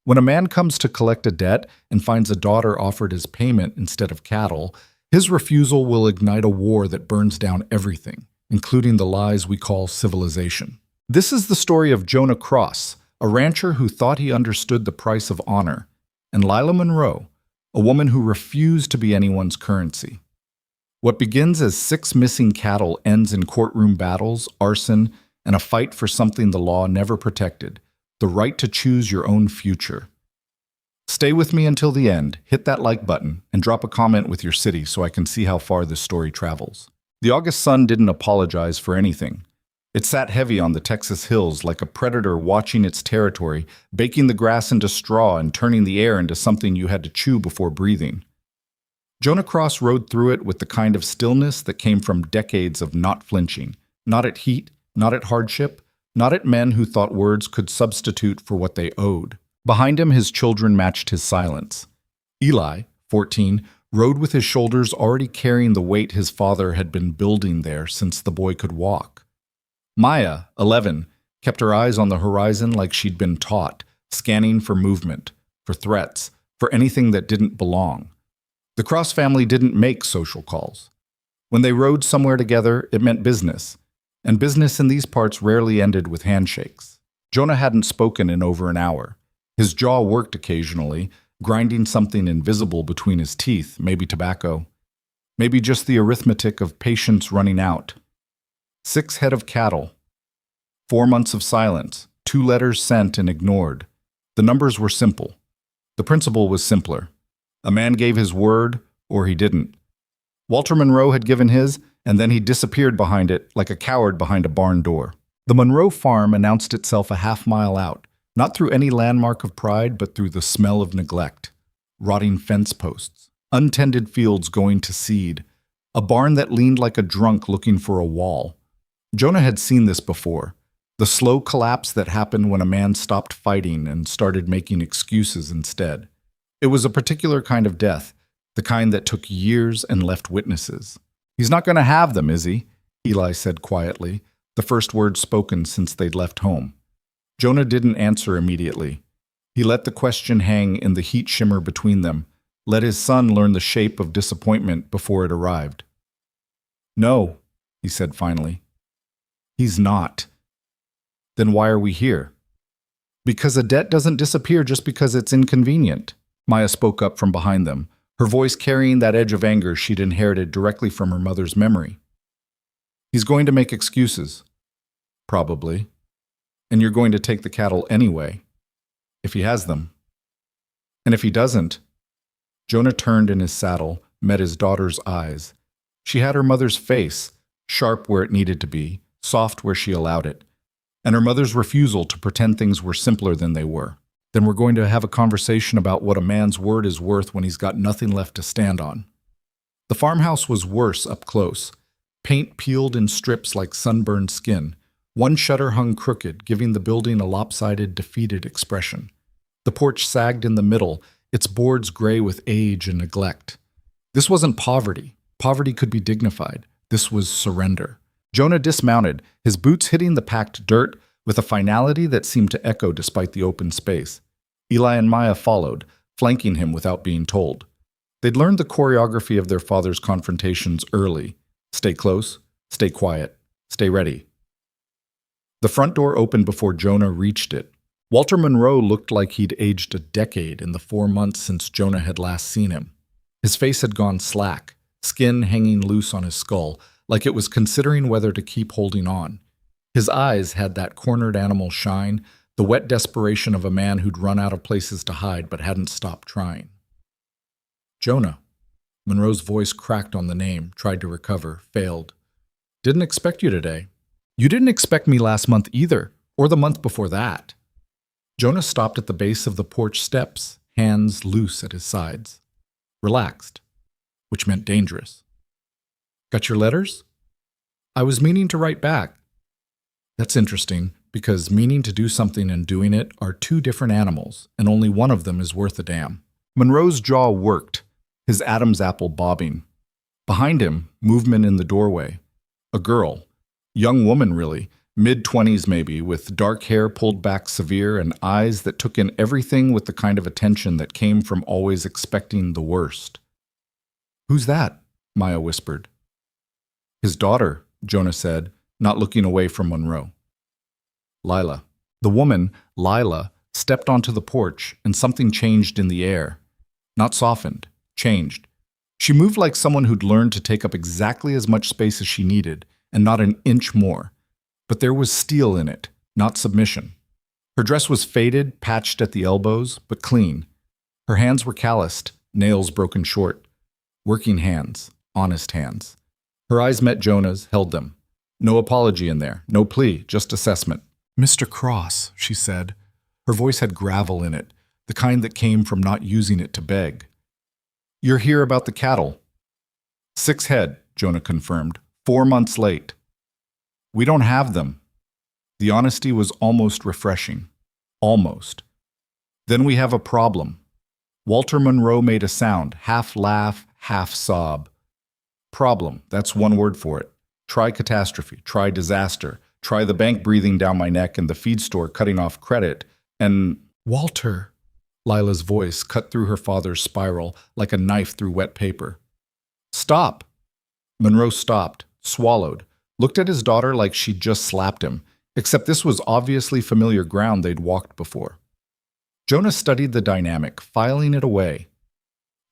When a man comes to collect a debt and finds a daughter offered as payment instead of cattle, his refusal will ignite a war that burns down everything, including the lies we call civilization. This is the story of Jonah Cross, a rancher who thought he understood the price of honor, and Lila Monroe, a woman who refused to be anyone's currency. What begins as 6 missing cattle ends in courtroom battles, arson, and a fight for something the law never protected: the right to choose your own future. Stay with me until the end, hit that like button, and drop a comment with your city so I can see how far this story travels. The August sun didn't apologize for anything. It sat heavy on the Texas hills like a predator watching its territory, baking the grass into straw and turning the air into something you had to chew before breathing. Jonah Cross rode through it with the kind of stillness that came from decades of not flinching, not at heat, not at hardship, not at men who thought words could substitute for what they owed. Behind him, his children matched his silence. Eli, 14, rode with his shoulders already carrying the weight his father had been building there since the boy could walk. Maya, 11, kept her eyes on the horizon like she'd been taught, scanning for movement, for threats, for anything that didn't belong. The Cross family didn't make social calls. When they rode somewhere together, it meant business, and business in these parts rarely ended with handshakes. Jonah hadn't spoken in over an hour. His jaw worked occasionally, grinding something invisible between his teeth, maybe tobacco, maybe just the arithmetic of patience running out. 6 head of cattle, 4 months of silence, 2 letters sent and ignored. The numbers were simple. The principle was simpler. A man gave his word, or he didn't. Walter Monroe had given his, and then he disappeared behind it like a coward behind a barn door. The Monroe farm announced itself a half-mile out, not through any landmark of pride, but through the smell of neglect. Rotting fence posts, untended fields going to seed, a barn that leaned like a drunk looking for a wall. Jonah had seen this before, the slow collapse that happened when a man stopped fighting and started making excuses instead. It was a particular kind of death, the kind that took years and left witnesses. "He's not going to have them, is he?" Eli said quietly, the first words spoken since they'd left home. Jonah didn't answer immediately. He let the question hang in the heat shimmer between them, let his son learn the shape of disappointment before it arrived. "No," he said finally. "He's not." "Then why are we here?" "Because a debt doesn't disappear just because it's inconvenient." Maya spoke up from behind them, her voice carrying that edge of anger she'd inherited directly from her mother's memory. "He's going to make excuses. Probably. And you're going to take the cattle anyway, if he has them. And if he doesn't." Jonah turned in his saddle, met his daughter's eyes. She had her mother's face, sharp where it needed to be, soft where she allowed it, and her mother's refusal to pretend things were simpler than they were. "Then we're going to have a conversation about what a man's word is worth when he's got nothing left to stand on." The farmhouse was worse up close, paint peeled in strips like sunburned skin. One shutter hung crooked, giving the building a lopsided, defeated expression. The porch sagged in the middle, its boards gray with age and neglect. This wasn't poverty. Poverty could be dignified. This was surrender. Jonah dismounted, his boots hitting the packed dirt with a finality that seemed to echo despite the open space. Eli and Maya followed, flanking him without being told. They'd learned the choreography of their father's confrontations early. Stay close, stay quiet, stay ready. The front door opened before Jonah reached it. Walter Monroe looked like he'd aged a decade in the 4 months since Jonah had last seen him. His face had gone slack, skin hanging loose on his skull, like it was considering whether to keep holding on. His eyes had that cornered animal shine, the wet desperation of a man who'd run out of places to hide but hadn't stopped trying. "Jonah." Monroe's voice cracked on the name, tried to recover, failed. "Didn't expect you today." "You didn't expect me last month either, or the month before that." Jonah stopped at the base of the porch steps, hands loose at his sides. Relaxed, which meant dangerous. "Got your letters?" "I was meaning to write back." "That's interesting, because meaning to do something and doing it are 2 different animals, and only one of them is worth a damn." Monroe's jaw worked, his Adam's apple bobbing. Behind him, movement in the doorway. A girl, young woman really, Mid-20s maybe, with dark hair pulled back severe and eyes that took in everything with the kind of attention that came from always expecting the worst. "Who's that?" Maya whispered. "His daughter," Jonah said, not looking away from Monroe. "Lila." The woman, Lila, stepped onto the porch, and something changed in the air. Not softened, changed. She moved like someone who'd learned to take up exactly as much space as she needed, and not an inch more. But there was steel in it, not submission. Her dress was faded, patched at the elbows, but clean. Her hands were calloused, nails broken short. Working hands, honest hands. Her eyes met Jonah's, held them. No apology in there, no plea, just assessment. "Mr. Cross," she said. Her voice had gravel in it, the kind that came from not using it to beg. "You're here about the cattle." 6 head, Jonah confirmed. 4 months late. "We don't have them." The honesty was almost refreshing. Almost. "Then we have a problem." Walter Monroe made a sound, half laugh, half sob. "Problem, that's one word for it. Try catastrophe, try disaster, try the bank breathing down my neck and the feed store cutting off credit, and—" "Walter," Lila's voice cut through her father's spiral like a knife through wet paper. "Stop!" Monroe stopped, swallowed, looked at his daughter like she'd just slapped him, except this was obviously familiar ground they'd walked before. Jonah studied the dynamic, filing it away.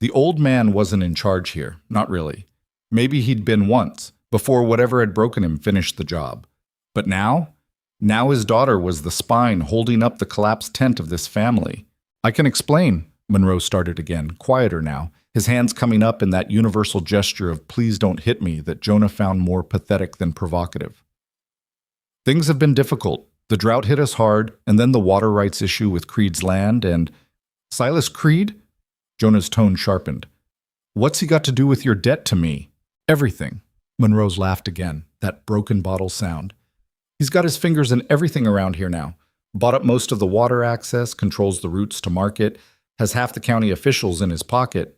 The old man wasn't in charge here, not really. Maybe he'd been once, before whatever had broken him finished the job. But now? Now his daughter was the spine holding up the collapsed tent of this family. "I can explain," Monroe started again, quieter now, his hands coming up in that universal gesture of "please don't hit me" that Jonah found more pathetic than provocative. "Things have been difficult. The drought hit us hard, and then the water rights issue with Creed's land, and—" "Silas Creed?" Jonah's tone sharpened. "What's he got to do with your debt to me?" "Everything." Monroe's laughed again, that broken bottle sound. "He's got his fingers in everything around here now. Bought up most of the water access, controls the routes to market, has half the county officials in his pocket.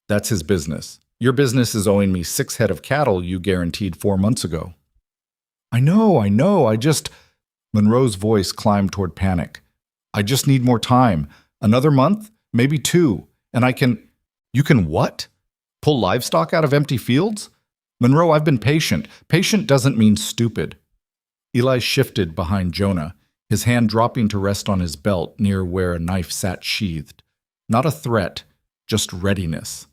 That's his business. Your business is owing me 6 head of cattle you guaranteed 4 months ago." I know, I just—" Monroe's voice climbed toward panic. "I just need more time. Another month? Maybe 2. And I can—" "You can what? Pull livestock out of empty fields?" "Monroe, I've been patient. Patient doesn't mean stupid." Eli shifted behind Jonah, his hand dropping to rest on his belt near where a knife sat sheathed. Not a threat, just readiness.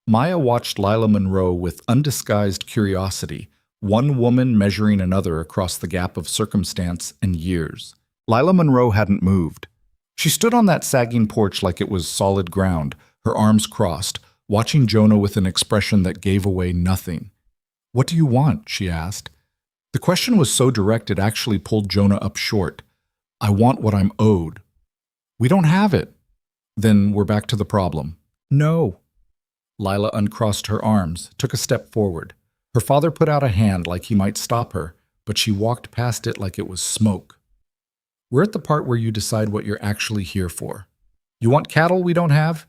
Maya watched Lila Monroe with undisguised curiosity, one woman measuring another across the gap of circumstance and years. Lila Monroe hadn't moved. She stood on that sagging porch like it was solid ground, her arms crossed, watching Jonah with an expression that gave away nothing. "What do you want?" she asked. The question was so direct it actually pulled Jonah up short. "I want what I'm owed." "We don't have it." "Then we're back to the problem." "No." Lila uncrossed her arms, took a step forward. Her father put out a hand like he might stop her, but she walked past it like it was smoke. "We're at the part where you decide what you're actually here for. You want cattle we don't have?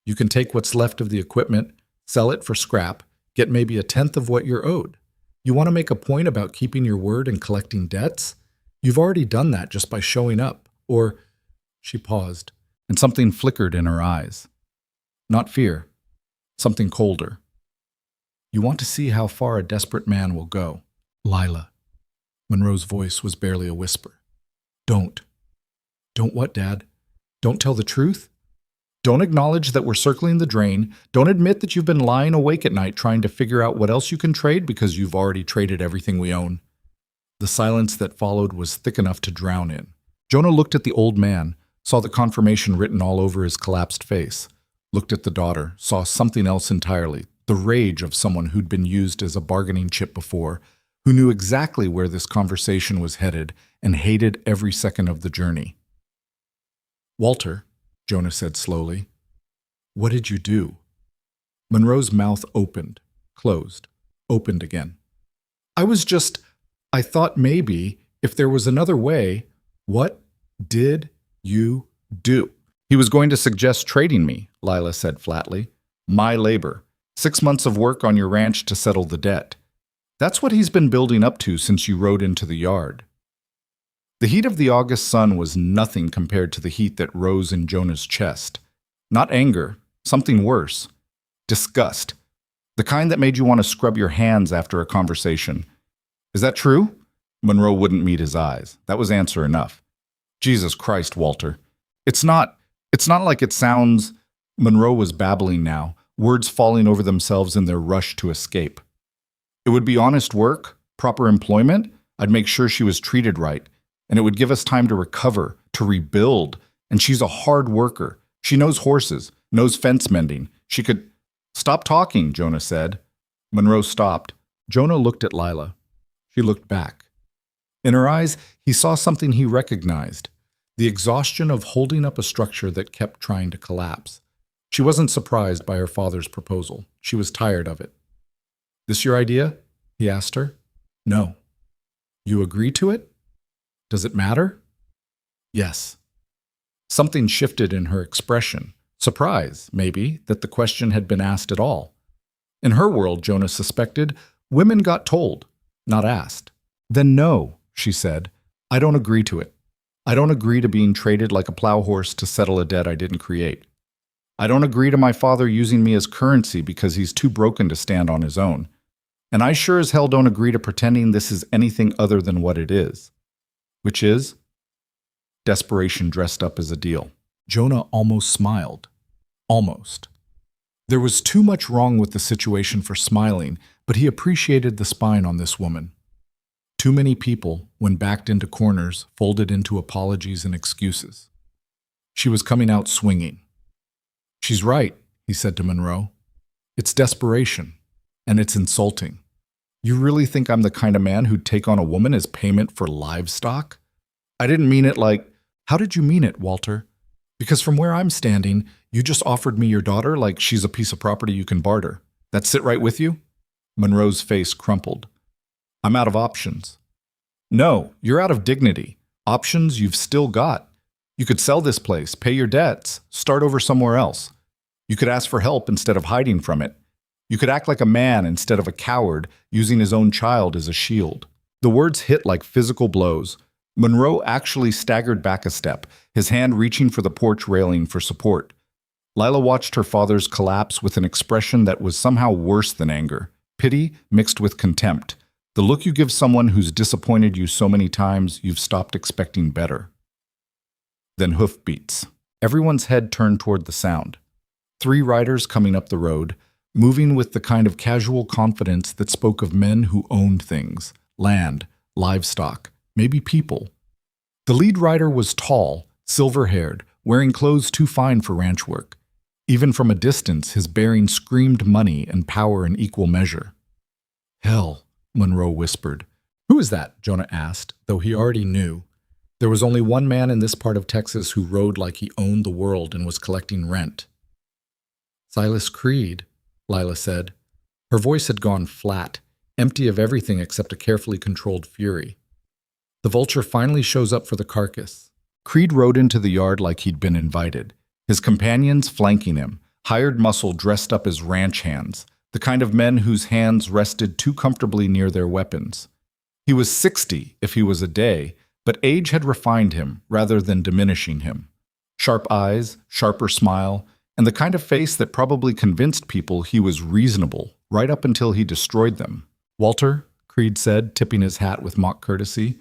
You can take what's left of the equipment, sell it for scrap, get maybe 1/10 of what you're owed. You want to make a point about keeping your word and collecting debts? You've already done that just by showing up. Or—" She paused, and something flickered in her eyes. Not fear, something colder. "You want to see how far a desperate man will go." "Lila." Monroe's voice was barely a whisper. "Don't." "Don't what, Dad? Don't tell the truth? Don't acknowledge that we're circling the drain. Don't admit that you've been lying awake at night trying to figure out what else you can trade because you've already traded everything we own." The silence that followed was thick enough to drown in. Jonah looked at the old man, saw the confirmation written all over his collapsed face, looked at the daughter, saw something else entirely, the rage of someone who'd been used as a bargaining chip before, who knew exactly where this conversation was headed and hated every second of the journey. "Walter," Jonah said slowly, "what did you do?" Monroe's mouth opened, closed, opened again. I thought maybe, if there was another way." "What did you do?" "He was going to suggest trading me," Lila said flatly. "My labor. 6 months of work on your ranch to settle the debt." That's what he's been building up to since you rode into the yard. The heat of the August sun was nothing compared to the heat that rose in Jonah's chest. Not anger, something worse. Disgust. The kind that made you want to scrub your hands after a conversation. Is that true? Monroe wouldn't meet his eyes. That was answer enough. Jesus Christ, Walter. It's not like it sounds. Monroe was babbling now, words falling over themselves in their rush to escape. It would be honest work, proper employment. I'd make sure she was treated right, and it would give us time to recover, to rebuild. And she's a hard worker. She knows horses, knows fence mending. She could... Stop talking, Jonah said. Monroe stopped. Jonah looked at Lila. She looked back. In her eyes, he saw something he recognized, the exhaustion of holding up a structure that kept trying to collapse. She wasn't surprised by her father's proposal. She was tired of it. This your idea? He asked her. No. You agree to it? Does it matter? Yes. Something shifted in her expression. Surprise, maybe, that the question had been asked at all. In her world, Jonah suspected, women got told, not asked. Then no, she said. I don't agree to it. I don't agree to being traded like a plow horse to settle a debt I didn't create. I don't agree to my father using me as currency because he's too broken to stand on his own. And I sure as hell don't agree to pretending this is anything other than what it is. Which is? Desperation dressed up as a deal. Jonah almost smiled. Almost. There was too much wrong with the situation for smiling, but he appreciated the spine on this woman. Too many people, when backed into corners, folded into apologies and excuses. She was coming out swinging. She's right, he said to Monroe. It's desperation, and it's insulting. You really think I'm the kind of man who'd take on a woman as payment for livestock? I didn't mean it like... How did you mean it, Walter? Because from where I'm standing, you just offered me your daughter like she's a piece of property you can barter. That sit right with you? Monroe's face crumpled. I'm out of options. No, you're out of dignity. Options you've still got. You could sell this place, pay your debts, start over somewhere else. You could ask for help instead of hiding from it. You could act like a man instead of a coward, using his own child as a shield. The words hit like physical blows. Monroe actually staggered back a step, his hand reaching for the porch railing for support. Lila watched her father's collapse with an expression that was somehow worse than anger, pity mixed with contempt, the look you give someone who's disappointed you so many times you've stopped expecting better. Then hoofbeats. Everyone's head turned toward the sound. 3 riders coming up the road, moving with the kind of casual confidence that spoke of men who owned things, land, livestock, maybe people. The lead rider was tall, silver-haired, wearing clothes too fine for ranch work. Even from a distance, his bearing screamed money and power in equal measure. Hell, Monroe whispered. Who is that? Jonah asked, though he already knew. There was only one man in this part of Texas who rode like he owned the world and was collecting rent. Silas Creed, Lila said. Her voice had gone flat, empty of everything except a carefully controlled fury. The vulture finally shows up for the carcass. Creed rode into the yard like he'd been invited, his companions flanking him, hired muscle dressed up as ranch hands, the kind of men whose hands rested too comfortably near their weapons. He was 60 if he was a day, but age had refined him rather than diminishing him. Sharp eyes, sharper smile, and the kind of face that probably convinced people he was reasonable right up until he destroyed them. Walter, Creed said, tipping his hat with mock courtesy.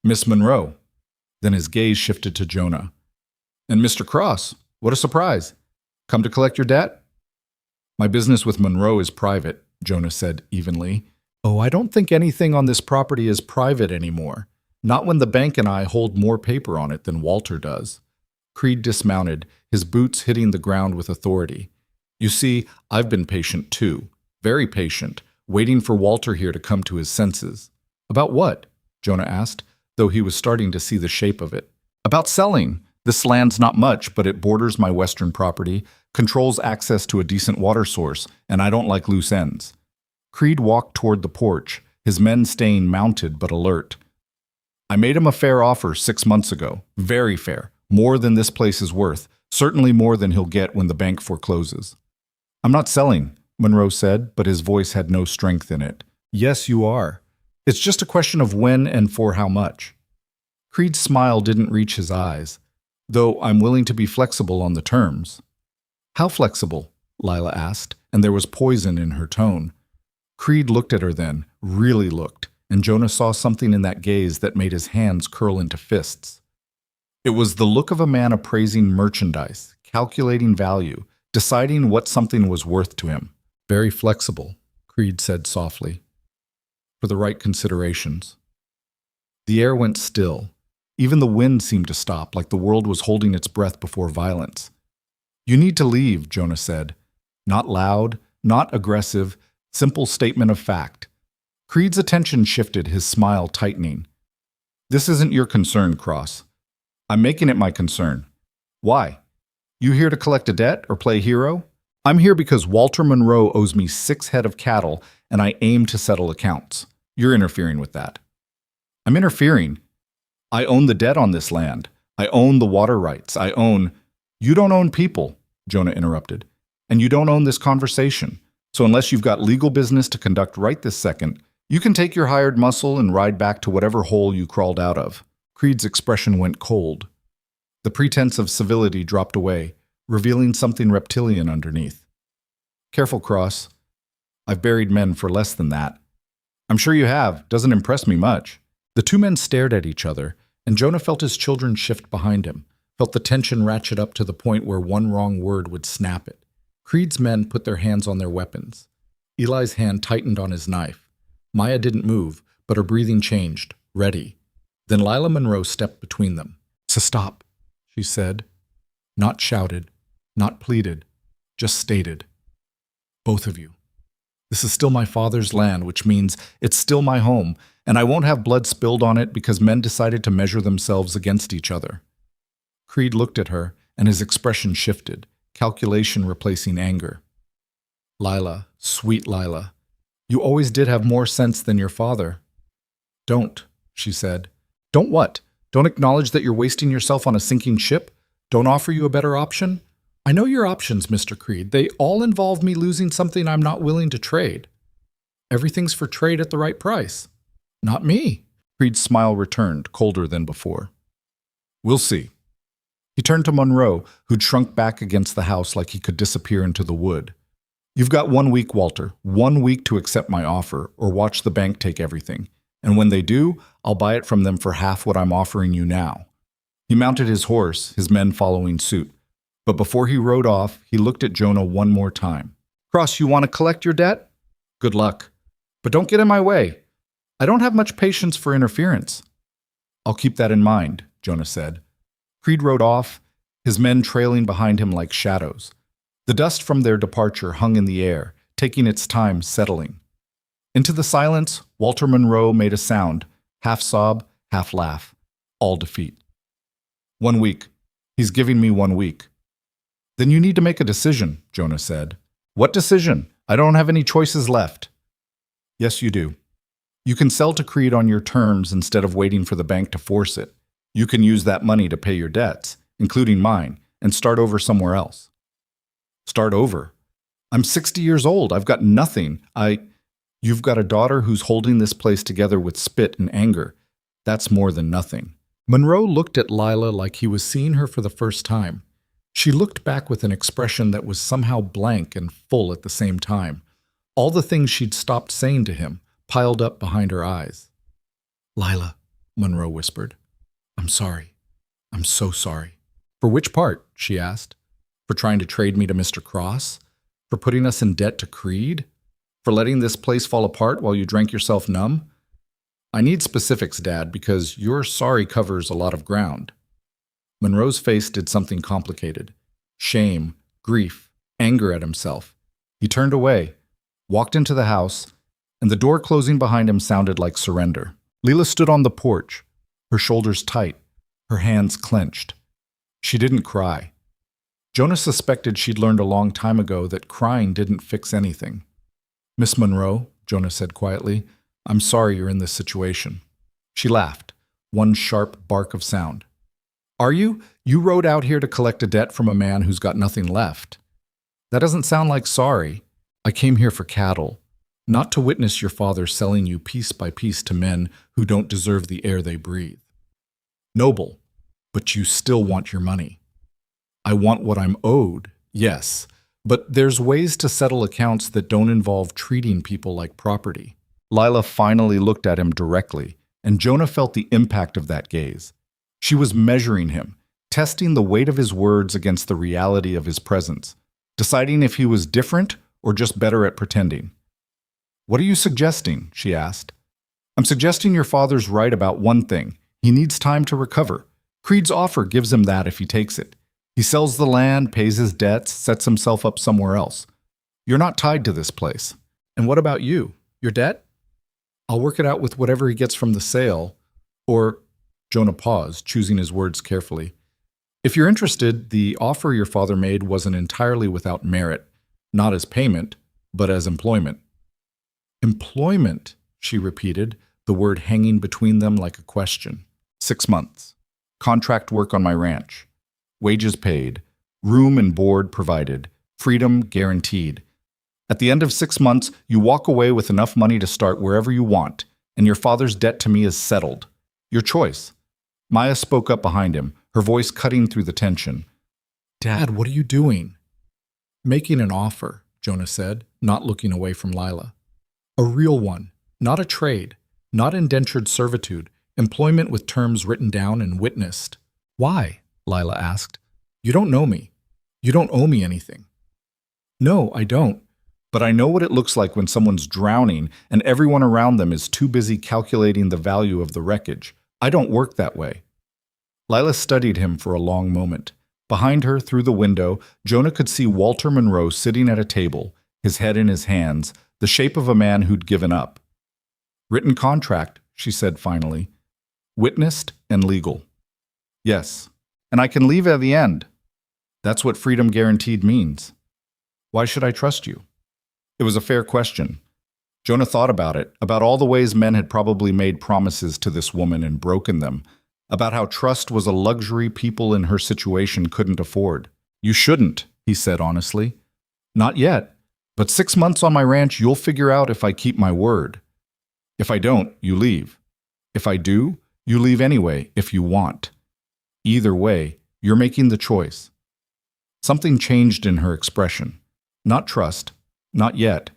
Miss Monroe. Then his gaze shifted to Jonah. And Mr. Cross, what a surprise. Come to collect your debt? My business with Monroe is private, Jonah said evenly. Oh, I don't think anything on this property is private anymore. Not when the bank and I hold more paper on it than Walter does. Creed dismounted, his boots hitting the ground with authority. You see, I've been patient too. Very patient, waiting for Walter here to come to his senses. About what? Jonah asked, though he was starting to see the shape of it. About selling. This land's not much, but it borders my western property, controls access to a decent water source, and I don't like loose ends. Creed walked toward the porch, his men staying mounted but alert. I made him a fair offer 6 months ago. Very fair. More than this place is worth. Certainly more than he'll get when the bank forecloses. I'm not selling, Monroe said, but his voice had no strength in it. Yes, you are. It's just a question of when and for how much. Creed's smile didn't reach his eyes, though I'm willing to be flexible on the terms. How flexible? Lila asked, and there was poison in her tone. Creed looked at her then, really looked, and Jonah saw something in that gaze that made his hands curl into fists. It was the look of a man appraising merchandise, calculating value, deciding what something was worth to him. Very flexible, Creed said softly, for the right considerations. The air went still. Even the wind seemed to stop, like the world was holding its breath before violence. You need to leave, Jonah said. Not loud, not aggressive, simple statement of fact. Creed's attention shifted, his smile tightening. This isn't your concern, Cross. I'm making it my concern. Why? You here to collect a debt or play hero? I'm here because Walter Monroe owes me 6 head of cattle and I aim to settle accounts. You're interfering with that. I'm interfering. I own the debt on this land. I own the water rights. I own... You don't own people, Jonah interrupted. And you don't own this conversation. So unless you've got legal business to conduct right this second, you can take your hired muscle and ride back to whatever hole you crawled out of. Creed's expression went cold. The pretense of civility dropped away, revealing something reptilian underneath. Careful, Cross. I've buried men for less than that. I'm sure you have. Doesn't impress me much. The two men stared at each other, and Jonah felt his children shift behind him, felt the tension ratchet up to the point where one wrong word would snap it. Creed's men put their hands on their weapons. Eli's hand tightened on his knife. Maya didn't move, but her breathing changed, ready. Then Lila Monroe stepped between them. So stop, she said. Not shouted, not pleaded, just stated. Both of you. This is still my father's land, which means it's still my home, and I won't have blood spilled on it because men decided to measure themselves against each other. Creed looked at her, and his expression shifted, calculation replacing anger. Lila, sweet Lila, you always did have more sense than your father. Don't, she said. Don't what? Don't acknowledge that you're wasting yourself on a sinking ship? Don't offer you a better option? I know your options, Mr. Creed. They all involve me losing something I'm not willing to trade. Everything's for trade at the right price. Not me. Creed's smile returned, colder than before. We'll see. He turned to Monroe, who'd shrunk back against the house like he could disappear into the wood. You've got 1 week, Walter. 1 week to accept my offer, or watch the bank take everything. And when they do, I'll buy it from them for half what I'm offering you now. He mounted his horse, his men following suit. But before he rode off, he looked at Jonah one more time. Cross, you want to collect your debt? Good luck. But don't get in my way. I don't have much patience for interference. I'll keep that in mind, Jonah said. Creed rode off, his men trailing behind him like shadows. The dust from their departure hung in the air, taking its time settling. Into the silence, Walter Monroe made a sound, half sob, half laugh, all defeat. 1 week. He's giving me 1 week. Then you need to make a decision, Jonah said. What decision? I don't have any choices left. Yes, you do. You can sell to Creed on your terms instead of waiting for the bank to force it. You can use that money to pay your debts, including mine, and start over somewhere else. Start over? I'm 60 years old. I've got nothing. You've got a daughter who's holding this place together with spit and anger. That's more than nothing. Monroe looked at Lila like he was seeing her for the first time. She looked back with an expression that was somehow blank and full at the same time. All the things she'd stopped saying to him piled up behind her eyes. Lila, Monroe whispered. I'm sorry. I'm so sorry. For which part? She asked. For trying to trade me to Mr. Cross? For putting us in debt to Creed? For letting this place fall apart while you drank yourself numb? I need specifics, Dad, because your sorry covers a lot of ground. Monroe's face did something complicated. Shame, grief, anger at himself. He turned away, walked into the house, and the door closing behind him sounded like surrender. Lila stood on the porch, her shoulders tight, her hands clenched. She didn't cry. Jonah suspected she'd learned a long time ago that crying didn't fix anything. Miss Monroe, Jonah said quietly, I'm sorry you're in this situation. She laughed, one sharp bark of sound. Are you? You rode out here to collect a debt from a man who's got nothing left. That doesn't sound like sorry. I came here for cattle. not to witness your father selling you piece by piece to men who don't deserve the air they breathe. Noble, but you still want your money. I want what I'm owed, yes, but there's ways to settle accounts that don't involve treating people like property. Lila finally looked at him directly, and Jonah felt the impact of that gaze. She was measuring him, testing the weight of his words against the reality of his presence, deciding if he was different or just better at pretending. "What are you suggesting?" she asked. "I'm suggesting your father's right about one thing. He needs time to recover. Creed's offer gives him that if he takes it. He sells the land, pays his debts, sets himself up somewhere else. You're not tied to this place. And what about you? Your debt? I'll work it out with whatever he gets from the sale, or..." Jonah paused, choosing his words carefully. "If you're interested, the offer your father made wasn't entirely without merit, not as payment, but as employment." "Employment," she repeated, the word hanging between them like a question. 6 months. Contract work on my ranch. Wages paid. Room and board provided. Freedom guaranteed. At the end of 6 months, you walk away with enough money to start wherever you want, and your father's debt to me is settled. Your choice." Maya spoke up behind him, her voice cutting through the tension. "Dad, what are you doing?" "Making an offer," Jonah said, not looking away from Lila. "A real one, not a trade, not indentured servitude, employment with terms written down and witnessed." "Why?" Lila asked. "You don't know me. You don't owe me anything." "No, I don't. But I know what it looks like when someone's drowning and everyone around them is too busy calculating the value of the wreckage. I don't work that way." Lila studied him for a long moment. Behind her, through the window, Jonah could see Walter Monroe sitting at a table, his head in his hands, the shape of a man who'd given up. "Written contract," she said finally. "Witnessed and legal." "Yes, and I can leave at the end." "That's what freedom guaranteed means." "Why should I trust you?" It was a fair question. Jonah thought about it, about all the ways men had probably made promises to this woman and broken them, about how trust was a luxury people in her situation couldn't afford. "You shouldn't," he said honestly. "Not yet, but 6 months on my ranch, you'll figure out if I keep my word. If I don't, you leave. If I do, you leave anyway, if you want. Either way, you're making the choice." Something changed in her expression. Not trust, not yet,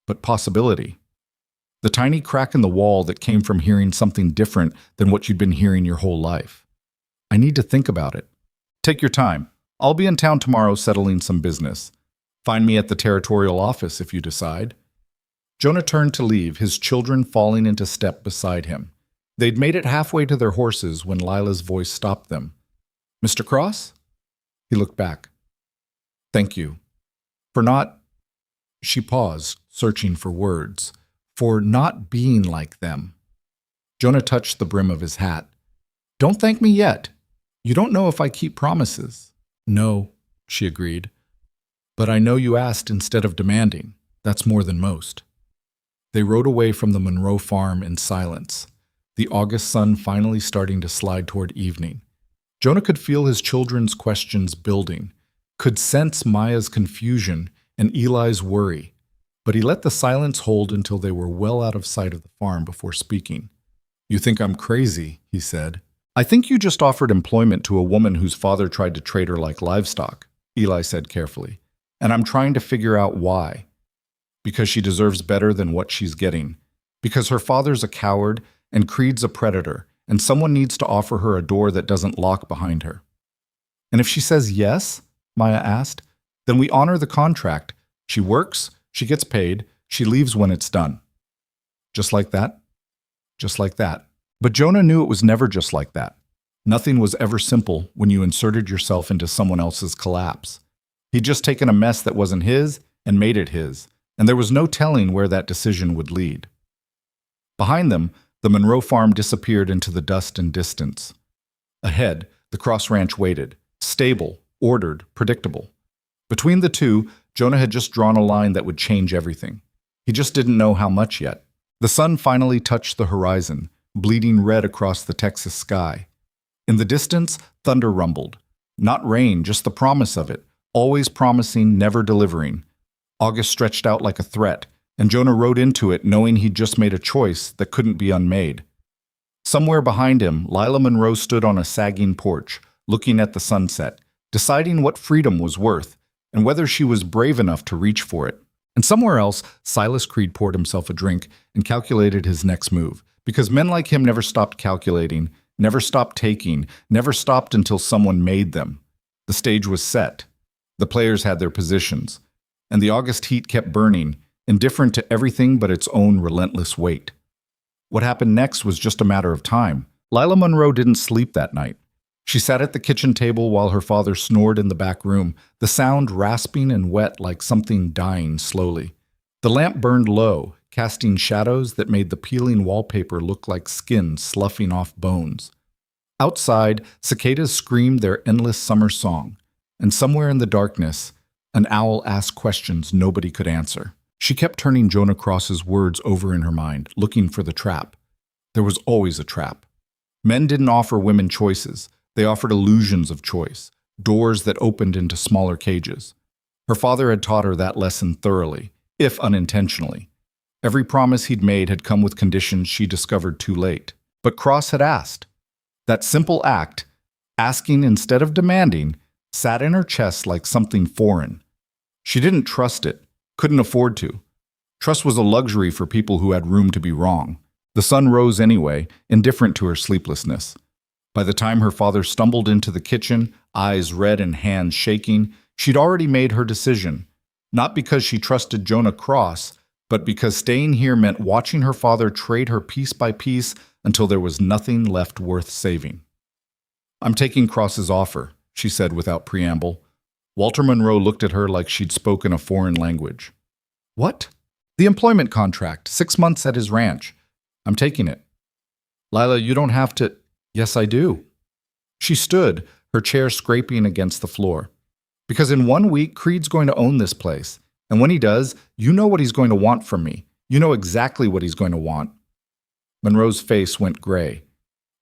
but possibility. The tiny crack in the wall that came from hearing something different than what you'd been hearing your whole life. "I need to think about it." "Take your time. I'll be in town tomorrow settling some business. Find me at the territorial office if you decide." Jonah turned to leave, his children falling into step beside him. They'd made it halfway to their horses when Lila's voice stopped them. "Mr. Cross?" He looked back. "Thank you. For not..." She paused, searching for words. "For not being like them." Jonah touched the brim of his hat. "Don't thank me yet. You don't know if I keep promises." "No," she agreed. "But I know you asked instead of demanding. That's more than most." They rode away from the Monroe farm in silence, the August sun finally starting to slide toward evening. Jonah could feel his children's questions building, could sense Maya's confusion and Eli's worry, but he let the silence hold until they were well out of sight of the farm before speaking. "You think I'm crazy," he said. "I think you just offered employment to a woman whose father tried to trade her like livestock," Eli said carefully, "and I'm trying to figure out why. Because she deserves better than what she's getting. Because her father's a coward and Creed's a predator, and someone needs to offer her a door that doesn't lock behind her." "And if she says yes," Maya asked, "then we honor the contract. She works, she gets paid, she leaves when it's done." "Just like that?" "Just like that." But Jonah knew it was never just like that. Nothing was ever simple when you inserted yourself into someone else's collapse. He'd just taken a mess that wasn't his and made it his, and there was no telling where that decision would lead. Behind them, the Monroe farm disappeared into the dust and distance. Ahead, the Cross Ranch waited, stable, ordered, predictable. Between the two, Jonah had just drawn a line that would change everything. He just didn't know how much yet. The sun finally touched the horizon, bleeding red across the Texas sky. In the distance, thunder rumbled. Not rain, just the promise of it, always promising, never delivering. August stretched out like a threat, and Jonah rode into it knowing he'd just made a choice that couldn't be unmade. Somewhere behind him, Lila Monroe stood on a sagging porch, looking at the sunset, deciding what freedom was worth and whether she was brave enough to reach for it. And somewhere else, Silas Creed poured himself a drink and calculated his next move, because men like him never stopped calculating, never stopped taking, never stopped until someone made them. The stage was set. The players had their positions, and the August heat kept burning, indifferent to everything but its own relentless weight. What happened next was just a matter of time. Lila Monroe didn't sleep that night. She sat at the kitchen table while her father snored in the back room, the sound rasping and wet like something dying slowly. The lamp burned low, casting shadows that made the peeling wallpaper look like skin sloughing off bones. Outside, cicadas screamed their endless summer song, and somewhere in the darkness, an owl asked questions nobody could answer. She kept turning Jonah Cross's words over in her mind, looking for the trap. There was always a trap. Men didn't offer women choices. They offered illusions of choice, doors that opened into smaller cages. Her father had taught her that lesson thoroughly, if unintentionally. Every promise he'd made had come with conditions she discovered too late. But Cross had asked. That simple act, asking instead of demanding, sat in her chest like something foreign. She didn't trust it, couldn't afford to. Trust was a luxury for people who had room to be wrong. The sun rose anyway, indifferent to her sleeplessness. By the time her father stumbled into the kitchen, eyes red and hands shaking, she'd already made her decision. Not because she trusted Jonah Cross, but because staying here meant watching her father trade her piece by piece until there was nothing left worth saving. "I'm taking Cross's offer," she said without preamble. Walter Monroe looked at her like she'd spoken a foreign language. "What?" "The employment contract, 6 months at his ranch. I'm taking it." "Lila, you don't have to—" "Yes, I do." She stood, her chair scraping against the floor. "Because in 1 week, Creed's going to own this place. And when he does, you know what he's going to want from me. You know exactly what he's going to want." Monroe's face went gray.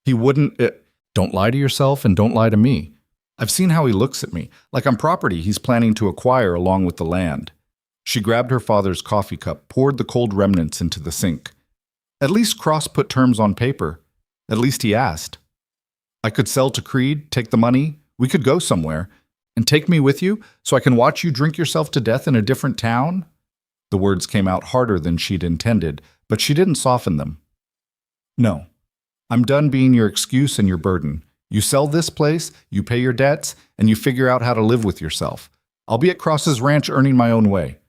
"He wouldn't— Don't lie to yourself and don't lie to me. I've seen how he looks at me, like I'm property he's planning to acquire along with the land." She grabbed her father's coffee cup, poured the cold remnants into the sink. "At least Cross put terms on paper. At least he asked. I could sell to Creed, take the money, we could go somewhere, and take me with you so I can watch you drink yourself to death in a different town?" The words came out harder than she'd intended, but she didn't soften them. "No. I'm done being your excuse and your burden. You sell this place, you pay your debts, and you figure out how to live with yourself. I'll be at Cross's ranch earning my own way."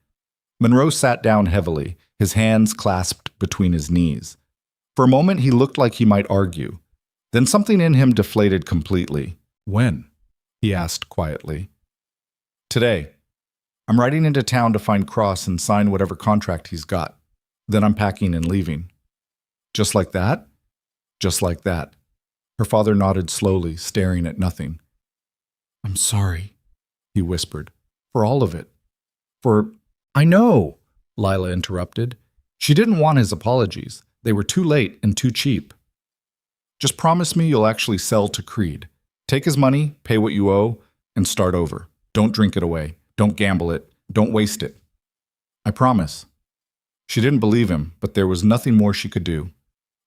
Monroe sat down heavily, his hands clasped between his knees. For a moment, he looked like he might argue. Then something in him deflated completely. "When?" he asked quietly. "Today. I'm riding into town to find Cross and sign whatever contract he's got. Then I'm packing and leaving." "Just like that?" "Just like that." Her father nodded slowly, staring at nothing. "I'm sorry," he whispered, "for all of it. For—" "I know," Lila interrupted. She didn't want his apologies. They were too late and too cheap. "Just promise me you'll actually sell to Creed. Take his money, pay what you owe, and start over. Don't drink it away. Don't gamble it. Don't waste it." "I promise." She didn't believe him, but there was nothing more she could do.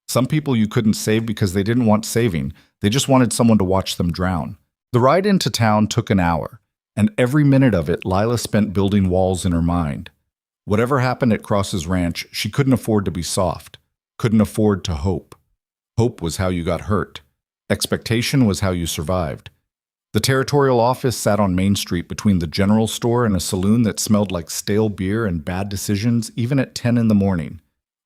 Some people you couldn't save because they didn't want saving. They just wanted someone to watch them drown. The ride into town took an hour, and every minute of it Lila spent building walls in her mind. Whatever happened at Cross's ranch, she couldn't afford to be soft. Couldn't afford to hope. Hope was how you got hurt. Expectation was how you survived. The territorial office sat on Main Street between the general store and a saloon that smelled like stale beer and bad decisions even at 10 in the morning.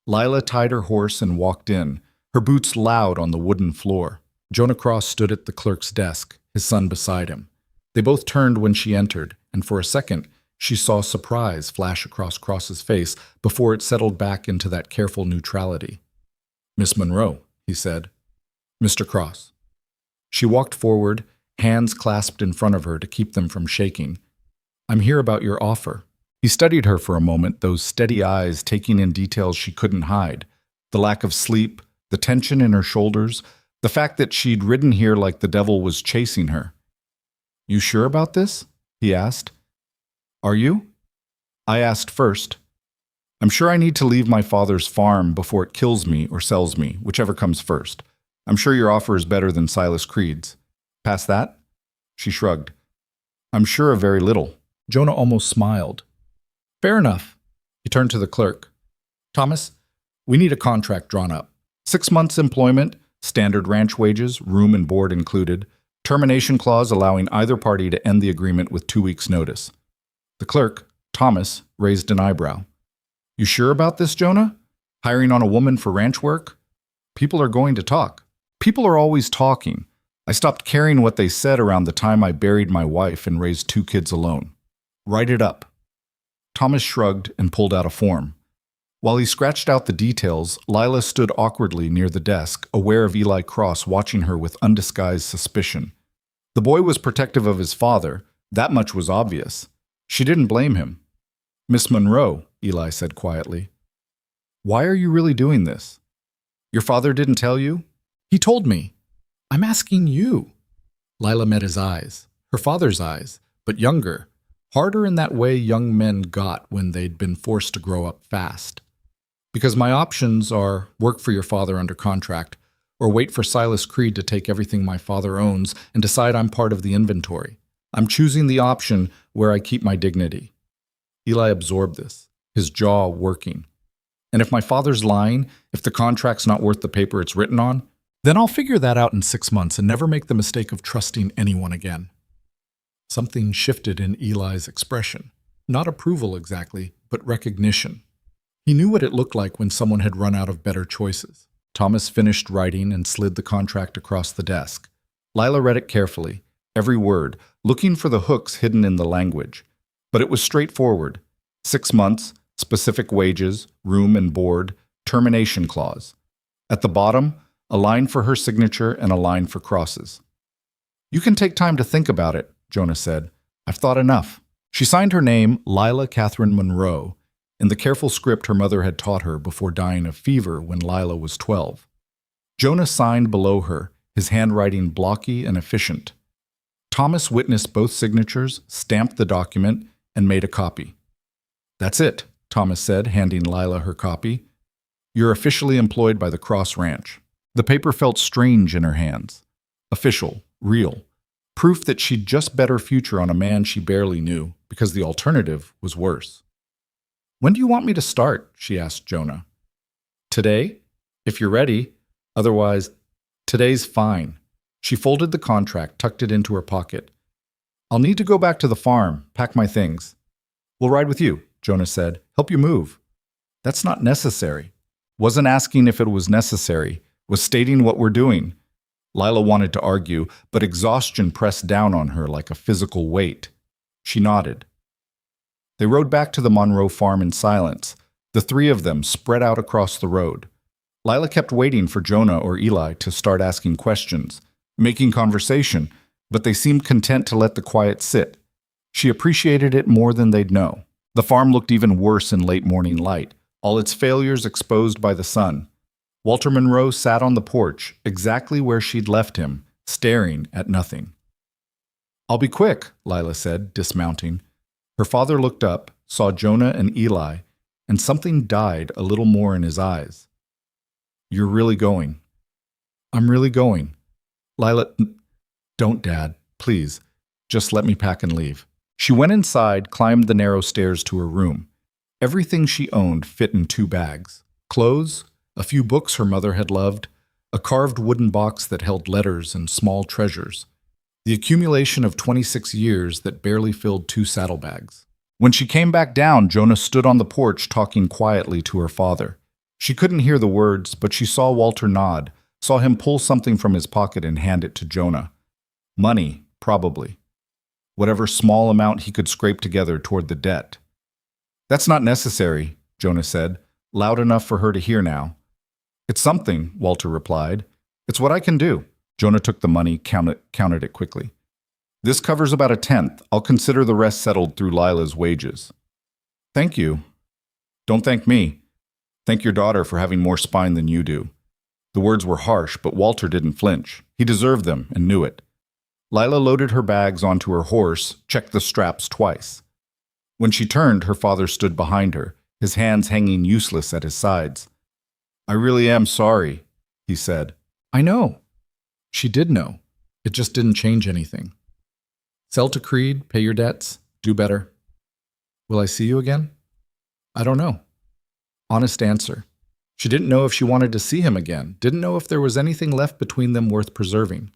Lila tied her horse and walked in, her boots loud on the wooden floor. Jonah Cross stood at the clerk's desk, his son beside him. They both turned when she entered, and for a second, she saw surprise flash across Cross's face before it settled back into that careful neutrality. "Miss Monroe," he said. "Mr. Cross." She walked forward, hands clasped in front of her to keep them from shaking. "I'm here about your offer." He studied her for a moment, those steady eyes taking in details she couldn't hide. The lack of sleep, the tension in her shoulders, the fact that she'd ridden here like the devil was chasing her. "You sure about this?" he asked. "Are you?" "I asked first." I'm sure I need to leave my father's farm before it kills me or sells me, whichever comes first. I'm sure your offer is better than Silas Creed's. Past that? She shrugged. I'm sure of very little. Jonah almost smiled. Fair enough. He turned to the clerk. Thomas, we need a contract drawn up. 6 months employment, standard ranch wages, room and board included, termination clause allowing either party to end the agreement with 2 weeks' notice. The clerk, Thomas, raised an eyebrow. You sure about this, Jonah? Hiring on a woman for ranch work? People are going to talk. People are always talking. I stopped caring what they said around the time I buried my wife and raised 2 kids alone. Write it up. Thomas shrugged and pulled out a form. While he scratched out the details, Lila stood awkwardly near the desk, aware of Eli Cross watching her with undisguised suspicion. The boy was protective of his father. That much was obvious. She didn't blame him. Miss Monroe, Eli said quietly. Why are you really doing this? Your father didn't tell you? He told me. I'm asking you. Lila met his eyes, her father's eyes, but younger, harder in that way young men got when they'd been forced to grow up fast. Because my options are work for your father under contract, or wait for Silas Creed to take everything my father owns and decide I'm part of the inventory. I'm choosing the option where I keep my dignity. Eli absorbed this, his jaw working. And if my father's lying, if the contract's not worth the paper it's written on, then I'll figure that out in 6 months and never make the mistake of trusting anyone again. Something shifted in Eli's expression. Not approval exactly, but recognition. He knew what it looked like when someone had run out of better choices. Thomas finished writing and slid the contract across the desk. Lila read it carefully, every word, looking for the hooks hidden in the language. But it was straightforward. 6 months, specific wages, room and board, termination clause. At the bottom, a line for her signature and a line for crosses. You can take time to think about it, Jonah said. I've thought enough. She signed her name, Lila Catherine Monroe, in the careful script her mother had taught her before dying of fever when Lila was 12. Jonah signed below her, his handwriting blocky and efficient. Thomas witnessed both signatures, stamped the document, and made a copy. That's it, Thomas said, handing Lila her copy. You're officially employed by the Cross Ranch. The paper felt strange in her hands. Official, real. Proof that she'd just bet her future on a man she barely knew, because the alternative was worse. When do you want me to start? She asked Jonah. Today? If you're ready. Otherwise, today's fine. She folded the contract, tucked it into her pocket. I'll need to go back to the farm, pack my things. We'll ride with you, Jonah said. Help you move. That's not necessary. Wasn't asking if it was necessary. Was stating what we're doing. Lila wanted to argue, but exhaustion pressed down on her like a physical weight. She nodded. They rode back to the Monroe farm in silence, the 3 of them spread out across the road. Lila kept waiting for Jonah or Eli to start asking questions, making conversation, but they seemed content to let the quiet sit. She appreciated it more than they'd know. The farm looked even worse in late morning light, all its failures exposed by the sun. Walter Monroe sat on the porch, exactly where she'd left him, staring at nothing. I'll be quick, Lila said, dismounting. Her father looked up, saw Jonah and Eli, and something died a little more in his eyes. You're really going. I'm really going. Lila, don't, Dad, please. Just let me pack and leave. She went inside, climbed the narrow stairs to her room. Everything she owned fit in 2 bags. Clothes, a few books her mother had loved, a carved wooden box that held letters and small treasures, the accumulation of 26 years that barely filled 2 saddlebags. When she came back down, Jonah stood on the porch talking quietly to her father. She couldn't hear the words, but she saw Walter nod, saw him pull something from his pocket and hand it to Jonah. Money, probably. Whatever small amount he could scrape together toward the debt. That's not necessary, Jonah said, loud enough for her to hear now. It's something, Walter replied. It's what I can do. Jonah took the money, counted it quickly. This covers about 1/10. I'll consider the rest settled through Lila's wages. Thank you. Don't thank me. Thank your daughter for having more spine than you do. The words were harsh, but Walter didn't flinch. He deserved them and knew it. Lila loaded her bags onto her horse, checked the straps twice. When she turned, her father stood behind her, his hands hanging useless at his sides. "I really am sorry," he said. "I know." She did know. It just didn't change anything. "Sell to Creed, pay your debts, do better." "Will I see you again?" "I don't know." Honest answer. She didn't know if she wanted to see him again, didn't know if there was anything left between them worth preserving.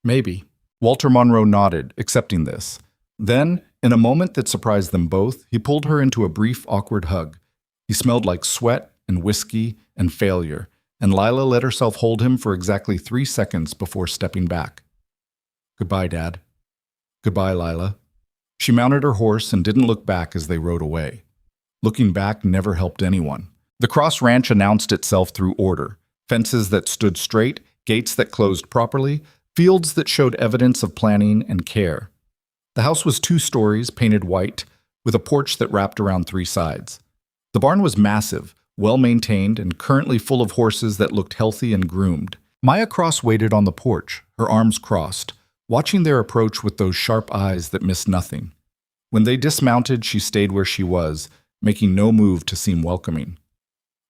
Maybe. Walter Monroe nodded, accepting this. Then, in a moment that surprised them both, he pulled her into a brief, awkward hug. He smelled like sweat and whiskey and failure, and Lila let herself hold him for exactly 3 seconds before stepping back. "Goodbye, Dad." "Goodbye, Lila." She mounted her horse and didn't look back as they rode away. Looking back never helped anyone. The Cross Ranch announced itself through order: fences that stood straight, gates that closed properly, fields that showed evidence of planning and care. The house was 2 stories, painted white, with a porch that wrapped around 3 sides. The barn was massive, well-maintained, and currently full of horses that looked healthy and groomed. Maya Cross waited on the porch, her arms crossed, watching their approach with those sharp eyes that missed nothing. When they dismounted, she stayed where she was, making no move to seem welcoming.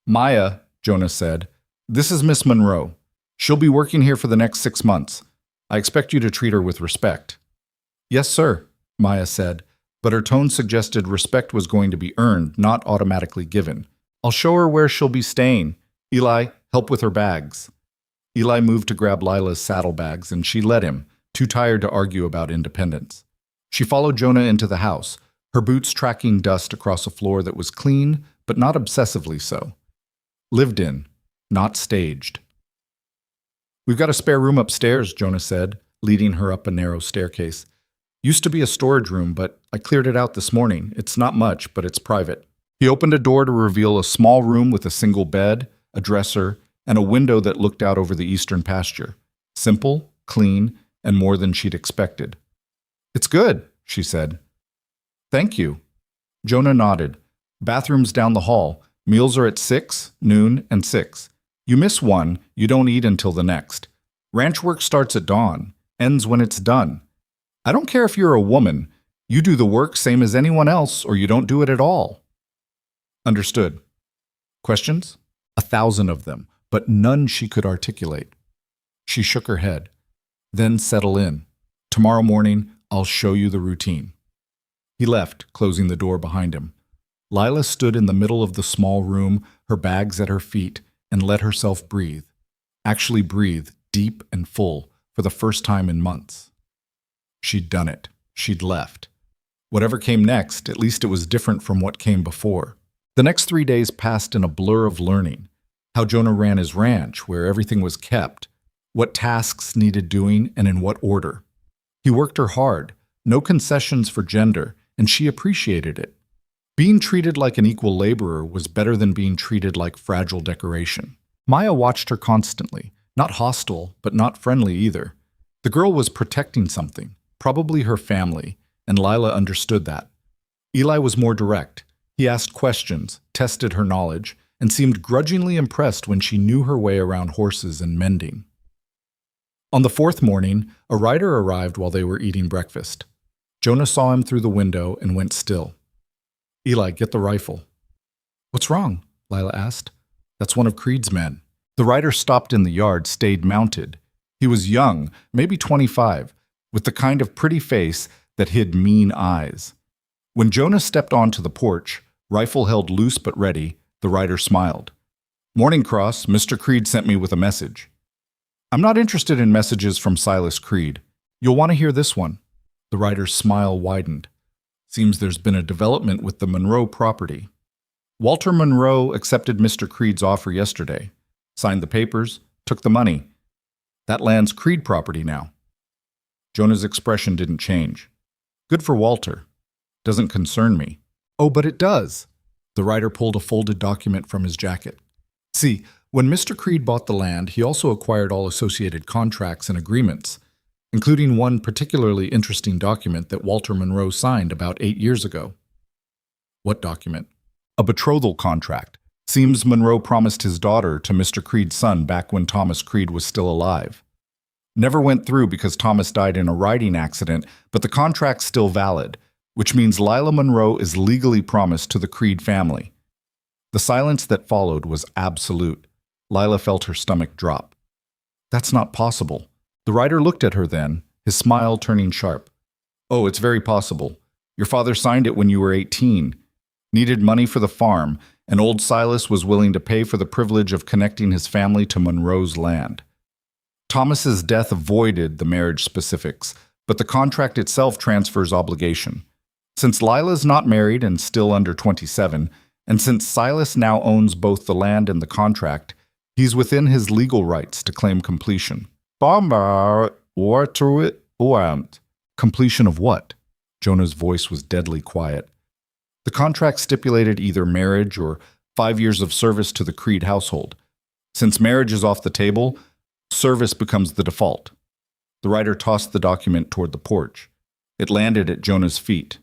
"Maya," Jonah said, "this is Miss Monroe. She'll be working here for the next 6 months. I expect you to treat her with respect." "Yes, sir," Maya said, but her tone suggested respect was going to be earned, not automatically given. "I'll show her where she'll be staying. Eli, help with her bags." Eli moved to grab Lila's saddlebags, and she let him, too tired to argue about independence. She followed Jonah into the house, her boots tracking dust across a floor that was clean, but not obsessively so. Lived in, not staged. "We've got a spare room upstairs," Jonah said, leading her up a narrow staircase. "Used to be a storage room, but I cleared it out this morning. It's not much, but it's private." He opened a door to reveal a small room with a single bed, a dresser, and a window that looked out over the eastern pasture. Simple, clean, and more than she'd expected. "It's good," she said. "Thank you." Jonah nodded. "Bathrooms down the hall. Meals are at 6, noon, and 6. You miss one, you don't eat until the next. Ranch work starts at dawn, ends when it's done. I don't care if you're a woman. You do the work same as anyone else, or you don't do it at all." "Understood." Questions? 1,000 of them, but none she could articulate. She shook her head. "Then settle in. Tomorrow morning, I'll show you the routine." He left, closing the door behind him. Lila stood in the middle of the small room, her bags at her feet, and let herself breathe. Actually breathe, deep and full, for the first time in months. She'd done it. She'd left. Whatever came next, at least it was different from what came before. The next 3 days passed in a blur of learning. How Jonah ran his ranch, where everything was kept, what tasks needed doing, and in what order. He worked her hard, no concessions for gender, and she appreciated it. Being treated like an equal laborer was better than being treated like fragile decoration. Maya watched her constantly, not hostile, but not friendly either. The girl was protecting something, probably her family, and Lila understood that. Eli was more direct. He asked questions, tested her knowledge, and seemed grudgingly impressed when she knew her way around horses and mending. On the 4th morning, a rider arrived while they were eating breakfast. Jonah saw him through the window and went still. "Eli, get the rifle." "What's wrong?" Lila asked. "That's one of Creed's men." The rider stopped in the yard, stayed mounted. He was young, maybe 25, with the kind of pretty face that hid mean eyes. When Jonah stepped onto the porch, rifle held loose but ready, the rider smiled. "Morning, Cross. Mr. Creed sent me with a message." "I'm not interested in messages from Silas Creed. You'll want to hear this one." The rider's smile widened. "Seems there's been a development with the Monroe property. Walter Monroe accepted Mr. Creed's offer yesterday, signed the papers, took the money. That land's Creed property now." Jonah's expression didn't change. "Good for Walter. Doesn't concern me." "Oh, but it does." The rider pulled a folded document from his jacket. "See, when Mr. Creed bought the land, he also acquired all associated contracts and agreements, including one particularly interesting document that Walter Monroe signed about 8 years ago." "What document?" "A betrothal contract. Seems Monroe promised his daughter to Mr. Creed's son back when Thomas Creed was still alive. Never went through because Thomas died in a riding accident, but the contract's still valid. which means Lila Monroe is legally promised to the Creed family. The silence that followed was absolute. Lila felt her stomach drop. That's not possible. The writer looked at her then, his smile turning sharp. Oh, it's very possible. Your father signed it when you were 18, needed money for the farm, and old Silas was willing to pay for the privilege of connecting his family to Monroe's land. Thomas's death avoided the marriage specifics, but the contract itself transfers obligation. Since Lila's not married and still under 27, and since Silas now owns both the land and the contract, he's within his legal rights to claim completion. Completion of what? Jonah's voice was deadly quiet. The contract stipulated either marriage or 5 years of service to the Creed household. Since marriage is off the table, service becomes the default. The writer tossed the document toward the porch. It landed at Jonah's feet.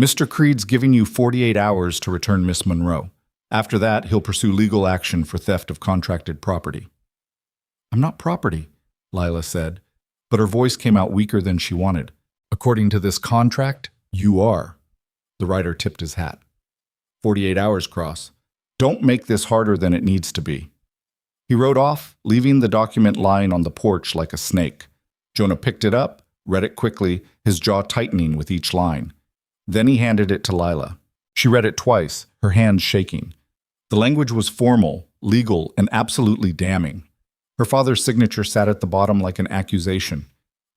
Mr. Creed's giving you 48 hours to return Miss Monroe. After that, he'll pursue legal action for theft of contracted property. I'm not property, Lila said, but her voice came out weaker than she wanted. According to this contract, you are. The writer tipped his hat. 48 hours, Cross. Don't make this harder than it needs to be. He rode off, leaving the document lying on the porch like a snake. Jonah picked it up, read it quickly, his jaw tightening with each line. Then he handed it to Lila. She read it twice, her hands shaking. The language was formal, legal, and absolutely damning. Her father's signature sat at the bottom like an accusation.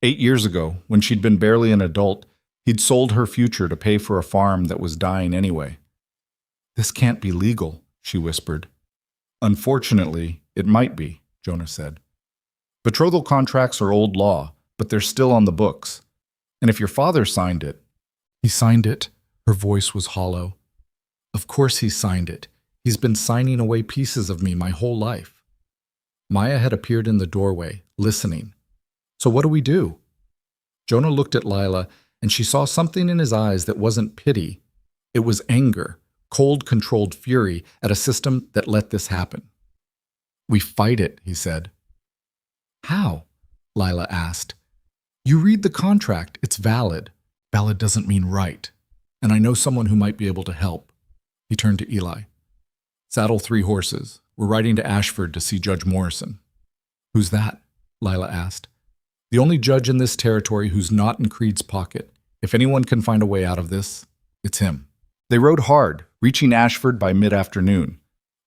8 years ago, when she'd been barely an adult, he'd sold her future to pay for a farm that was dying anyway. This can't be legal, she whispered. Unfortunately, it might be, Jonah said. Betrothal contracts are old law, but they're still on the books. And if your father signed it— He signed it. Her voice was hollow. Of course he signed it. He's been signing away pieces of me my whole life. Maya had appeared in the doorway, listening. So what do we do? Jonah looked at Lila, and she saw something in his eyes that wasn't pity. It was anger, cold, controlled fury at a system that let this happen. We fight it, he said. How? Lila asked. You read the contract. It's valid. Valid doesn't mean right. And I know someone who might be able to help. He turned to Eli. Saddle 3 horses. We're riding to Ashford to see Judge Morrison. Who's that? Lila asked. The only judge in this territory who's not in Creed's pocket. If anyone can find a way out of this, it's him. They rode hard, reaching Ashford by mid-afternoon.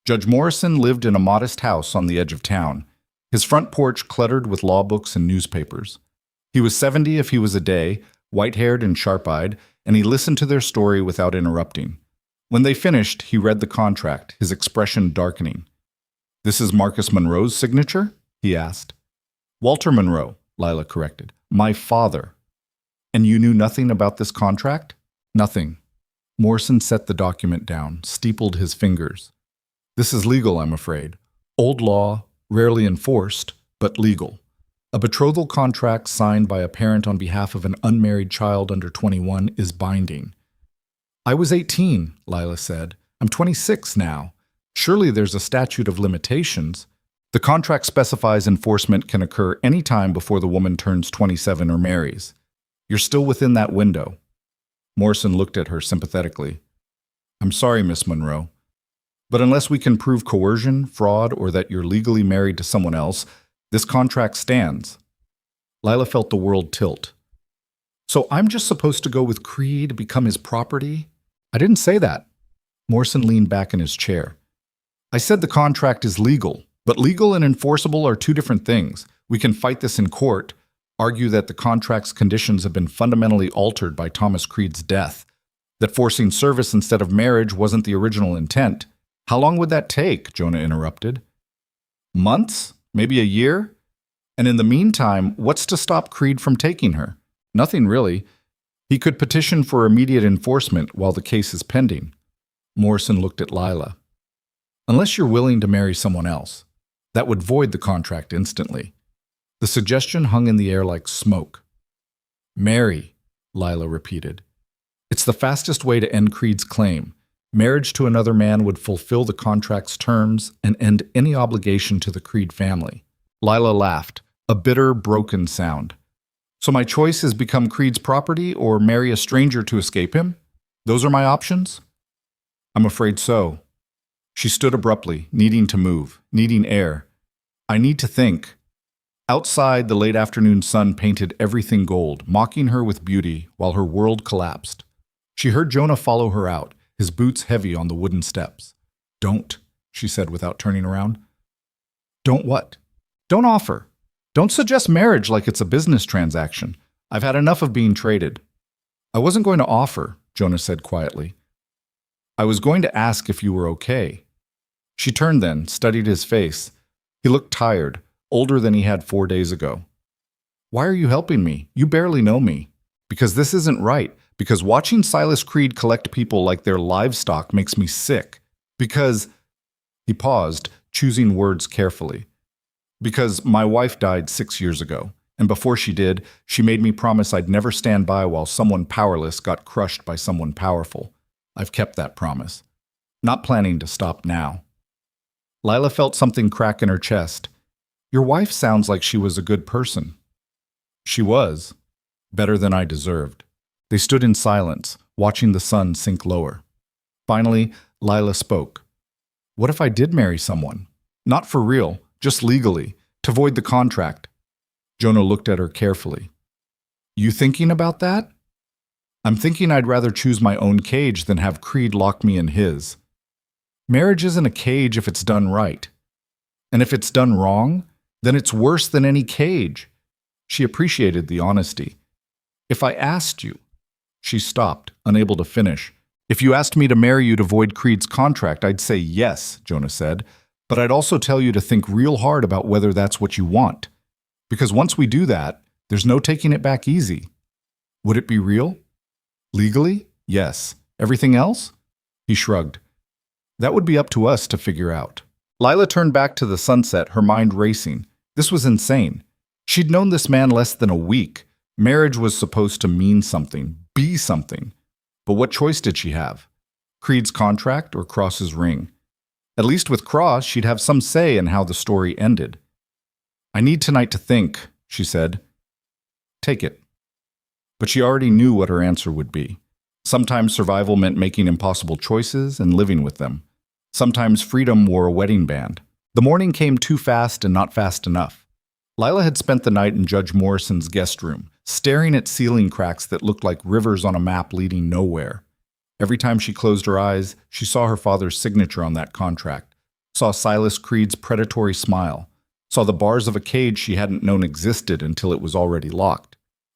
Judge Morrison lived in a modest house on the edge of town, his front porch cluttered with law books and newspapers. He was 70 if he was a day, white-haired and sharp-eyed, and he listened to their story without interrupting. When they finished, he read the contract, his expression darkening. This is Marcus Monroe's signature? He asked. Walter Monroe, Lila corrected. My father. And you knew nothing about this contract? Nothing. Morrison set the document down, steepled his fingers. This is legal, I'm afraid. Old law, rarely enforced, but legal. A betrothal contract signed by a parent on behalf of an unmarried child under 21 is binding. I was 18, Lila said. I'm 26 now. Surely there's a statute of limitations. The contract specifies enforcement can occur any time before the woman turns 27 or marries. You're still within that window. Morrison looked at her sympathetically. I'm sorry, Miss Monroe. But unless we can prove coercion, fraud, or that you're legally married to someone else, this contract stands. Lila felt the world tilt. So I'm just supposed to go with Creed, become his property? I didn't say that. Morrison leaned back in his chair. I said the contract is legal, but legal and enforceable are two different things. We can fight this in court, argue that the contract's conditions have been fundamentally altered by Thomas Creed's death, that forcing service instead of marriage wasn't the original intent. How long would that take? Jonah interrupted. Months? Maybe a year? And in the meantime, what's to stop Creed from taking her? Nothing really. He could petition for immediate enforcement while the case is pending. Morrison looked at Lila. Unless you're willing to marry someone else, that would void the contract instantly. The suggestion hung in the air like smoke. Marry, Lila repeated. It's the fastest way to end Creed's claim. Marriage to another man would fulfill the contract's terms and end any obligation to the Creed family. Lila laughed, a bitter, broken sound. So my choice is become Creed's property or marry a stranger to escape him? Those are my options? I'm afraid so. She stood abruptly, needing to move, needing air. I need to think. Outside, the late afternoon sun painted everything gold, mocking her with beauty while her world collapsed. She heard Jonah follow her out, his boots heavy on the wooden steps. Don't, she said without turning around. Don't what? Don't offer. Don't suggest marriage like it's a business transaction. I've had enough of being traded. I wasn't going to offer, Jonah said quietly. I was going to ask if you were okay. She turned then, studied his face. He looked tired, older than he had 4 days ago. Why are you helping me? You barely know me. Because this isn't right. Because watching Silas Creed collect people like their livestock makes me sick. Because, he paused, choosing words carefully. Because my wife died 6 years ago, and before she did, she made me promise I'd never stand by while someone powerless got crushed by someone powerful. I've kept that promise. Not planning to stop now. Lila felt something crack in her chest. Your wife sounds like she was a good person. She was. Better than I deserved. They stood in silence, watching the sun sink lower. Finally, Lila spoke. What if I did marry someone? Not for real, just legally, to void the contract. Jonah looked at her carefully. You thinking about that? I'm thinking I'd rather choose my own cage than have Creed lock me in his. Marriage isn't a cage if it's done right. And if it's done wrong, then it's worse than any cage. She appreciated the honesty. If I asked you, she stopped, unable to finish. If you asked me to marry you to void Creed's contract, I'd say yes, Jonah said. But I'd also tell you to think real hard about whether that's what you want. Because once we do that, there's no taking it back easy. Would it be real? Legally? Yes. Everything else? He shrugged. That would be up to us to figure out. Lila turned back to the sunset, her mind racing. This was insane. She'd known this man less than a week. Marriage was supposed to mean something, be something. But what choice did she have? Creed's contract or Cross's ring? At least with Cross, she'd have some say in how the story ended. I need tonight to think, she said. Take it. But she already knew what her answer would be. Sometimes survival meant making impossible choices and living with them. Sometimes freedom wore a wedding band. The morning came too fast and not fast enough. Lila had spent the night in Judge Morrison's guest room, staring at ceiling cracks that looked like rivers on a map leading nowhere. Every time she closed her eyes, she saw her father's signature on that contract, saw Silas Creed's predatory smile, saw the bars of a cage she hadn't known existed until it was already locked.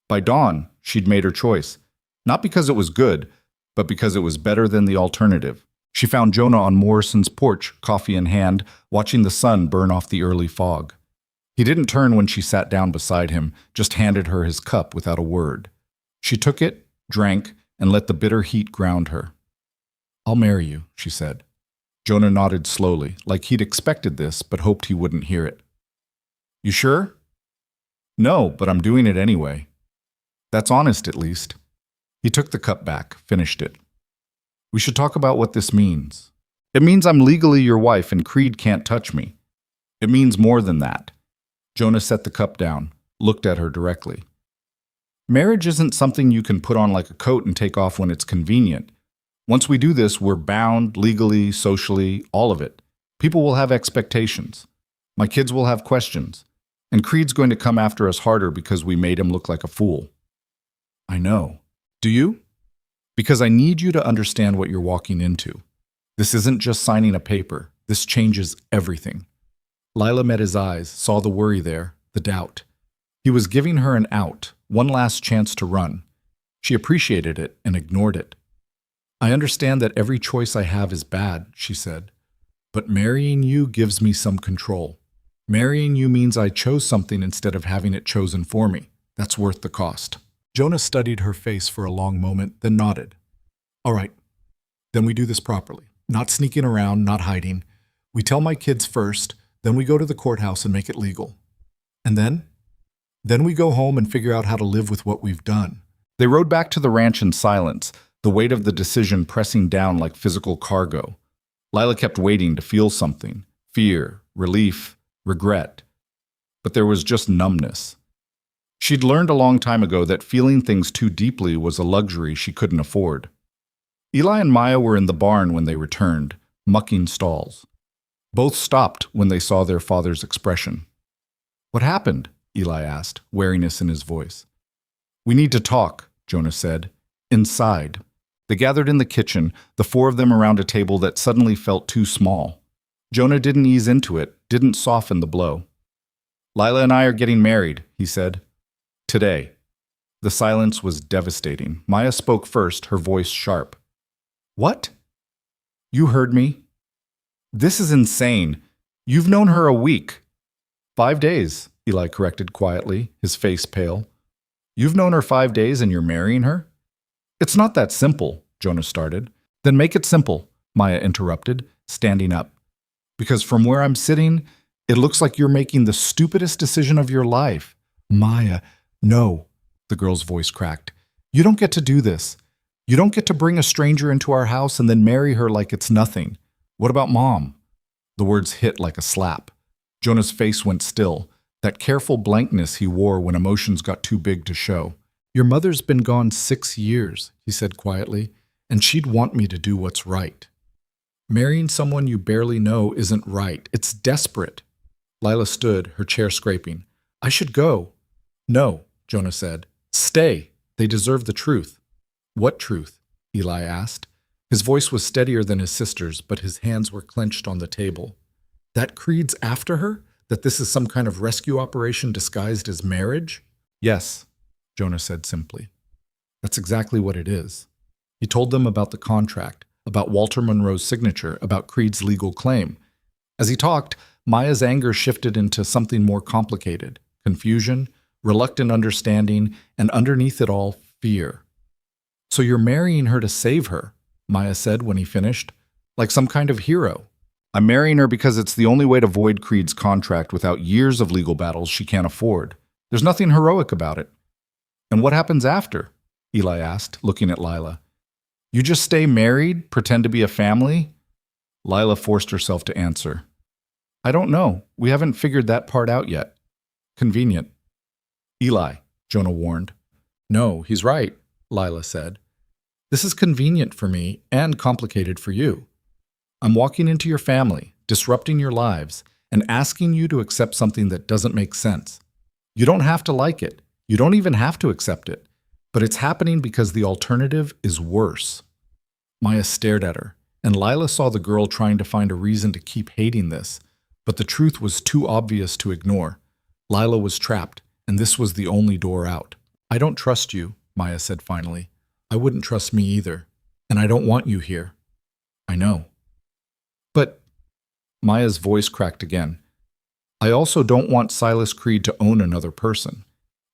By dawn, she'd made her choice, not because it was good, but because it was better than the alternative. She found Jonah on Morrison's porch, coffee in hand, watching the sun burn off the early fog. He didn't turn when she sat down beside him, just handed her his cup without a word. She took it, drank, and let the bitter heat ground her. I'll marry you, she said. Jonah nodded slowly, like he'd expected this, but hoped he wouldn't hear it. You sure? No, but I'm doing it anyway. That's honest, at least. He took the cup back, finished it. We should talk about what this means. It means I'm legally your wife and Creed can't touch me. It means more than that. Jonah set the cup down, looked at her directly. Marriage isn't something you can put on like a coat and take off when it's convenient. Once we do this, we're bound legally, socially, all of it. People will have expectations. My kids will have questions. And Creed's going to come after us harder because we made him look like a fool. I know. Do you? Because I need you to understand what you're walking into. This isn't just signing a paper. This changes everything. Lila met his eyes, saw the worry there, the doubt. He was giving her an out, one last chance to run. She appreciated it and ignored it. I understand that every choice I have is bad, she said. But marrying you gives me some control. Marrying you means I chose something instead of having it chosen for me. That's worth the cost. Jonah studied her face for a long moment, then nodded. All right, then we do this properly. Not sneaking around, not hiding. We tell my kids first, then we go to the courthouse and make it legal. And then? Then we go home and figure out how to live with what we've done. They rode back to the ranch in silence, the weight of the decision pressing down like physical cargo. Lila kept waiting to feel something, fear, relief, regret. But there was just numbness. She'd learned a long time ago that feeling things too deeply was a luxury she couldn't afford. Eli and Maya were in the barn when they returned, mucking stalls. Both stopped when they saw their father's expression. "What happened?" Eli asked, wariness in his voice. "We need to talk," Jonah said. "Inside." They gathered in the kitchen, the four of them around a table that suddenly felt too small. Jonah didn't ease into it, didn't soften the blow. "Lila and I are getting married," he said. "Today." The silence was devastating. Maya spoke first, her voice sharp. "What?" "You heard me." "This is insane. You've known her a week." 5 days, Eli corrected quietly, his face pale. "You've known her 5 days and you're marrying her?" "It's not that simple," Jonah started. "Then make it simple," Maya interrupted, standing up. "Because from where I'm sitting, it looks like you're making the stupidest decision of your life." "Maya, no," the girl's voice cracked. "You don't get to do this. You don't get to bring a stranger into our house and then marry her like it's nothing. What about Mom?" The words hit like a slap. Jonah's face went still, that careful blankness he wore when emotions got too big to show. "Your mother's been gone 6 years," he said quietly, "and she'd want me to do what's right. Marrying someone you barely know isn't right. It's desperate." Lila stood, her chair scraping. "I should go." "No," Jonah said. "Stay. They deserve the truth." "What truth?" Eli asked. His voice was steadier than his sister's, but his hands were clenched on the table. "That Creed's after her? That this is some kind of rescue operation disguised as marriage?" "Yes," Jonah said simply. "That's exactly what it is." He told them about the contract, about Walter Monroe's signature, about Creed's legal claim. As he talked, Maya's anger shifted into something more complicated: confusion, reluctant understanding, and underneath it all, fear. "So you're marrying her to save her," Maya said when he finished, "like some kind of hero." "I'm marrying her because it's the only way to void Creed's contract without years of legal battles she can't afford. There's nothing heroic about it." "And what happens after?" Eli asked, looking at Lila. "You just stay married, pretend to be a family?" Lila forced herself to answer. "I don't know. We haven't figured that part out yet." "Convenient." "Eli," Jonah warned. "No, he's right," Lila said. "This is convenient for me and complicated for you. I'm walking into your family, disrupting your lives, and asking you to accept something that doesn't make sense. You don't have to like it. You don't even have to accept it. But it's happening because the alternative is worse." Maya stared at her, and Lila saw the girl trying to find a reason to keep hating this, but the truth was too obvious to ignore. Lila was trapped, and this was the only door out. "I don't trust you," Maya said finally. "I wouldn't trust me either. And I don't want you here." "I know." "But," Maya's voice cracked again, "I also don't want Silas Creed to own another person.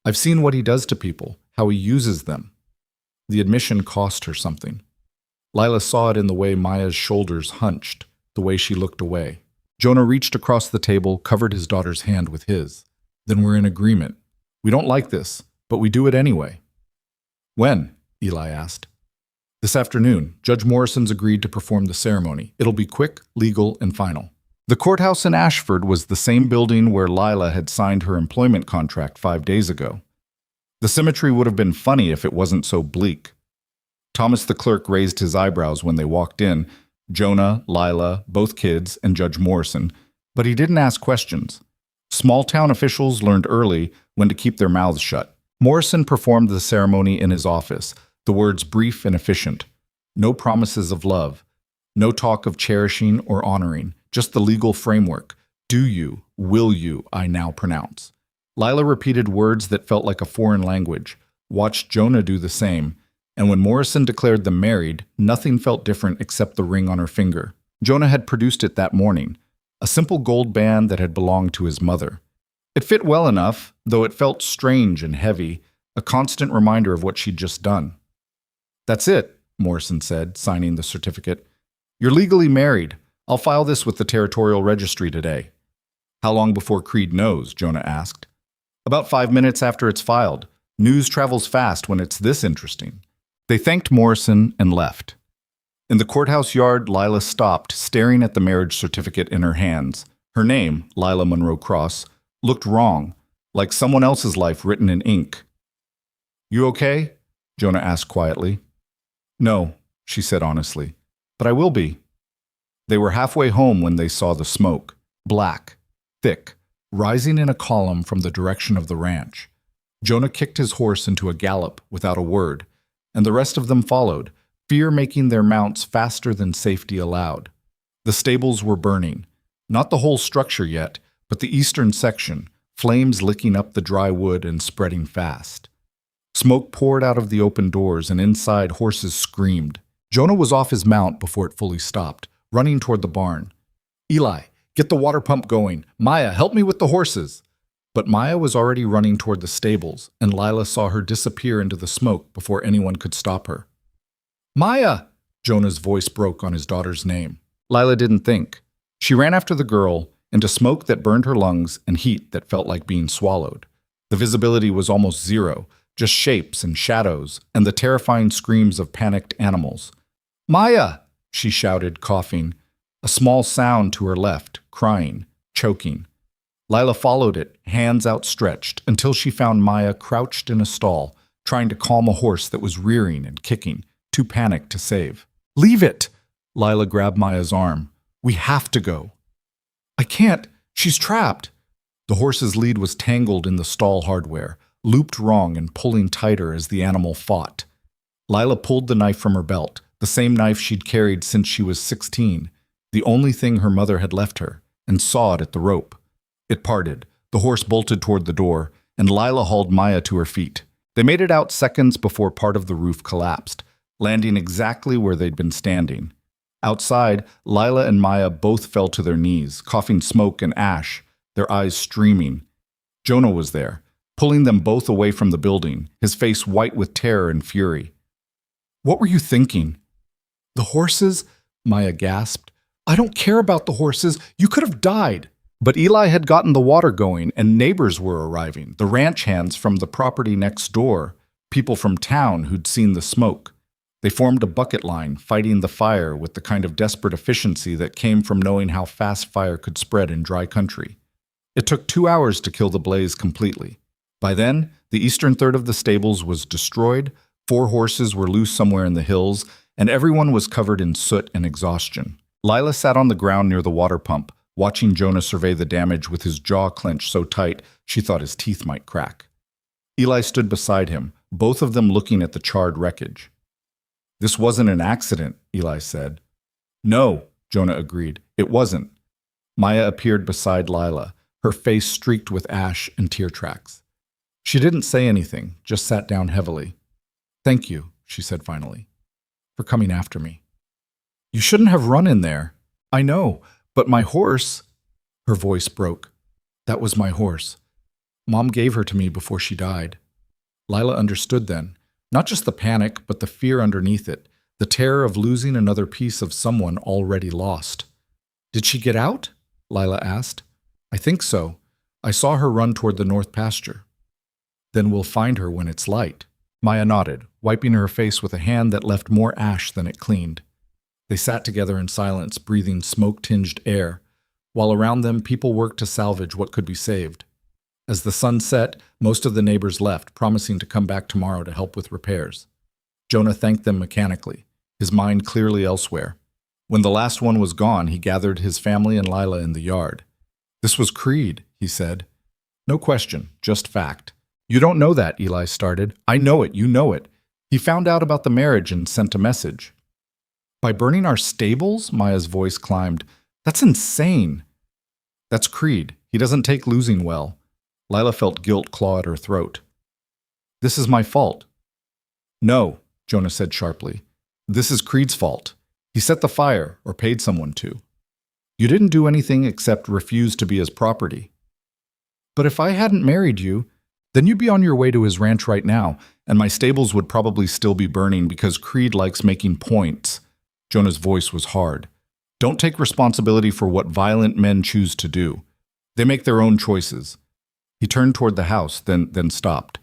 I've seen what he does to people, how he uses them." The admission cost her something. Lila saw it in the way Maya's shoulders hunched, the way she looked away. Jonah reached across the table, covered his daughter's hand with his. "Then we're in agreement. We don't like this, but we do it anyway." "When?" Eli asked. "This afternoon. Judge Morrison's agreed to perform the ceremony. It'll be quick, legal, and final." The courthouse in Ashford was the same building where Lila had signed her employment contract 5 days ago. The symmetry would have been funny if it wasn't so bleak. Thomas the clerk raised his eyebrows when they walked in, Jonah, Lila, both kids, and Judge Morrison, but he didn't ask questions. Small-town officials learned early when to keep their mouths shut. Morrison performed the ceremony in his office, the words brief and efficient. No promises of love. No talk of cherishing or honoring, just the legal framework. "Do you, will you, I now pronounce." Lila repeated words that felt like a foreign language, watched Jonah do the same, and when Morrison declared them married, nothing felt different except the ring on her finger. Jonah had produced it that morning, a simple gold band that had belonged to his mother. It fit well enough, though it felt strange and heavy, a constant reminder of what she'd just done. "That's it," Morrison said, signing the certificate. "You're legally married. I'll file this with the Territorial Registry today." "How long before Creed knows?" Jonah asked. "About 5 minutes after it's filed. News travels fast when it's this interesting." They thanked Morrison and left. In the courthouse yard, Lila stopped, staring at the marriage certificate in her hands. Her name, Lila Monroe Cross, looked wrong. like someone else's life written in ink. You okay? Jonah asked quietly. No, she said honestly, but I will be. They were halfway home when they saw the smoke, black, thick, rising in a column from the direction of the ranch. Jonah kicked his horse into a gallop without a word, and the rest of them followed, fear making their mounts faster than safety allowed. The stables were burning, not the whole structure yet, but the eastern section, flames licking up the dry wood and spreading fast. Smoke poured out of the open doors, and inside horses screamed. Jonah was off his mount before it fully stopped, running toward the barn. Eli, get the water pump going. Maya, help me with the horses. But Maya was already running toward the stables, and Lila saw her disappear into the smoke before anyone could stop her. Maya! Jonah's voice broke on his daughter's name. Lila didn't think. She ran after the girl, into smoke that burned her lungs and heat that felt like being swallowed. The visibility was almost zero, just shapes and shadows, and the terrifying screams of panicked animals. Maya! She shouted, coughing. A small sound to her left, crying, choking. Lila followed it, hands outstretched, until she found Maya crouched in a stall, trying to calm a horse that was rearing and kicking, too panicked to save. Leave it! Lila grabbed Maya's arm. We have to go. I can't. She's trapped. The horse's lead was tangled in the stall hardware, looped wrong and pulling tighter as the animal fought. Lila pulled the knife from her belt, the same knife she'd carried since she was 16, the only thing her mother had left her, and sawed at the rope. It parted. The horse bolted toward the door, and Lila hauled Maya to her feet. They made it out seconds before part of the roof collapsed, landing exactly where they'd been standing. Outside, Lila and Maya both fell to their knees, coughing smoke and ash, their eyes streaming. Jonah was there, pulling them both away from the building, his face white with terror and fury. What were you thinking? The horses? Maya gasped. I don't care about the horses. You could have died. But Eli had gotten the water going, and neighbors were arriving, the ranch hands from the property next door, people from town who'd seen the smoke. They formed a bucket line, fighting the fire with the kind of desperate efficiency that came from knowing how fast fire could spread in dry country. It took 2 hours to kill the blaze completely. By then, the eastern third of the stables was destroyed, 4 horses were loose somewhere in the hills, and everyone was covered in soot and exhaustion. Lila sat on the ground near the water pump, watching Jonah survey the damage with his jaw clenched so tight she thought his teeth might crack. Eli stood beside him, both of them looking at the charred wreckage. This wasn't an accident, Eli said. No, Jonah agreed. It wasn't. Maya appeared beside Lila, her face streaked with ash and tear tracks. She didn't say anything, just sat down heavily. Thank you, she said finally, for coming after me. You shouldn't have run in there. I know, but my horse... Her voice broke. That was my horse. Mom gave her to me before she died. Lila understood then. Not just the panic, but the fear underneath it, the terror of losing another piece of someone already lost. Did she get out? Lila asked. I think so. I saw her run toward the north pasture. Then we'll find her when it's light. Maya nodded, wiping her face with a hand that left more ash than it cleaned. They sat together in silence, breathing smoke-tinged air, while around them people worked to salvage what could be saved. As the sun set, most of the neighbors left, promising to come back tomorrow to help with repairs. Jonah thanked them mechanically, his mind clearly elsewhere. When the last one was gone, he gathered his family and Lila in the yard. This was Creed, he said. No question, just fact. You don't know that, Eli started. I know it, you know it. He found out about the marriage and sent a message. By burning our stables? Maya's voice climbed. That's insane. That's Creed. He doesn't take losing well. Lila felt guilt claw at her throat. This is my fault. No, Jonah said sharply. This is Creed's fault. He set the fire, or paid someone to. You didn't do anything except refuse to be his property. But if I hadn't married you, then you'd be on your way to his ranch right now, and my stables would probably still be burning because Creed likes making points. Jonah's voice was hard. Don't take responsibility for what violent men choose to do. They make their own choices. He turned toward the house, then stopped.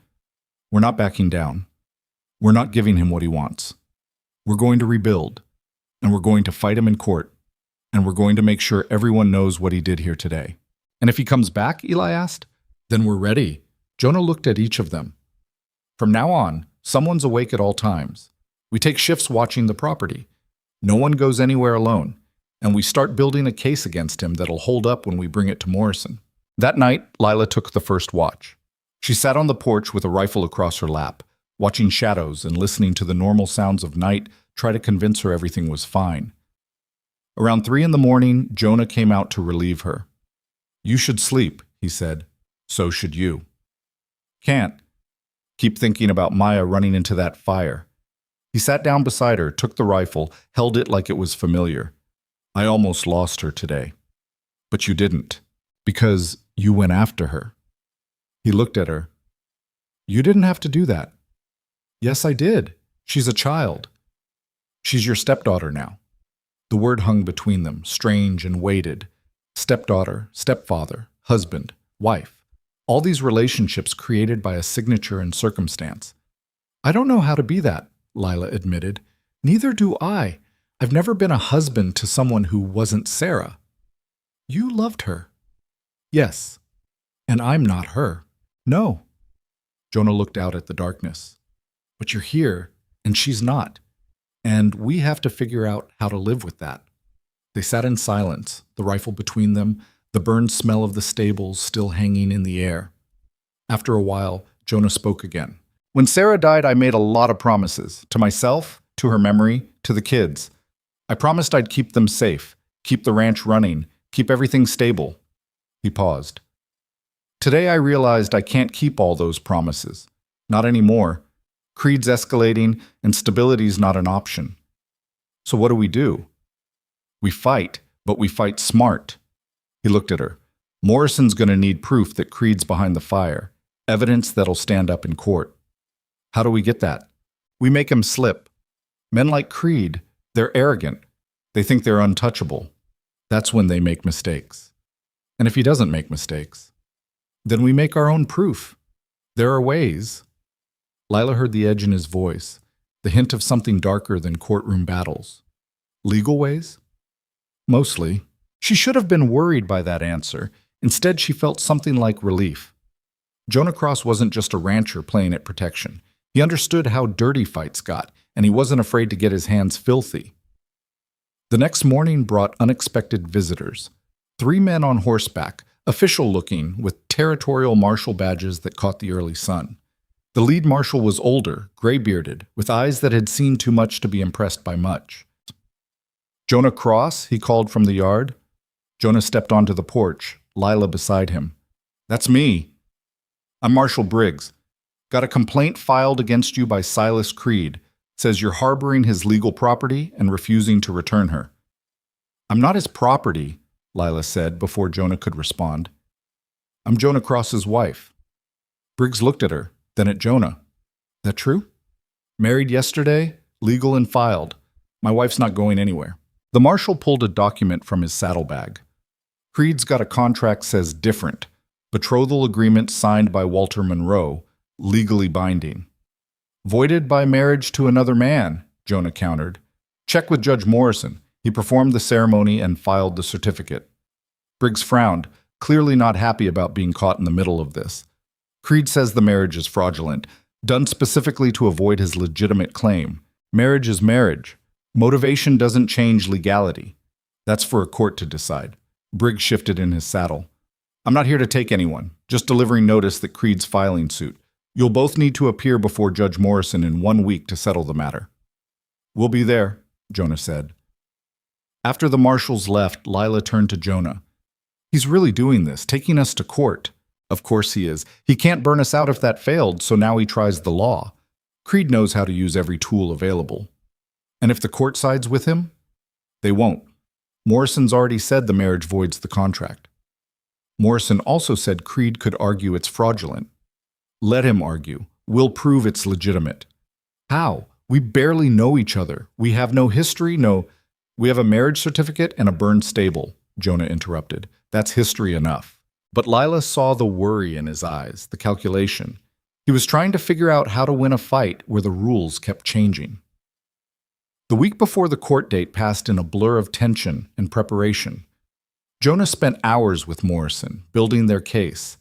We're not backing down. We're not giving him what he wants. We're going to rebuild, and we're going to fight him in court, and we're going to make sure everyone knows what he did here today. And if he comes back, Eli asked, Then we're ready. Jonah looked at each of them. From now on, someone's awake at all times. We take shifts watching the property. No one goes anywhere alone. And we start building a case against him that'll hold up when we bring it to Morrison. That night, Lila took the first watch. She sat on the porch with a rifle across her lap, watching shadows and listening to the normal sounds of night try to convince her everything was fine. Around 3 in the morning, Jonah came out to relieve her. "You should sleep," he said. "So should you." "Can't. Keep thinking about Maya running into that fire." He sat down beside her, took the rifle, held it like it was familiar. "I almost lost her today." "But you didn't, because you went after her." He looked at her. "You didn't have to do that." "Yes, I did. She's a child." "She's your stepdaughter now." The word hung between them, strange and weighted. Stepdaughter, stepfather, husband, wife. All these relationships created by a signature and circumstance. "I don't know how to be that," Lila admitted. "Neither do I. I've never been a husband to someone who wasn't Sarah." "You loved her." "Yes. And I'm not her." "No." Jonah looked out at the darkness. "But you're here, and she's not. And we have to figure out how to live with that." They sat in silence, the rifle between them, the burned smell of the stables still hanging in the air. After a while, Jonah spoke again. "When Sarah died, I made a lot of promises, to myself, to her memory, to the kids. I promised I'd keep them safe, keep the ranch running, keep everything stable." He paused. "Today I realized I can't keep all those promises. Not anymore. Creed's escalating, and stability's not an option. So what do? We fight, but we fight smart." He looked at her. "Morrison's going to need proof that Creed's behind the fire, evidence that'll stand up in court. How do we get that? We make him slip. Men like Creed, they're arrogant. They think they're untouchable. That's when they make mistakes. And if he doesn't make mistakes, then we make our own proof. There are ways." Lila heard the edge in his voice, the hint of something darker than courtroom battles. "Legal ways?" "Mostly." She should have been worried by that answer. Instead, she felt something like relief. Jonah Cross wasn't just a rancher playing at protection. He understood how dirty fights got, and he wasn't afraid to get his hands filthy. The next morning brought unexpected visitors. 3 men on horseback, official-looking, with territorial marshal badges that caught the early sun. The lead marshal was older, gray-bearded, with eyes that had seen too much to be impressed by much. "Jonah Cross," he called from the yard. Jonah stepped onto the porch, Lila beside him. "That's me. I'm Marshal Briggs. Got a complaint filed against you by Silas Creed. Says you're harboring his legal property and refusing to return her." "I'm not his property," Lila said before Jonah could respond. "I'm Jonah Cross's wife." Briggs looked at her, then at Jonah. "That true?" "Married yesterday, legal and filed. My wife's not going anywhere." The marshal pulled a document from his saddlebag. "Creed's got a contract says different. Betrothal agreement signed by Walter Monroe, legally binding." "Voided by marriage to another man," Jonah countered. "Check with Judge Morrison. He performed the ceremony and filed the certificate." Briggs frowned, clearly not happy about being caught in the middle of this. "Creed says the marriage is fraudulent, done specifically to avoid his legitimate claim. Marriage is marriage. Motivation doesn't change legality. That's for a court to decide." Briggs shifted in his saddle. "I'm not here to take anyone, just delivering notice that Creed's filing suit. You'll both need to appear before Judge Morrison in 1 week to settle the matter." "We'll be there," Jonah said. After the marshals left, Lila turned to Jonah. "He's really doing this, taking us to court." "Of course he is. He can't burn us out if that failed, so now he tries the law. Creed knows how to use every tool available." "And if the court sides with him?" "They won't. Morrison's already said the marriage voids the contract." "Morrison also said Creed could argue it's fraudulent." "Let him argue. We'll prove it's legitimate." "How? We barely know each other. We have no history, We have a marriage certificate and a burned stable," Jonah interrupted. "That's history enough." But Lila saw the worry in his eyes, the calculation. He was trying to figure out how to win a fight where the rules kept changing. The week before the court date passed in a blur of tension and preparation. Jonah spent hours with Morrison, building their case.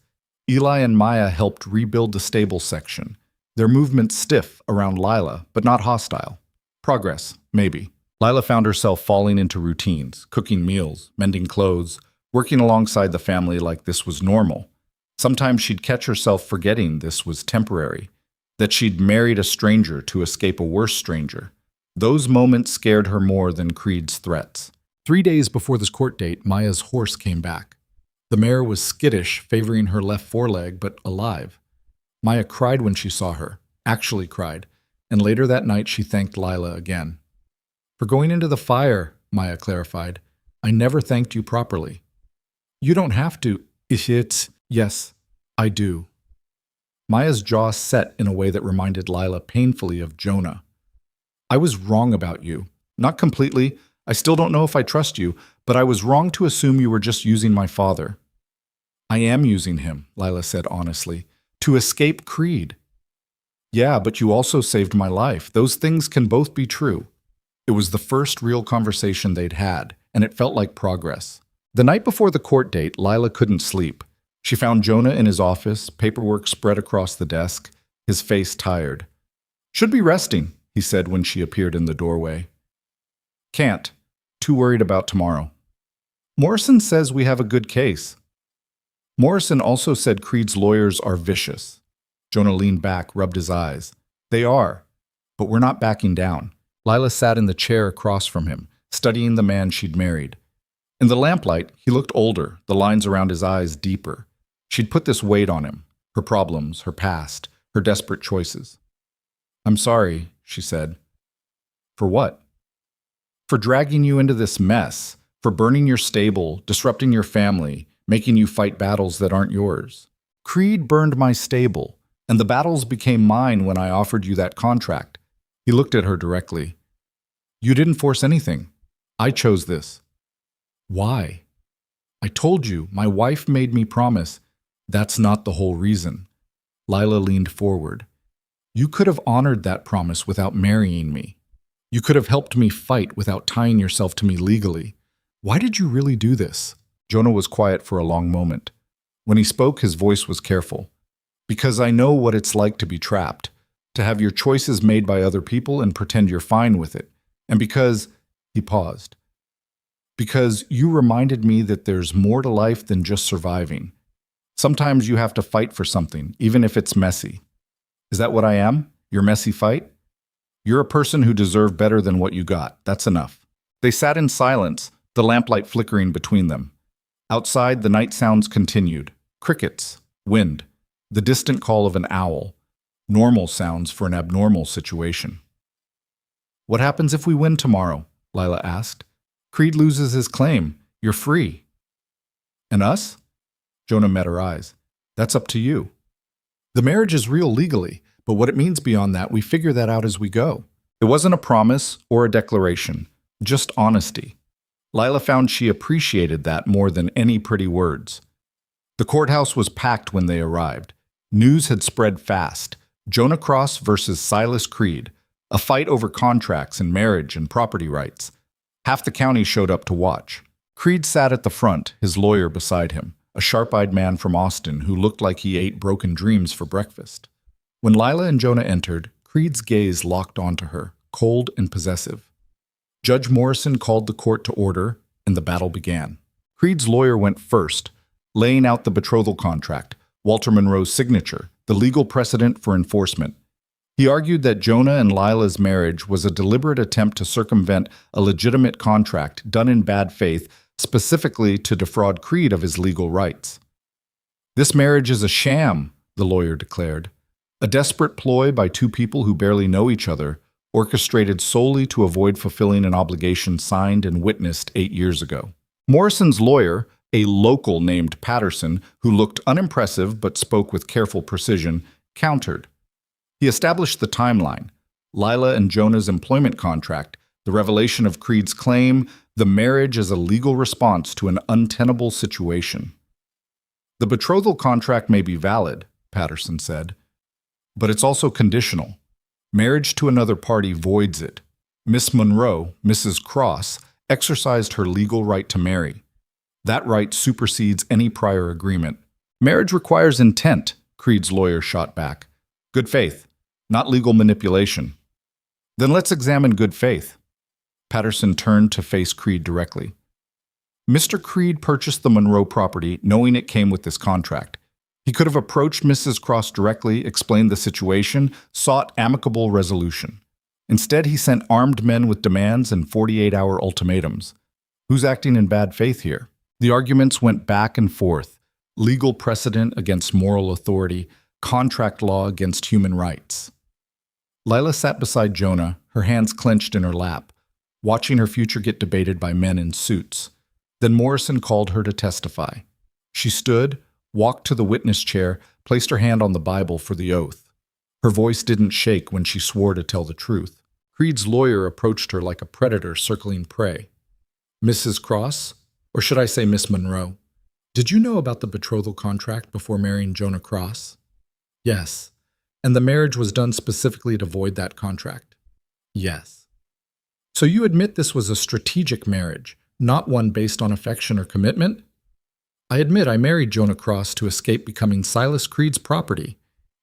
Eli and Maya helped rebuild the stable section, their movements stiff around Lila, but not hostile. Progress, maybe. Lila found herself falling into routines, cooking meals, mending clothes, working alongside the family like this was normal. Sometimes she'd catch herself forgetting this was temporary, that she'd married a stranger to escape a worse stranger. Those moments scared her more than Creed's threats. 3 days before this court date, Maya's horse came back. The mare was skittish, favoring her left foreleg, but alive. Maya cried when she saw her, actually cried, and later that night she thanked Lila again. For going into the fire, Maya clarified. I never thanked you properly. You don't have to. Yes, I do. Maya's jaw set in a way that reminded Lila painfully of Jonah. I was wrong about you. Not completely. I still don't know if I trust you, but I was wrong to assume you were just using my father. I am using him, Lila said honestly, to escape Creed. Yeah, but you also saved my life. Those things can both be true. It was the first real conversation they'd had, and it felt like progress. The night before the court date, Lila couldn't sleep. She found Jonah in his office, paperwork spread across the desk, his face tired. Should be resting, he said when she appeared in the doorway. Can't. Too worried about tomorrow. Morrison says we have a good case. Morrison also said Creed's lawyers are vicious. Jonah leaned back, rubbed his eyes. They are, but we're not backing down. Lila sat in the chair across from him, studying the man she'd married. In the lamplight, he looked older, the lines around his eyes deeper. She'd put this weight on him, her problems, her past, her desperate choices. I'm sorry, she said. For what? For dragging you into this mess, for burning your stable, disrupting your family, making you fight battles that aren't yours. Creed burned my stable, and the battles became mine when I offered you that contract. He looked at her directly. You didn't force anything. I chose this. Why? I told you, my wife made me promise. That's not the whole reason. Lila leaned forward. You could have honored that promise without marrying me. You could have helped me fight without tying yourself to me legally. Why did you really do this? Jonah was quiet for a long moment. When he spoke, his voice was careful. Because I know what it's like to be trapped, to have your choices made by other people and pretend you're fine with it. And because, he paused, because you reminded me that there's more to life than just surviving. Sometimes you have to fight for something, even if it's messy. Is that what I am? Your messy fight? You're a person who deserved better than what you got. That's enough. They sat in silence, the lamplight flickering between them. Outside, the night sounds continued. Crickets, wind, the distant call of an owl. Normal sounds for an abnormal situation. What happens if we win tomorrow? Lila asked. Creed loses his claim. You're free. And us? Jonah met her eyes. That's up to you. The marriage is real legally, but what it means beyond that, we figure that out as we go. It wasn't a promise or a declaration, just honesty. Lila found she appreciated that more than any pretty words. The courthouse was packed when they arrived. News had spread fast. Jonah Cross versus Silas Creed, a fight over contracts and marriage and property rights. Half the county showed up to watch. Creed sat at the front, his lawyer beside him, a sharp-eyed man from Austin who looked like he ate broken dreams for breakfast. When Lila and Jonah entered, Creed's gaze locked onto her, cold and possessive. Judge Morrison called the court to order, and the battle began. Creed's lawyer went first, laying out the betrothal contract, Walter Monroe's signature, the legal precedent for enforcement. He argued that Jonah and Lila's marriage was a deliberate attempt to circumvent a legitimate contract done in bad faith, specifically to defraud Creed of his legal rights. This marriage is a sham, the lawyer declared. A desperate ploy by two people who barely know each other, orchestrated solely to avoid fulfilling an obligation signed and witnessed 8 years ago. Morrison's lawyer, a local named Patterson, who looked unimpressive but spoke with careful precision, countered. He established the timeline, Lila and Jonah's employment contract, the revelation of Creed's claim, the marriage as a legal response to an untenable situation. The betrothal contract may be valid, Patterson said, but it's also conditional. Marriage to another party voids it. Miss Monroe, Mrs. Cross, exercised her legal right to marry. That right supersedes any prior agreement. Marriage requires intent, Creed's lawyer shot back. Good faith, not legal manipulation. Then let's examine good faith. Patterson turned to face Creed directly. Mr. Creed purchased the Monroe property knowing it came with this contract. He could have approached Mrs. Cross directly, explained the situation, sought amicable resolution. Instead, he sent armed men with demands and 48-hour ultimatums. Who's acting in bad faith here? The arguments went back and forth. Legal precedent against moral authority, contract law against human rights. Lila sat beside Jonah, her hands clenched in her lap, watching her future get debated by men in suits. Then Morrison called her to testify. She stood, walked to the witness chair, placed her hand on the Bible for the oath. Her voice didn't shake when she swore to tell the truth. Creed's lawyer approached her like a predator circling prey. Mrs. Cross, or should I say Miss Monroe, did you know about the betrothal contract before marrying Jonah Cross? Yes. And the marriage was done specifically to void that contract? Yes. So you admit this was a strategic marriage, not one based on affection or commitment? I admit I married Jonah Cross to escape becoming Silas Creed's property.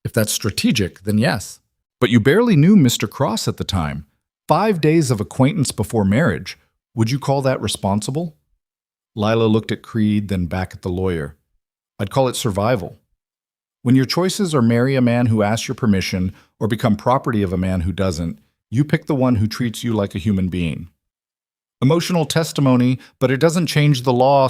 If that's strategic, then yes. But you barely knew Mr. Cross at the time. 5 days of acquaintance before marriage. Would you call that responsible? Lila looked at Creed, then back at the lawyer. I'd call it survival. When your choices are marry a man who asks your permission or become property of a man who doesn't, you pick the one who treats you like a human being. Emotional testimony, but it doesn't change the law.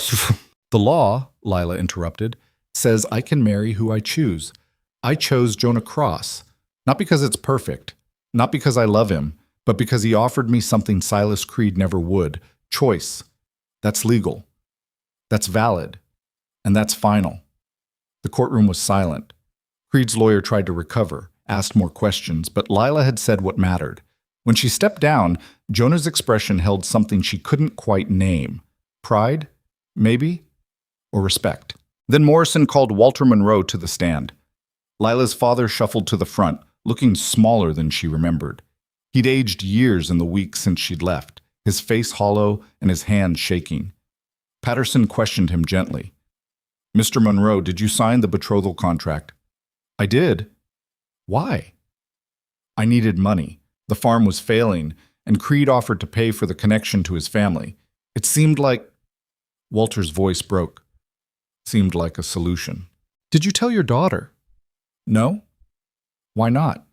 The law, Lila interrupted, says I can marry who I choose. I chose Jonah Cross, not because it's perfect, not because I love him, but because he offered me something Silas Creed never would. Choice. That's legal. That's valid. And that's final. The courtroom was silent. Creed's lawyer tried to recover, asked more questions, but Lila had said what mattered. When she stepped down, Jonah's expression held something she couldn't quite name. Pride? Maybe? Or respect. Then Morrison called Walter Monroe to the stand. Lila's father shuffled to the front, looking smaller than she remembered. He'd aged years in the weeks since she'd left, his face hollow and his hands shaking. Patterson questioned him gently. Mr. Monroe, did you sign the betrothal contract? I did. Why? I needed money. The farm was failing, and Creed offered to pay for the connection to his family. It seemed like... Walter's voice broke. Seemed like a solution. Did you tell your daughter? No. Why not?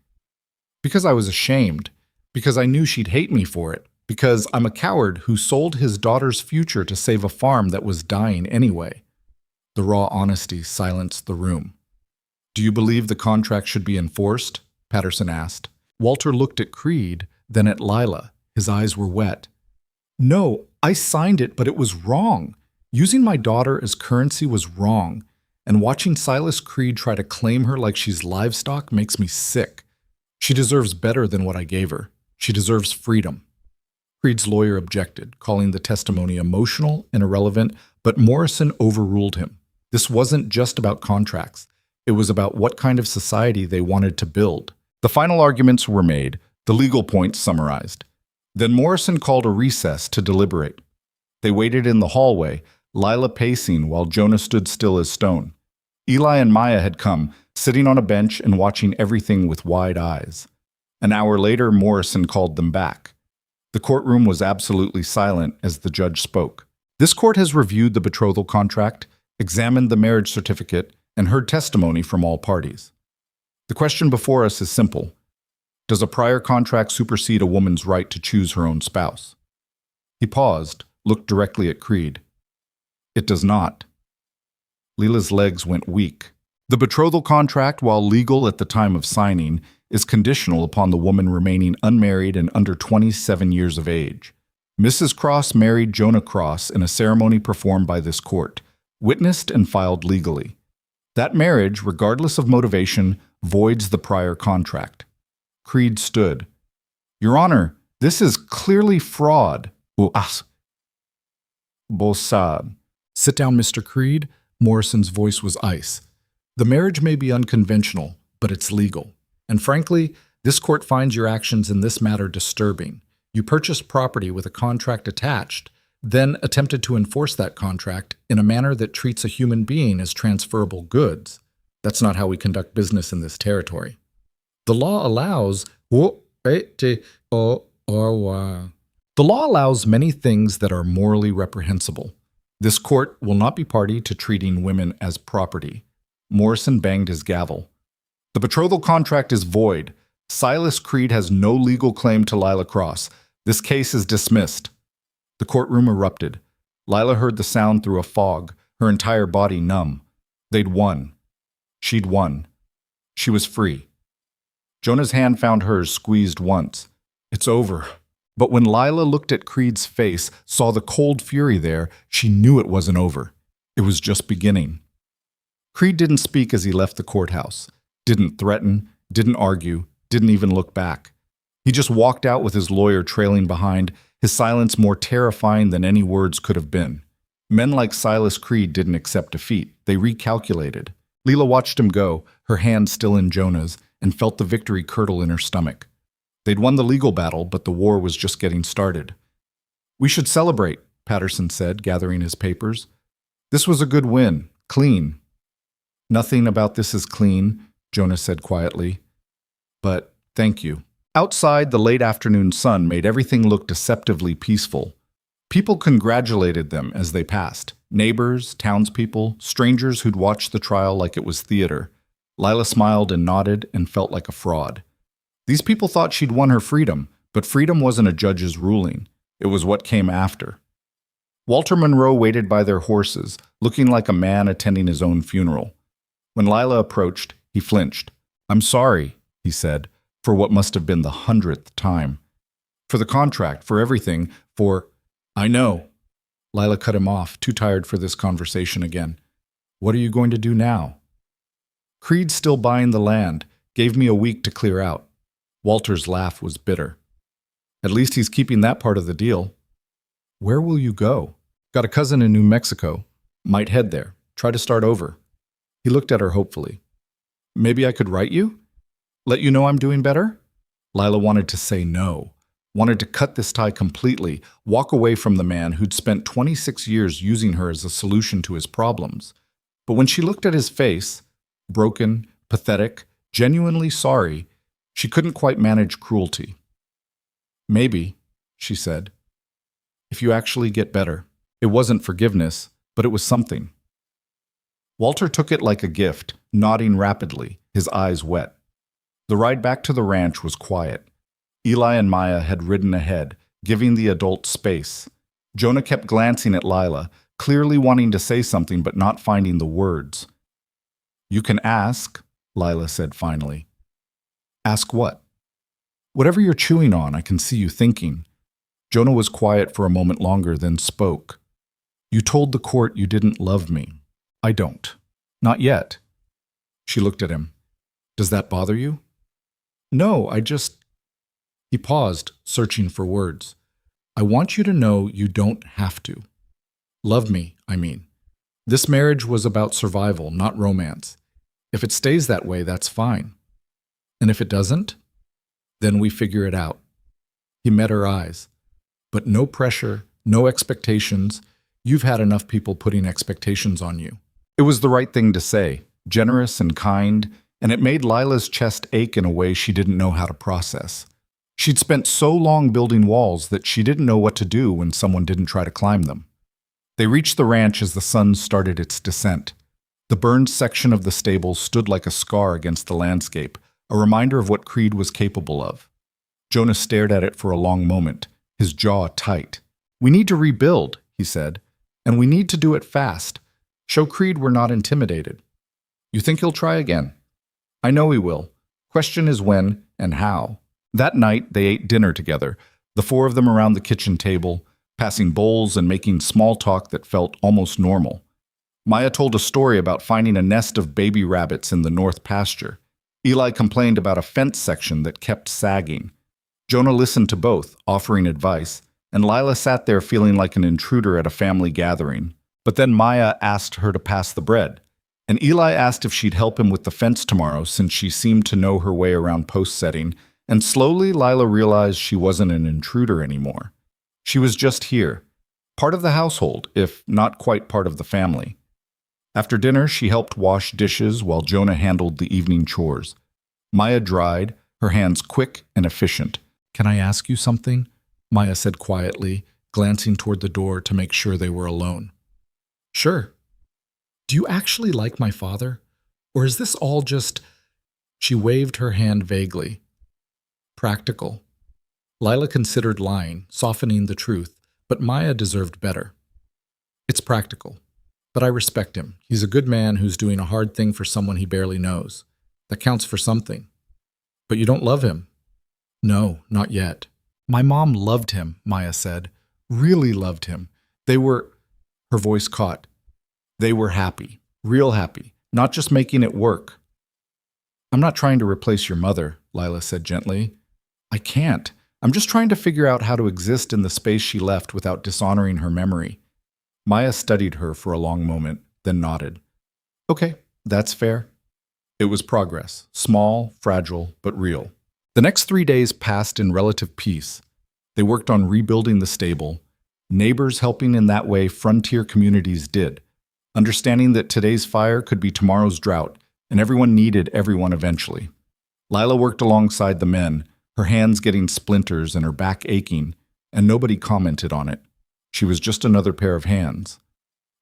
Because I was ashamed. Because I knew she'd hate me for it. Because I'm a coward who sold his daughter's future to save a farm that was dying anyway. The raw honesty silenced the room. Do you believe the contract should be enforced? Patterson asked. Walter looked at Creed, then at Lila. His eyes were wet. No, I signed it, but it was wrong. Using my daughter as currency was wrong, and watching Silas Creed try to claim her like she's livestock makes me sick. She deserves better than what I gave her. She deserves freedom. Creed's lawyer objected, calling the testimony emotional and irrelevant, but Morrison overruled him. This wasn't just about contracts. It was about what kind of society they wanted to build. The final arguments were made, the legal points summarized. Then Morrison called a recess to deliberate. They waited in the hallway, Lila pacing while Jonah stood still as stone. Eli and Maya had come, sitting on a bench and watching everything with wide eyes. An hour later, Morrison called them back. The courtroom was absolutely silent as the judge spoke. This court has reviewed the betrothal contract, examined the marriage certificate, and heard testimony from all parties. The question before us is simple. Does a prior contract supersede a woman's right to choose her own spouse? He paused, looked directly at Creed. It does not. Lila's legs went weak. The betrothal contract, while legal at the time of signing, is conditional upon the woman remaining unmarried and under 27 years of age. Mrs. Cross married Jonah Cross in a ceremony performed by this court, witnessed and filed legally. That marriage, regardless of motivation, voids the prior contract. Creed stood. Your Honor, this is clearly fraud. Bossad. Sit down, Mr. Creed. Morrison's voice was ice. The marriage may be unconventional, but it's legal. And frankly, this court finds your actions in this matter disturbing. You purchased property with a contract attached, then attempted to enforce that contract in a manner that treats a human being as transferable goods. That's not how we conduct business in this territory. The law allows the law allows many things that are morally reprehensible. This court will not be party to treating women as property. Morrison banged his gavel. The betrothal contract is void. Silas Creed has no legal claim to Lila Cross. This case is dismissed. The courtroom erupted. Lila heard the sound through a fog, her entire body numb. They'd won. She'd won. She was free. Jonah's hand found hers squeezed once. It's over. But when Lila looked at Creed's face, saw the cold fury there, she knew it wasn't over. It was just beginning. Creed didn't speak as he left the courthouse. Didn't threaten, didn't argue, didn't even look back. He just walked out with his lawyer trailing behind, his silence more terrifying than any words could have been. Men like Silas Creed didn't accept defeat. They recalculated. Leela watched him go, her hand still in Jonah's, and felt the victory curdle in her stomach. They'd won the legal battle, but the war was just getting started. We should celebrate, Patterson said, gathering his papers. This was a good win. Clean. Nothing about this is clean, Jonah said quietly. But thank you. Outside, the late afternoon sun made everything look deceptively peaceful. People congratulated them as they passed. Neighbors, townspeople, strangers who'd watched the trial like it was theater. Lila smiled and nodded and felt like a fraud. These people thought she'd won her freedom, but freedom wasn't a judge's ruling. It was what came after. Walter Monroe waited by their horses, looking like a man attending his own funeral. When Lila approached, he flinched. I'm sorry, he said, for what must have been the 100th time. For the contract, for everything, for... I know. Lila cut him off, too tired for this conversation again. What are you going to do now? Creed's still buying the land, gave me a week to clear out. Walter's laugh was bitter. At least he's keeping that part of the deal. Where will you go? Got a cousin in New Mexico. Might head there. Try to start over. He looked at her hopefully. Maybe I could write you? Let you know I'm doing better? Lila wanted to say no. Wanted to cut this tie completely, walk away from the man who'd spent 26 years using her as a solution to his problems. But when she looked at his face, broken, pathetic, genuinely sorry, she couldn't quite manage cruelty. Maybe, she said, if you actually get better. It wasn't forgiveness, but it was something. Walter took it like a gift, nodding rapidly, his eyes wet. The ride back to the ranch was quiet. Eli and Maya had ridden ahead, giving the adults space. Jonah kept glancing at Lila, clearly wanting to say something but not finding the words. You can ask, Lila said finally. Ask what? Whatever you're chewing on, I can see you thinking. Jonah was quiet for a moment longer, then spoke. You told the court you didn't love me. I don't. Not yet. She looked at him. Does that bother you? No, I just... He paused, searching for words. I want you to know you don't have to. Love me, I mean. This marriage was about survival, not romance. If it stays that way, that's fine. And if it doesn't, then we figure it out. He met her eyes. But no pressure, no expectations. You've had enough people putting expectations on you. It was the right thing to say, generous and kind, and it made Lila's chest ache in a way she didn't know how to process. She'd spent so long building walls that she didn't know what to do when someone didn't try to climb them. They reached the ranch as the sun started its descent. The burned section of the stable stood like a scar against the landscape, a reminder of what Creed was capable of. Jonah stared at it for a long moment, his jaw tight. We need to rebuild, he said, and we need to do it fast. Show Creed we're not intimidated. You think he'll try again? I know he will. Question is when and how. That night, they ate dinner together, the four of them around the kitchen table, passing bowls and making small talk that felt almost normal. Maya told a story about finding a nest of baby rabbits in the north pasture. Eli complained about a fence section that kept sagging. Jonah listened to both, offering advice, and Lila sat there feeling like an intruder at a family gathering. But then Maya asked her to pass the bread, and Eli asked if she'd help him with the fence tomorrow since she seemed to know her way around post setting, and slowly Lila realized she wasn't an intruder anymore. She was just here, Part of the household, if not quite part of the family. After dinner, she helped wash dishes while Jonah handled the evening chores. Maya dried, her hands quick and efficient. "Can I ask you something?" Maya said quietly, glancing toward the door to make sure they were alone. "Sure. Do you actually like my father? Or is this all just—" She waved her hand vaguely. "Practical." Lila considered lying, softening the truth, but Maya deserved better. "It's practical. But I respect him. He's a good man who's doing a hard thing for someone he barely knows. That counts for something." "But you don't love him?" "No, not yet." "My mom loved him," Maya said. "Really loved him. They were—" Her voice caught. "They were happy. Real happy. Not just making it work." "I'm not trying to replace your mother," Lila said gently. "I can't. I'm just trying to figure out how to exist in the space she left without dishonoring her memory." Maya studied her for a long moment, then nodded. "Okay, that's fair." It was progress, small, fragile, but real. The next 3 days passed in relative peace. They worked on rebuilding the stable, neighbors helping in that way frontier communities did, understanding that today's fire could be tomorrow's drought, and everyone needed everyone eventually. Lila worked alongside the men, her hands getting splinters and her back aching, and nobody commented on it. She was just another pair of hands.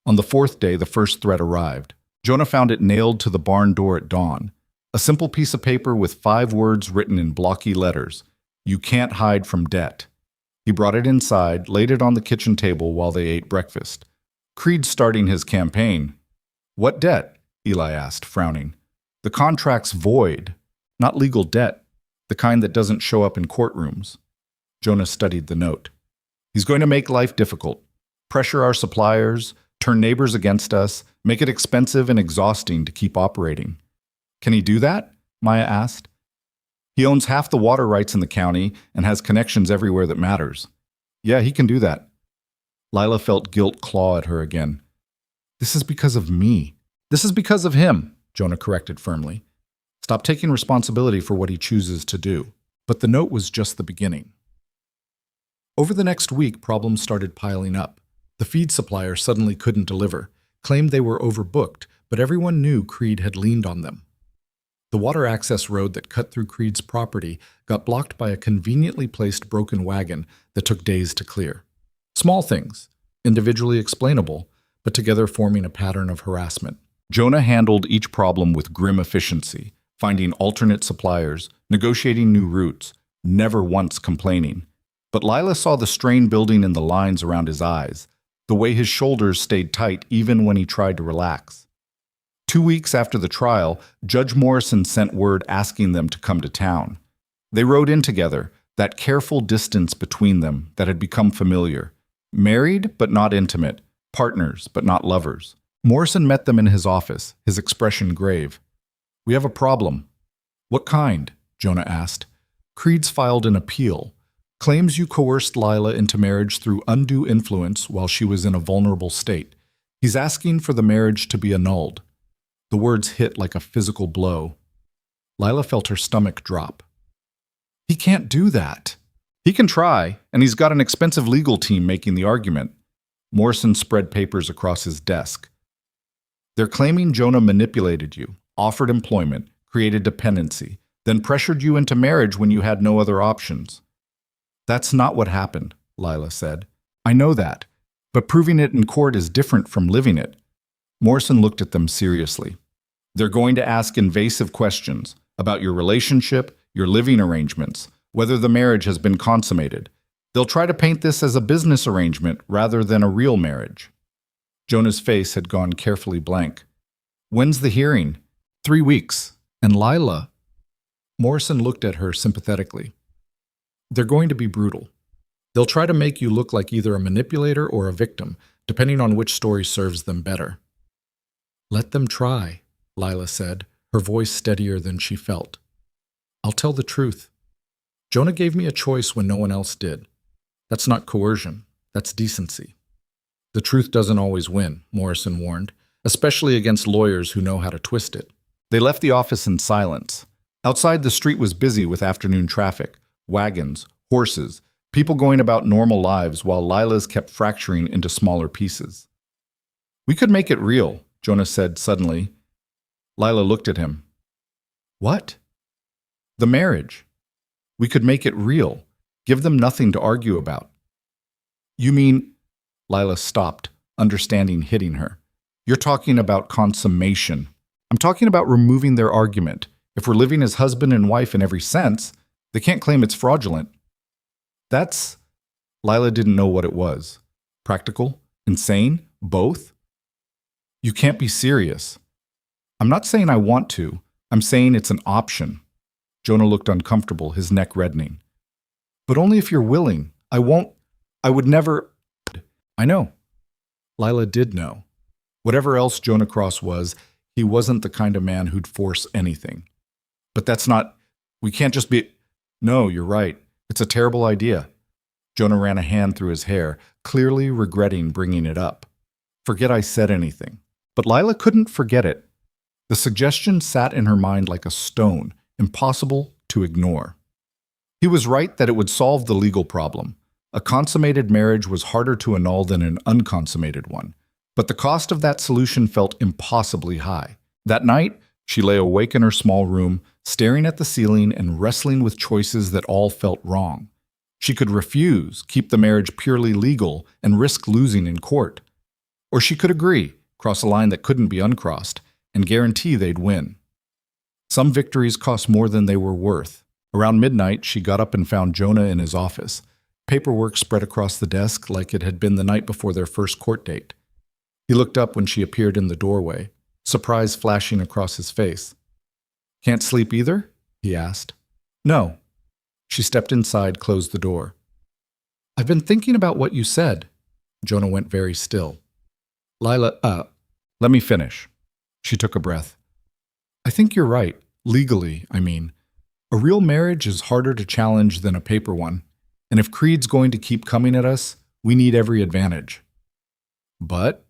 On the 4th day, the first threat arrived. Jonah found it nailed to the barn door at dawn. A simple piece of paper with 5 words written in blocky letters. "You can't hide from debt." He brought it inside, laid it on the kitchen table while they ate breakfast. Creed starting his campaign. "What debt?" Eli asked, frowning. "The contract's void. Not legal debt. The kind that doesn't show up in courtrooms." Jonah studied the note. "He's going to make life difficult, pressure our suppliers, turn neighbors against us, make it expensive and exhausting to keep operating." "Can he do that?" Maya asked. "He owns half the water rights in the county and has connections everywhere that matters." "Yeah, he can do that." Lila felt guilt claw at her again. "This is because of me." "This is because of him," Jonah corrected firmly. "Stop taking responsibility for what he chooses to do." But the note was just the beginning. Over the next week, problems started piling up. The feed supplier suddenly couldn't deliver, claimed they were overbooked, but everyone knew Creed had leaned on them. The water access road that cut through Creed's property got blocked by a conveniently placed broken wagon that took days to clear. Small things, individually explainable, but together forming a pattern of harassment. Jonah handled each problem with grim efficiency, finding alternate suppliers, negotiating new routes, never once complaining. But Lila saw the strain building in the lines around his eyes, the way his shoulders stayed tight even when he tried to relax. 2 weeks after the trial, Judge Morrison sent word asking them to come to town. They rode in together, that careful distance between them that had become familiar. Married, but not intimate. Partners, but not lovers. Morrison met them in his office, his expression grave. "We have a problem." "What kind?" Jonah asked. "Creed's filed an appeal. Claims you coerced Lila into marriage through undue influence while she was in a vulnerable state. He's asking for the marriage to be annulled." The words hit like a physical blow. Lila felt her stomach drop. "He can't do that." "He can try, and he's got an expensive legal team making the argument." Morrison spread papers across his desk. "They're claiming Jonah manipulated you, offered employment, created dependency, then pressured you into marriage when you had no other options." "That's not what happened," Lila said. "I know that, but proving it in court is different from living it." Morrison looked at them seriously. "They're going to ask invasive questions about your relationship, your living arrangements, whether the marriage has been consummated. They'll try to paint this as a business arrangement rather than a real marriage." Jonah's face had gone carefully blank. "When's the hearing?" 3 weeks. And Lila? Morrison looked at her sympathetically. "They're going to be brutal. They'll try to make you look like either a manipulator or a victim, depending on which story serves them better." "Let them try," Lila said, her voice steadier than she felt. "I'll tell the truth. Jonah gave me a choice when no one else did. That's not coercion. That's decency." "The truth doesn't always win," Morrison warned, "especially against lawyers who know how to twist it." They left the office in silence. Outside, the street was busy with afternoon traffic. Wagons, horses, People going about normal lives while Lila's kept fracturing into smaller pieces. We could make it real, Jonah said suddenly. Lila looked at him. What? The marriage. We could make it real. Give them nothing to argue about. You mean... Lila stopped, understanding hitting her. You're talking about consummation. I'm talking about removing their argument. If we're living as husband and wife in every sense, they can't claim it's fraudulent. That's... Lila didn't know what it was. Practical? Insane? Both? You can't be serious. I'm not saying I want to. I'm saying it's an option. Jonah looked uncomfortable, his neck reddening. But only if you're willing. I won't... I would never... I know. Lila did know. Whatever else Jonah Cross was, he wasn't the kind of man who'd force anything. But that's not... We can't just be... No, you're right. It's a terrible idea. Jonah ran a hand through his hair, clearly regretting bringing it up. Forget I said anything. But Lila couldn't forget it. The suggestion sat in her mind like a stone, impossible to ignore. He was right that it would solve the legal problem. A consummated marriage was harder to annul than an unconsummated one, but the cost of that solution felt impossibly high. That night, she lay awake in her small room, staring at the ceiling and wrestling with choices that all felt wrong. She could refuse, keep the marriage purely legal, and risk losing in court. Or she could agree, cross a line that couldn't be uncrossed, and guarantee they'd win. Some victories cost more than they were worth. Around midnight, she got up and found Jonah in his office. Paperwork spread across the desk like it had been the night before their first court date. He looked up when she appeared in the doorway, surprise flashing across his face. Can't sleep either? He asked. No. She stepped inside, closed the door. I've been thinking about what you said. Jonah went very still. Lila, let me finish. She took a breath. I think you're right. Legally, I mean. A real marriage is harder to challenge than a paper one. And if Creed's going to keep coming at us, we need every advantage. But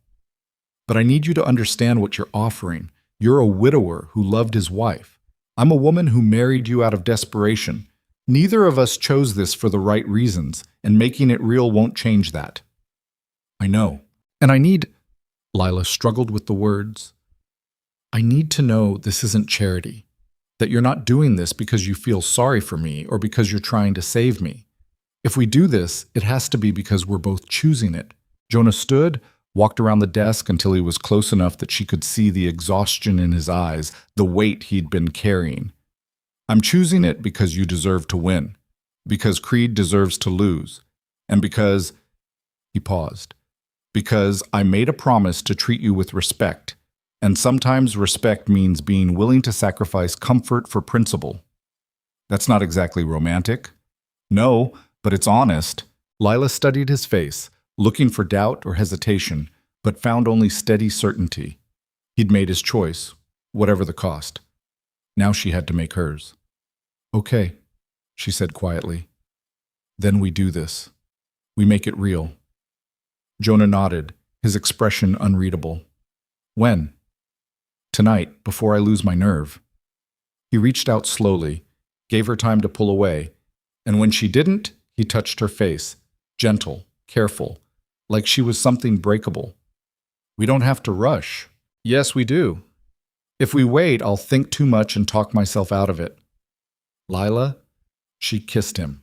I need you to understand what you're offering. You're a widower who loved his wife. I'm a woman who married you out of desperation. Neither of us chose this for the right reasons, and making it real won't change that. I know. And I need... Lila struggled with the words. I need to know this isn't charity. That you're not doing this because you feel sorry for me or because you're trying to save me. If we do this, it has to be because we're both choosing it. Jonah stood, walked around the desk until he was close enough that she could see the exhaustion in his eyes, the weight he'd been carrying. I'm choosing it because you deserve to win, because Creed deserves to lose, and because... He paused. Because I made a promise to treat you with respect, and sometimes respect means being willing to sacrifice comfort for principle. That's not exactly romantic. No, but it's honest. Lila studied his face, looking for doubt or hesitation, but found only steady certainty. He'd made his choice, whatever the cost. Now she had to make hers. Okay, she said quietly. Then we do this. We make it real. Jonah nodded, his expression unreadable. When? Tonight, before I lose my nerve. He reached out slowly, gave her time to pull away, and when she didn't, he touched her face, gentle, careful, like she was something breakable. We don't have to rush. Yes, we do. If we wait, I'll think too much and talk myself out of it. Lila, she kissed him.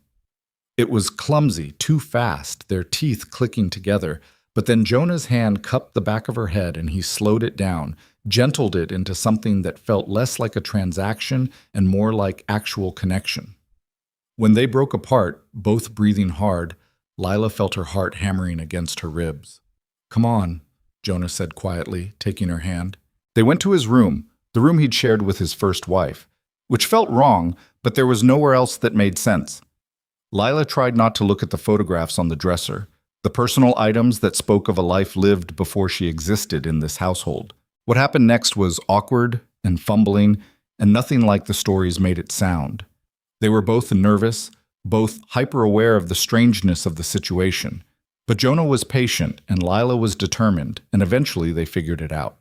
It was clumsy, too fast, their teeth clicking together, but then Jonah's hand cupped the back of her head and he slowed it down, gentled it into something that felt less like a transaction and more like actual connection. When they broke apart, both breathing hard, Lila felt her heart hammering against her ribs. Come on, Jonah said quietly, taking her hand. They went to his room, the room he'd shared with his first wife, which felt wrong, but there was nowhere else that made sense. Lila tried not to look at the photographs on the dresser, the personal items that spoke of a life lived before she existed in this household. What happened next was awkward and fumbling, and nothing like the stories made it sound. They were both nervous, both hyper-aware of the strangeness of the situation. But Jonah was patient, and Lila was determined, and eventually they figured it out.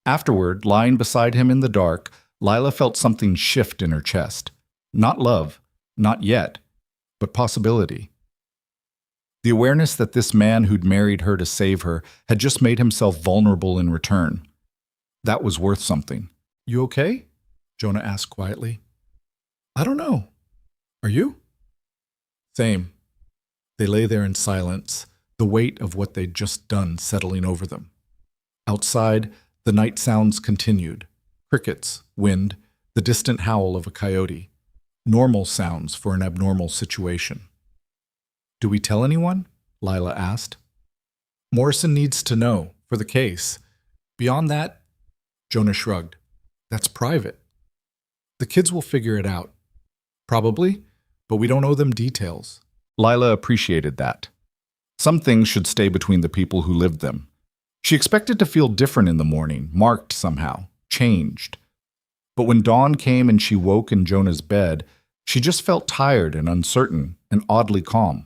Afterward, lying beside him in the dark, Lila felt something shift in her chest. Not love, not yet, but possibility. The awareness that this man who'd married her to save her had just made himself vulnerable in return. That was worth something. "You okay?" Jonah asked quietly. "I don't know. Are you?" "Same." They lay there in silence, the weight of what they'd just done settling over them. Outside, the night sounds continued. Crickets, wind, the distant howl of a coyote. Normal sounds for an abnormal situation. "Do we tell anyone?" Lila asked. "Morrison needs to know, for the case. Beyond that," Jonah shrugged, "that's private. The kids will figure it out. Probably, but we don't owe them details." Lila appreciated that. Some things should stay between the people who lived them. She expected to feel different in the morning, marked somehow, changed. But when dawn came and she woke in Jonah's bed, she just felt tired and uncertain and oddly calm.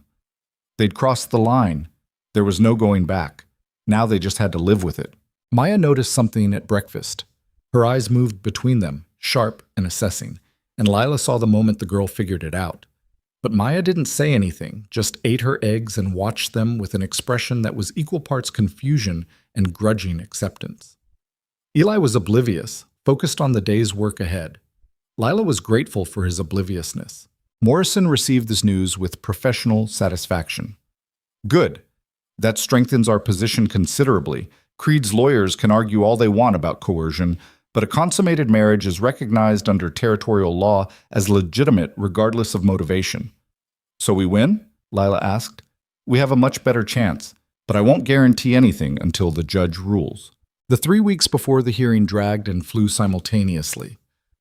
They'd crossed the line. There was no going back. Now they just had to live with it. Maya noticed something at breakfast. Her eyes moved between them, sharp and assessing, and Lila saw the moment the girl figured it out. But Maya didn't say anything, just ate her eggs and watched them with an expression that was equal parts confusion and grudging acceptance. Eli was oblivious, focused on the day's work ahead. Lila was grateful for his obliviousness. Morrison received this news with professional satisfaction. "Good. That strengthens our position considerably. Creed's lawyers can argue all they want about coercion, but a consummated marriage is recognized under territorial law as legitimate regardless of motivation." "So we win?" Lila asked. "We have a much better chance, but I won't guarantee anything until the judge rules." The 3 weeks before the hearing dragged and flew simultaneously.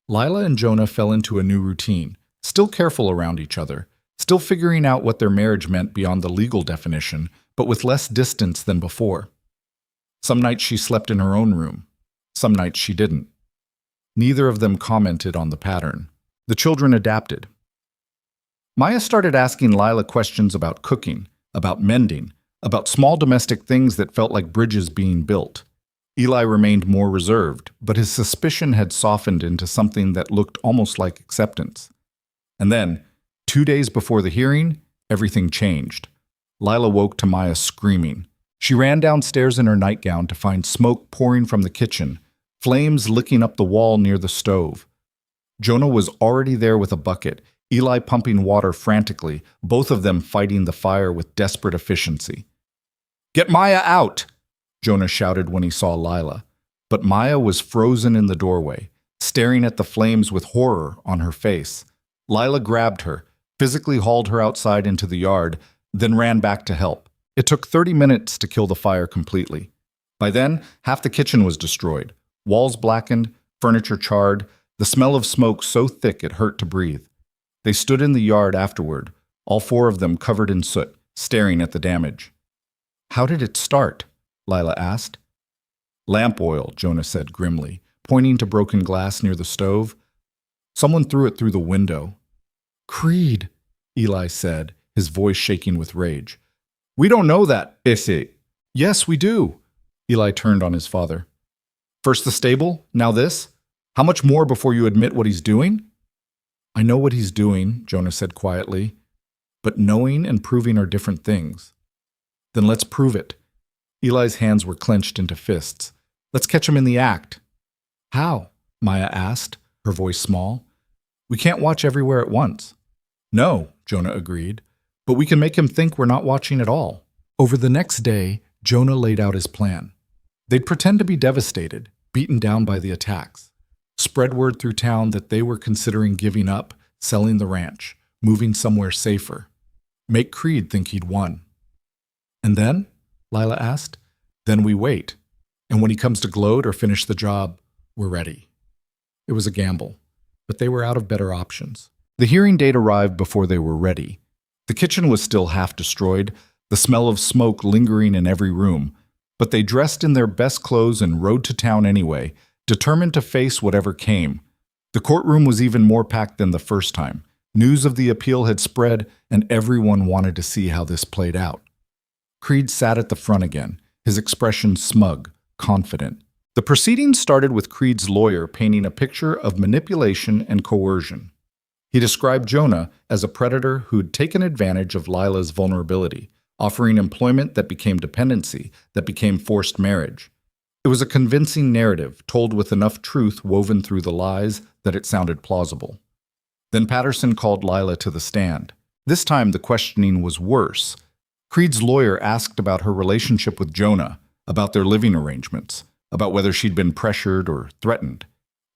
Lila and Jonah fell into a new routine, still careful around each other, still figuring out what their marriage meant beyond the legal definition, but with less distance than before. Some nights she slept in her own room. Some nights she didn't. Neither of them commented on the pattern. The children adapted. Maya started asking Lila questions about cooking, about mending, about small domestic things that felt like bridges being built. Eli remained more reserved, but his suspicion had softened into something that looked almost like acceptance. And then, 2 days before the hearing, everything changed. Lila woke to Maya screaming. She ran downstairs in her nightgown to find smoke pouring from the kitchen, flames licking up the wall near the stove. Jonah was already there with a bucket, Eli pumping water frantically, both of them fighting the fire with desperate efficiency. "Get Maya out!" Jonah shouted when he saw Lila. But Maya was frozen in the doorway, staring at the flames with horror on her face. Lila grabbed her, physically hauled her outside into the yard, then ran back to help. It took 30 minutes to kill the fire completely. By then, half the kitchen was destroyed. Walls blackened, furniture charred, the smell of smoke so thick it hurt to breathe. They stood in the yard afterward, all 4 of them covered in soot, staring at the damage. "How did it start?" Lila asked. "Lamp oil," Jonah said grimly, pointing to broken glass near the stove. "Someone threw it through the window." "Creed," Eli said, his voice shaking with rage. "We don't know that, Issy." "Yes, we do." Eli turned on his father. "First the stable, now this? How much more before you admit what he's doing?" "I know what he's doing," Jonah said quietly. "But knowing and proving are different things." "Then let's prove it." Eli's hands were clenched into fists. "Let's catch him in the act." "How?" Maya asked, her voice small. "We can't watch everywhere at once." "No," Jonah agreed, "but we can make him think we're not watching at all." Over the next day, Jonah laid out his plan. They'd pretend to be devastated, beaten down by the attacks. Spread word through town that they were considering giving up, selling the ranch, moving somewhere safer. Make Creed think he'd won. "And then?" Lila asked. "Then we wait. And when he comes to gloat or finish the job, we're ready." It was a gamble, but they were out of better options. The hearing date arrived before they were ready. The kitchen was still half destroyed, the smell of smoke lingering in every room, but they dressed in their best clothes and rode to town anyway, determined to face whatever came. The courtroom was even more packed than the first time. News of the appeal had spread, and everyone wanted to see how this played out. Creed sat at the front again, his expression smug, confident. The proceedings started with Creed's lawyer painting a picture of manipulation and coercion. He described Jonah as a predator who'd taken advantage of Lila's vulnerability, offering employment that became dependency, that became forced marriage. It was a convincing narrative, told with enough truth woven through the lies that it sounded plausible. Then Patterson called Lila to the stand. This time the questioning was worse. Creed's lawyer asked about her relationship with Jonah, about their living arrangements, about whether she'd been pressured or threatened.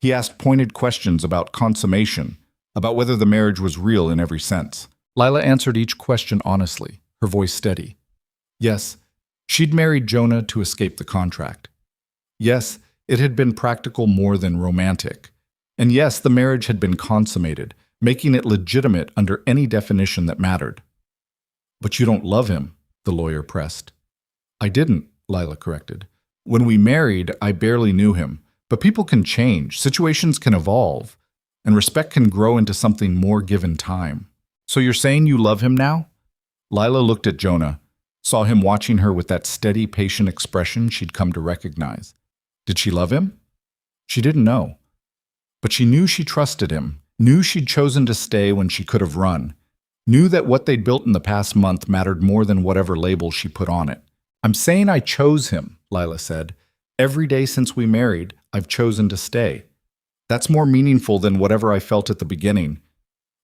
He asked pointed questions about consummation, about whether the marriage was real in every sense. Lila answered each question honestly, her voice steady. Yes, she'd married Jonah to escape the contract. Yes, it had been practical more than romantic. And yes, the marriage had been consummated, making it legitimate under any definition that mattered. But you don't love him, the lawyer pressed. I didn't, Lila corrected. When we married, I barely knew him. But people can change, situations can evolve, and respect can grow into something more given time. So you're saying you love him now? Lila looked at Jonah, saw him watching her with that steady, patient expression she'd come to recognize. Did she love him? She didn't know. But she knew she trusted him, knew she'd chosen to stay when she could have run, knew that what they'd built in the past month mattered more than whatever label she put on it. I'm saying I chose him, Lila said. Every day since we married, I've chosen to stay. That's more meaningful than whatever I felt at the beginning.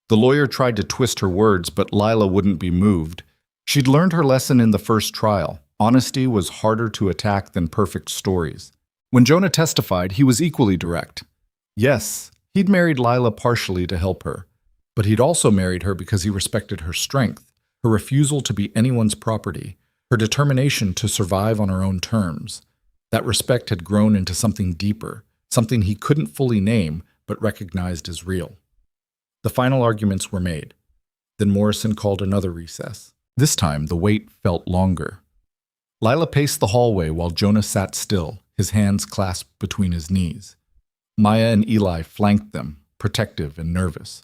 The lawyer tried to twist her words, but Lila wouldn't be moved. She'd learned her lesson in the first trial. Honesty was harder to attack than perfect stories. When Jonah testified, he was equally direct. Yes, he'd married Lila partially to help her, but he'd also married her because he respected her strength, her refusal to be anyone's property, her determination to survive on her own terms. That respect had grown into something deeper, something he couldn't fully name, but recognized as real. The final arguments were made. Then Morrison called another recess. This time, the wait felt longer. Lila paced the hallway while Jonah sat still, his hands clasped between his knees. Maya and Eli flanked them, protective and nervous.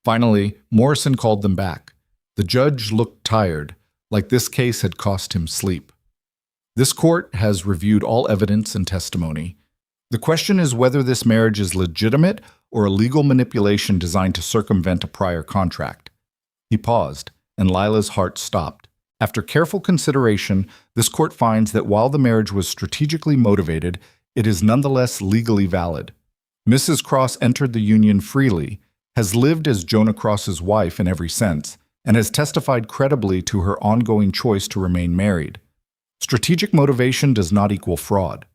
Finally, Morrison called them back. The judge looked tired, like this case had cost him sleep. This court has reviewed all evidence and testimony. The question is whether this marriage is legitimate or a legal manipulation designed to circumvent a prior contract. He paused, and Lila's heart stopped. After careful consideration, this court finds that while the marriage was strategically motivated, it is nonetheless legally valid. Mrs. Cross entered the union freely, has lived as Jonah Cross's wife in every sense, and has testified credibly to her ongoing choice to remain married. Strategic motivation does not equal fraud.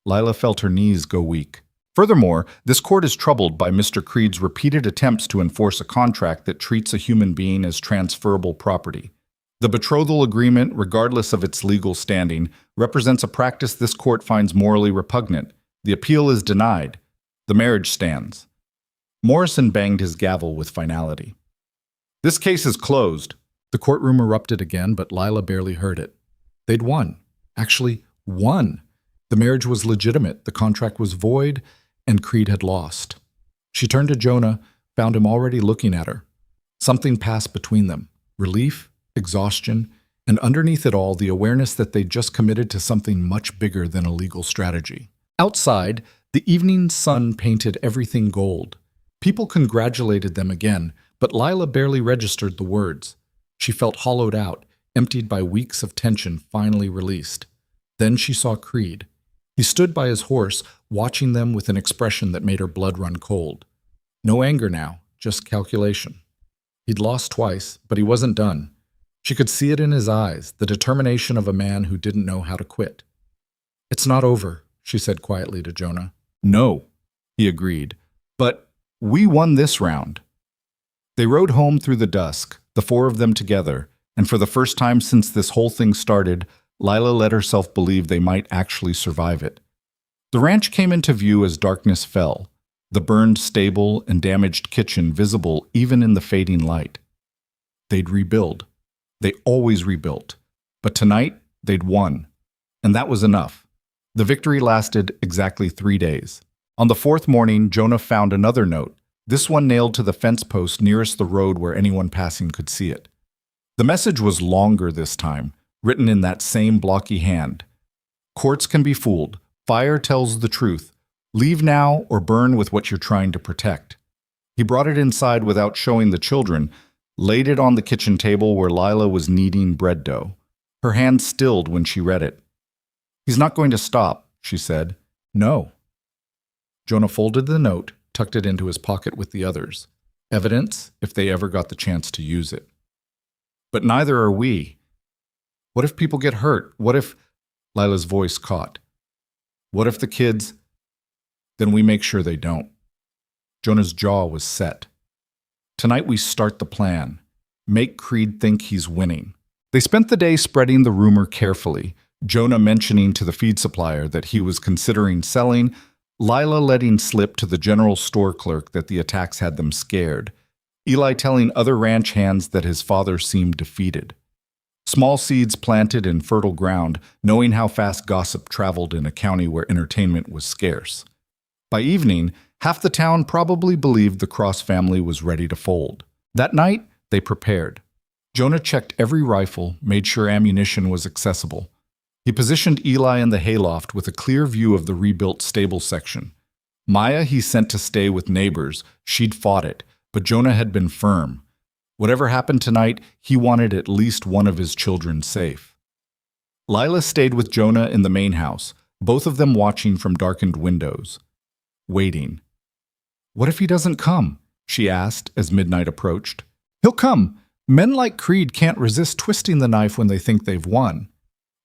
Lila felt her knees go weak. Furthermore, this court is troubled by Mr. Creed's repeated attempts to enforce a contract that treats a human being as transferable property. The betrothal agreement, regardless of its legal standing, represents a practice this court finds morally repugnant. The appeal is denied. The marriage stands. Morrison banged his gavel with finality. This case is closed. The courtroom erupted again, but Lila barely heard it. They'd won. Actually, won. The marriage was legitimate, the contract was void, and Creed had lost. She turned to Jonah, found him already looking at her. Something passed between them. Relief, exhaustion, and underneath it all, the awareness that they'd just committed to something much bigger than a legal strategy. Outside, the evening sun painted everything gold. People congratulated them again, but Lila barely registered the words. She felt hollowed out, emptied by weeks of tension finally released. Then she saw Creed. He stood by his horse, watching them with an expression that made her blood run cold. No anger now, just calculation. He'd lost twice, but he wasn't done. She could see it in his eyes, the determination of a man who didn't know how to quit. It's not over, she said quietly to Jonah. No, he agreed. But we won this round. They rode home through the dusk, the four of them together, and for the first time since this whole thing started, Lila let herself believe they might actually survive it. The ranch came into view as darkness fell, the burned stable and damaged kitchen visible even in the fading light. They'd rebuild. They always rebuilt. But tonight, they'd won. And that was enough. The victory lasted exactly 3 days. On the fourth morning, Jonah found another note, this one nailed to the fence post nearest the road where anyone passing could see it. The message was longer this time, written in that same blocky hand. Courts can be fooled. Fire tells the truth. Leave now or burn with what you're trying to protect. He brought it inside without showing the children. laid it on the kitchen table where Lila was kneading bread dough. Her hand stilled when she read it. "He's not going to stop," she said. "No." Jonah folded the note, tucked it into his pocket with the others. Evidence if they ever got the chance to use it. "But neither are we. What if people get hurt? What if—" Lila's voice caught. "What if the kids—" "Then we make sure they don't." Jonah's jaw was set. "Tonight we start the plan. Make Creed think he's winning." They spent the day spreading the rumor carefully, Jonah mentioning to the feed supplier that he was considering selling, Lila letting slip to the general store clerk that the attacks had them scared, Eli telling other ranch hands that his father seemed defeated. Small seeds planted in fertile ground, knowing how fast gossip traveled in a county where entertainment was scarce. By evening, half the town probably believed the Cross family was ready to fold. That night, they prepared. Jonah checked every rifle, made sure ammunition was accessible. He positioned Eli in the hayloft with a clear view of the rebuilt stable section. Maya he sent to stay with neighbors. She'd fought it, but Jonah had been firm. Whatever happened tonight, he wanted at least one of his children safe. Lila stayed with Jonah in the main house, both of them watching from darkened windows. Waiting. "What if he doesn't come?" she asked as midnight approached. "He'll come. Men like Creed can't resist twisting the knife when they think they've won.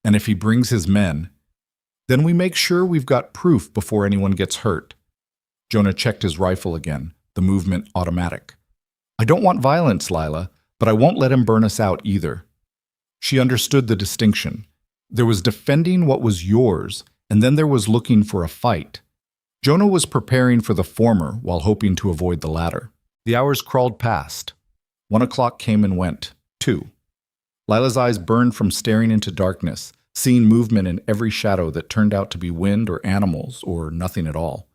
And if he brings his men, then we make sure we've got proof before anyone gets hurt." Jonah checked his rifle again, the movement automatic. "I don't want violence, Lila, but I won't let him burn us out either." She understood the distinction. There was defending what was yours, and then there was looking for a fight. Jonah was preparing for the former while hoping to avoid the latter. The hours crawled past. 1 o'clock came and went. 2. Lila's eyes burned from staring into darkness, seeing movement in every shadow that turned out to be wind or animals or nothing at all.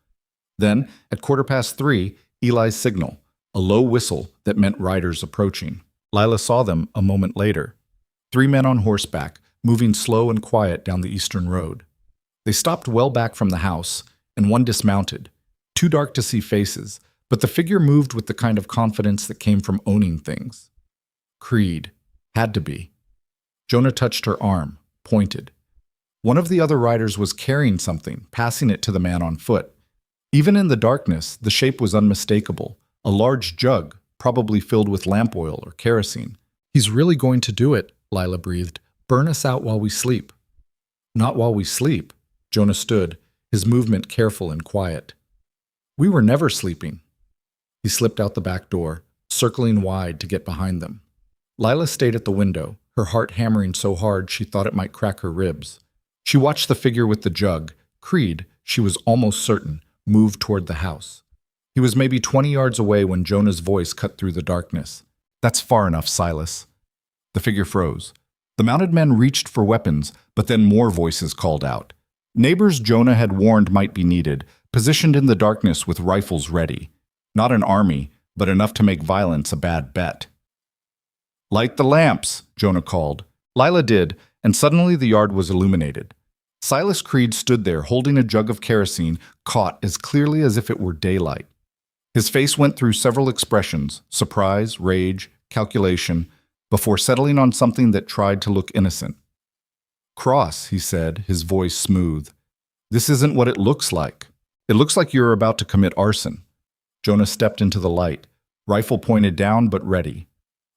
Then, at 3:15, Eli's signal, a low whistle that meant riders approaching. Lila saw them a moment later. 3 men on horseback, moving slow and quiet down the eastern road. They stopped well back from the house, and one dismounted. Too dark to see faces, but the figure moved with the kind of confidence that came from owning things. Creed. Had to be. Jonah touched her arm, pointed. One of the other riders was carrying something, passing it to the man on foot. Even in the darkness, the shape was unmistakable. A large jug, probably filled with lamp oil or kerosene. "He's really going to do it," Lila breathed. "Burn us out while we sleep." "Not while we sleep." Jonah stood, his movement careful and quiet. "We were never sleeping." He slipped out the back door, circling wide to get behind them. Lila stayed at the window, her heart hammering so hard she thought it might crack her ribs. She watched the figure with the jug, Creed, she was almost certain, move toward the house. He was maybe 20 yards away when Jonah's voice cut through the darkness. "That's far enough, Silas." The figure froze. The mounted men reached for weapons, but then more voices called out. Neighbors Jonah had warned might be needed, positioned in the darkness with rifles ready. Not an army, but enough to make violence a bad bet. "Light the lamps," Jonah called. Lila did, and suddenly the yard was illuminated. Silas Creed stood there holding a jug of kerosene, caught as clearly as if it were daylight. His face went through several expressions, surprise, rage, calculation, before settling on something that tried to look innocent. "Cross," he said, his voice smooth. "This isn't what it looks like. It looks like you're about to commit arson." Jonah stepped into the light, rifle pointed down but ready.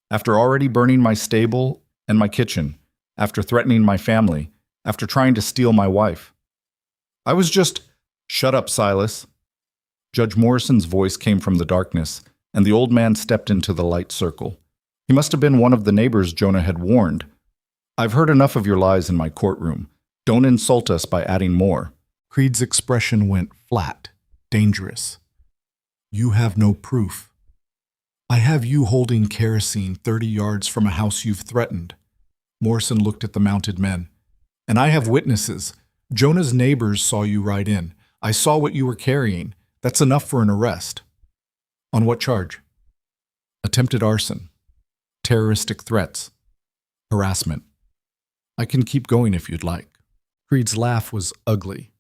"After already burning my stable and my kitchen, after threatening my family, after trying to steal my wife. I was just—" "Shut up, Silas." Judge Morrison's voice came from the darkness, and the old man stepped into the light circle. He must have been one of the neighbors Jonah had warned. "I've heard enough of your lies in my courtroom. Don't insult us by adding more." Creed's expression went flat, dangerous. "You have no proof. I have you holding kerosene 30 yards from a house you've threatened." Morrison looked at the mounted men. "And I have witnesses. Jonah's neighbors saw you ride in. I saw what you were carrying. That's enough for an arrest." "On what charge?" "Attempted arson. Terroristic threats. Harassment. I can keep going if you'd like." Creed's laugh was ugly.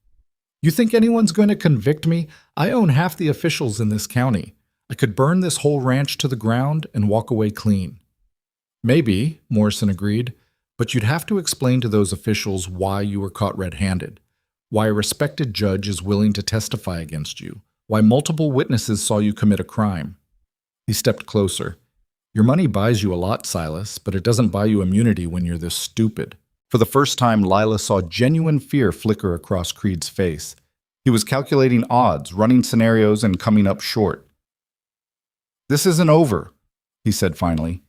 "You think anyone's going to convict me? I own half the officials in this county. I could burn this whole ranch to the ground and walk away clean. Maybe, Morrison agreed, but you'd have to explain to those officials why you were caught red-handed, why a respected judge is willing to testify against you, why multiple witnesses saw you commit a crime. He stepped closer. Your money buys you a lot, Silas, but it doesn't buy you immunity when you're this stupid. For the first time, Lila saw genuine fear flicker across Creed's face. He was calculating odds, running scenarios, and coming up short. This isn't over, he said finally.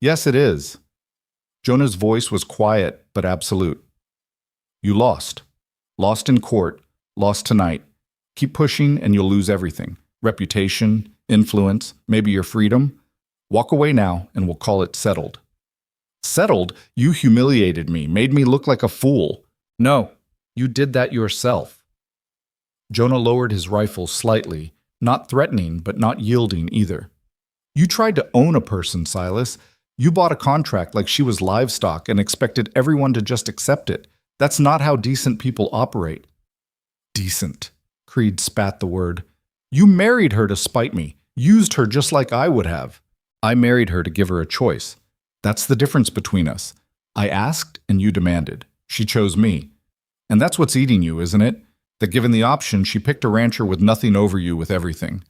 Yes, it is. Jonah's voice was quiet but absolute. You lost. Lost in court. Lost tonight. Keep pushing and you'll lose everything. Reputation, influence, maybe your freedom. Walk away now and we'll call it settled. Settled? You humiliated me, made me look like a fool. No, you did that yourself. Jonah lowered his rifle slightly, not threatening but not yielding either. You tried to own a person, Silas. You bought a contract like she was livestock and expected everyone to just accept it. That's not how decent people operate. Decent. Creed spat the word. You married her to spite me, used her just like I would have. I married her to give her a choice. That's the difference between us. I asked and you demanded. She chose me. And that's what's eating you, isn't it? That given the option, she picked a rancher with nothing over you with everything.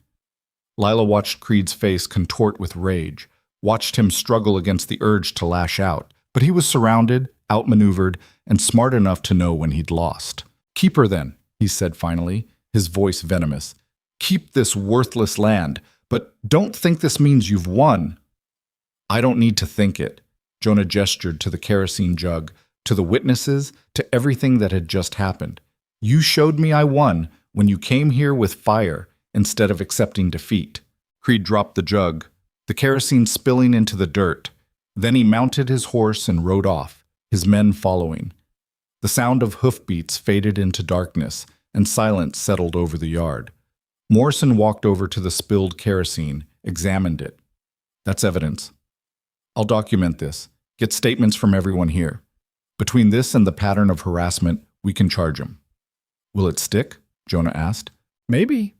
Lila watched Creed's face contort with rage, watched him struggle against the urge to lash out, but he was surrounded, outmaneuvered, and smart enough to know when he'd lost. Keep her then, he said finally, his voice venomous. Keep this worthless land, but don't think this means you've won. I don't need to think it. Jonah gestured to the kerosene jug, to the witnesses, to everything that had just happened. You showed me I won when you came here with fire instead of accepting defeat. Creed dropped the jug, the kerosene spilling into the dirt. Then he mounted his horse and rode off, his men following. The sound of hoofbeats faded into darkness, and silence settled over the yard. Morrison walked over to the spilled kerosene, examined it. That's evidence. I'll document this, get statements from everyone here. Between this and the pattern of harassment, we can charge him. Will it stick? Jonah asked. Maybe.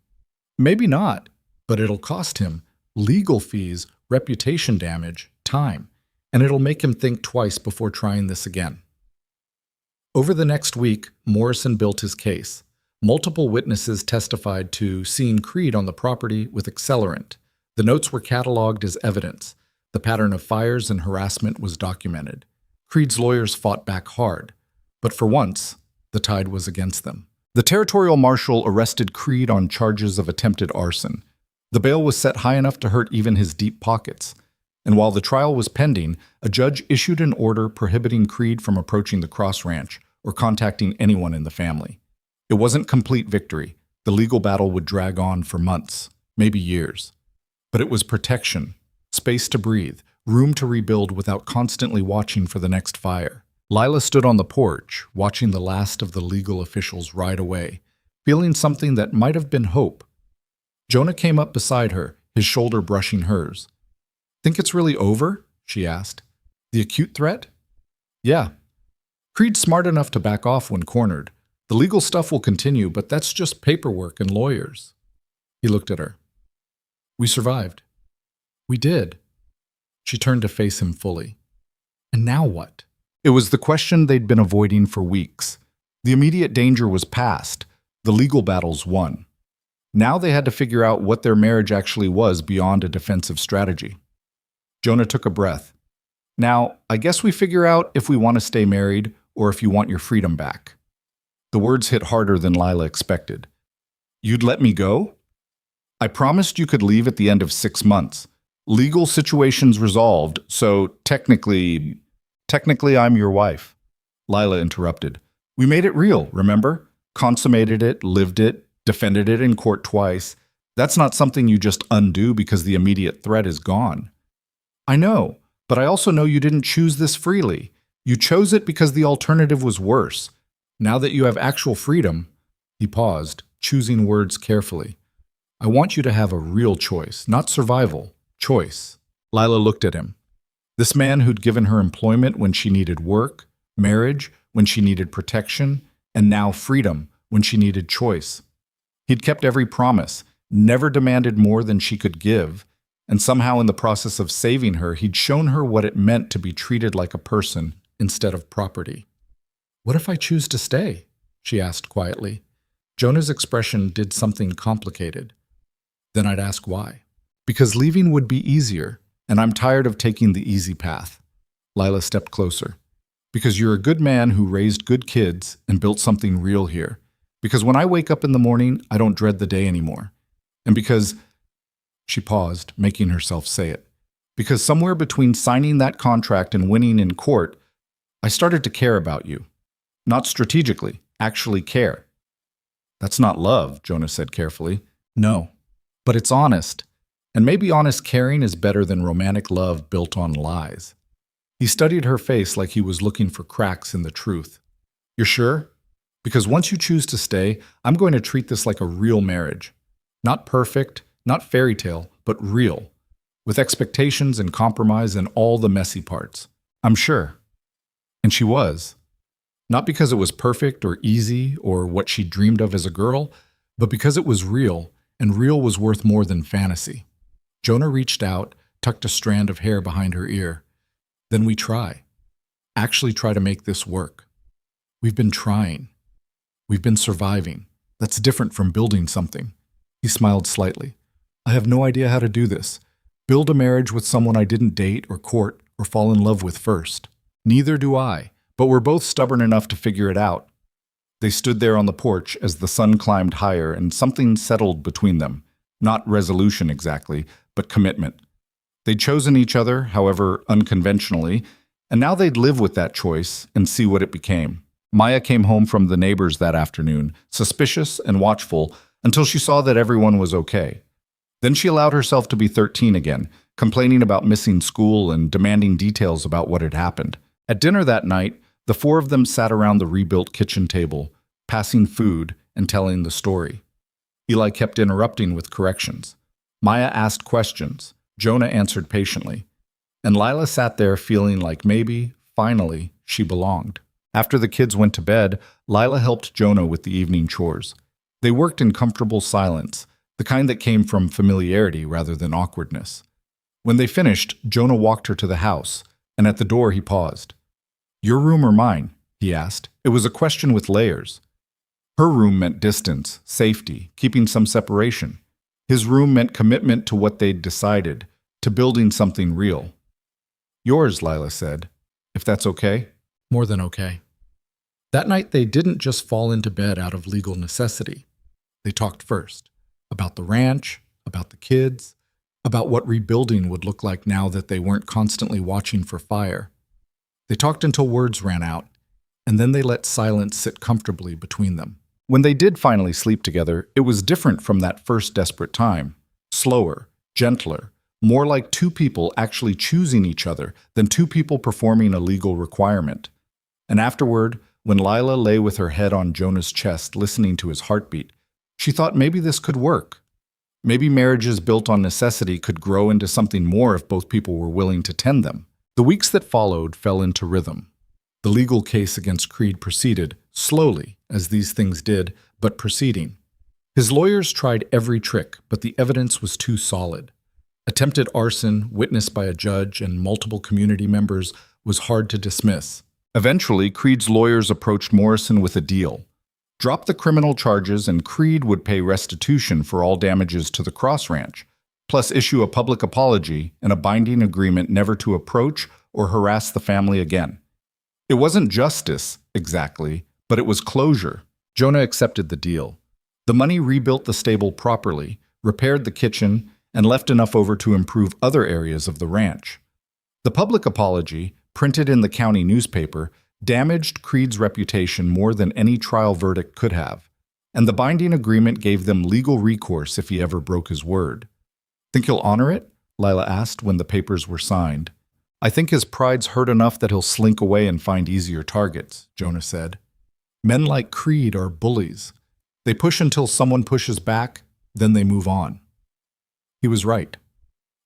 Maybe not. But it'll cost him legal fees, reputation damage, time, and it'll make him think twice before trying this again. Over the next week, Morrison built his case. Multiple witnesses testified to seeing Creed on the property with accelerant. The notes were cataloged as evidence. The pattern of fires and harassment was documented. Creed's lawyers fought back hard, but for once, the tide was against them. The territorial marshal arrested Creed on charges of attempted arson. The bail was set high enough to hurt even his deep pockets. And while the trial was pending, a judge issued an order prohibiting Creed from approaching the Cross Ranch or contacting anyone in the family. It wasn't complete victory. The legal battle would drag on for months, maybe years. But it was protection, space to breathe, room to rebuild without constantly watching for the next fire. Lila stood on the porch, watching the last of the legal officials ride away, feeling something that might have been hope. Jonah came up beside her, his shoulder brushing hers. Think it's really over? She asked. The acute threat? Yeah. Creed's smart enough to back off when cornered. The legal stuff will continue, but that's just paperwork and lawyers. He looked at her. We survived. We did. She turned to face him fully. And now what? It was the question they'd been avoiding for weeks. The immediate danger was past. The legal battles won. Now they had to figure out what their marriage actually was beyond a defensive strategy. Jonah took a breath. Now, I guess we figure out if we want to stay married or if you want your freedom back. The words hit harder than Lila expected. You'd let me go? I promised you could leave at the end of 6 months. Legal situations resolved, so technically I'm your wife. Lila interrupted. We made it real, remember? Consummated it, lived it, defended it in court twice. That's not something you just undo because the immediate threat is gone. I know, but I also know you didn't choose this freely. You chose it because the alternative was worse. Now that you have actual freedom, he paused, choosing words carefully. I want you to have a real choice, not survival, choice. Lila looked at him. This man who'd given her employment when she needed work, marriage when she needed protection, and now freedom when she needed choice. He'd kept every promise, never demanded more than she could give, and somehow in the process of saving her, he'd shown her what it meant to be treated like a person instead of property. "What if I choose to stay?" she asked quietly. Jonah's expression did something complicated. "Then I'd ask why. Because leaving would be easier, and I'm tired of taking the easy path." Lila stepped closer. "Because you're a good man who raised good kids and built something real here. Because when I wake up in the morning, I don't dread the day anymore. And because—" She paused, making herself say it. "Because somewhere between signing that contract and winning in court, I started to care about you. Not strategically, actually care." "That's not love," Jonah said carefully. "No, but it's honest. And maybe honest caring is better than romantic love built on lies." He studied her face like he was looking for cracks in the truth. "You're sure? Because once you choose to stay, I'm going to treat this like a real marriage. Not perfect, not fairy tale, but real. With expectations and compromise and all the messy parts. I'm sure." And she was. Not because it was perfect or easy or what she dreamed of as a girl, but because it was real, and real was worth more than fantasy. Jonah reached out, tucked a strand of hair behind her ear. "Then we try. Actually try to make this work. We've been trying. We've been surviving. That's different from building something." He smiled slightly. "I have no idea how to do this. Build a marriage with someone I didn't date or court or fall in love with first. Neither do I, but we're both stubborn enough to figure it out." They stood there on the porch as the sun climbed higher and something settled between them. Not resolution exactly, but commitment. They'd chosen each other, however unconventionally, and now they'd live with that choice and see what it became. Maya came home from the neighbors that afternoon, suspicious and watchful, until she saw that everyone was okay. Then she allowed herself to be 13 again, complaining about missing school and demanding details about what had happened. At dinner that night, the four of them sat around the rebuilt kitchen table, passing food and telling the story. Eli kept interrupting with corrections. Maya asked questions. Jonah answered patiently. And Lila sat there feeling like maybe, finally, she belonged. After the kids went to bed, Lila helped Jonah with the evening chores. They worked in comfortable silence, the kind that came from familiarity rather than awkwardness. When they finished, Jonah walked her to the house, and at the door he paused. "Your room or mine?" he asked. It was a question with layers. Her room meant distance, safety, keeping some separation. His room meant commitment to what they'd decided, to building something real. "Yours," Lila said, "if that's okay." More than okay. That night they didn't just fall into bed out of legal necessity. They talked first, about the ranch, about the kids, about what rebuilding would look like now that they weren't constantly watching for fire. They talked until words ran out, and then they let silence sit comfortably between them. When they did finally sleep together, it was different from that first desperate time. Slower, gentler, more like two people actually choosing each other than two people performing a legal requirement. And afterward, when Lila lay with her head on Jonah's chest listening to his heartbeat, she thought maybe this could work. Maybe marriages built on necessity could grow into something more if both people were willing to tend them. The weeks that followed fell into rhythm. The legal case against Creed proceeded, slowly, as these things did, but proceeding. His lawyers tried every trick, but the evidence was too solid. Attempted arson, witnessed by a judge and multiple community members, was hard to dismiss. Eventually, Creed's lawyers approached Morrison with a deal. Drop the criminal charges and Creed would pay restitution for all damages to the Cross Ranch, plus issue a public apology and a binding agreement never to approach or harass the family again. It wasn't justice, exactly, but it was closure. Jonah accepted the deal. The money rebuilt the stable properly, repaired the kitchen, and left enough over to improve other areas of the ranch. The public apology, printed in the county newspaper, damaged Creed's reputation more than any trial verdict could have, and the binding agreement gave them legal recourse if he ever broke his word. "Think he'll honor it?" Lila asked when the papers were signed. "I think his pride's hurt enough that he'll slink away and find easier targets," Jonah said. "Men like Creed are bullies. They push until someone pushes back, then they move on." He was right.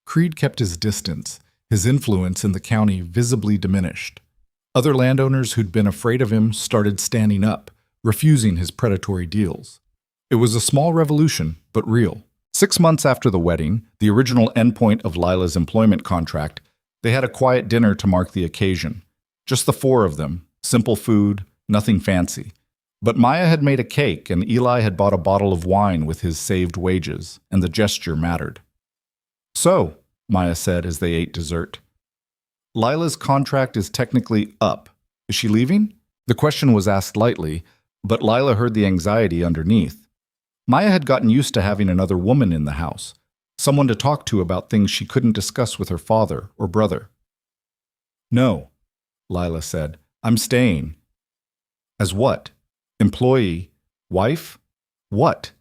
Creed kept his distance, his influence in the county visibly diminished. Other landowners who'd been afraid of him started standing up, refusing his predatory deals. It was a small revolution, but real. 6 months after the wedding, the original endpoint of Lila's employment contract, they had a quiet dinner to mark the occasion. Just the four of them, simple food, nothing fancy. But Maya had made a cake, and Eli had bought a bottle of wine with his saved wages, and the gesture mattered. "So," Maya said as they ate dessert, "Lila's contract is technically up. Is she leaving?" The question was asked lightly, but Lila heard the anxiety underneath. Maya had gotten used to having another woman in the house, someone to talk to about things she couldn't discuss with her father or brother. "No," Lila said. "I'm staying." "As what? Employee? Wife? What?"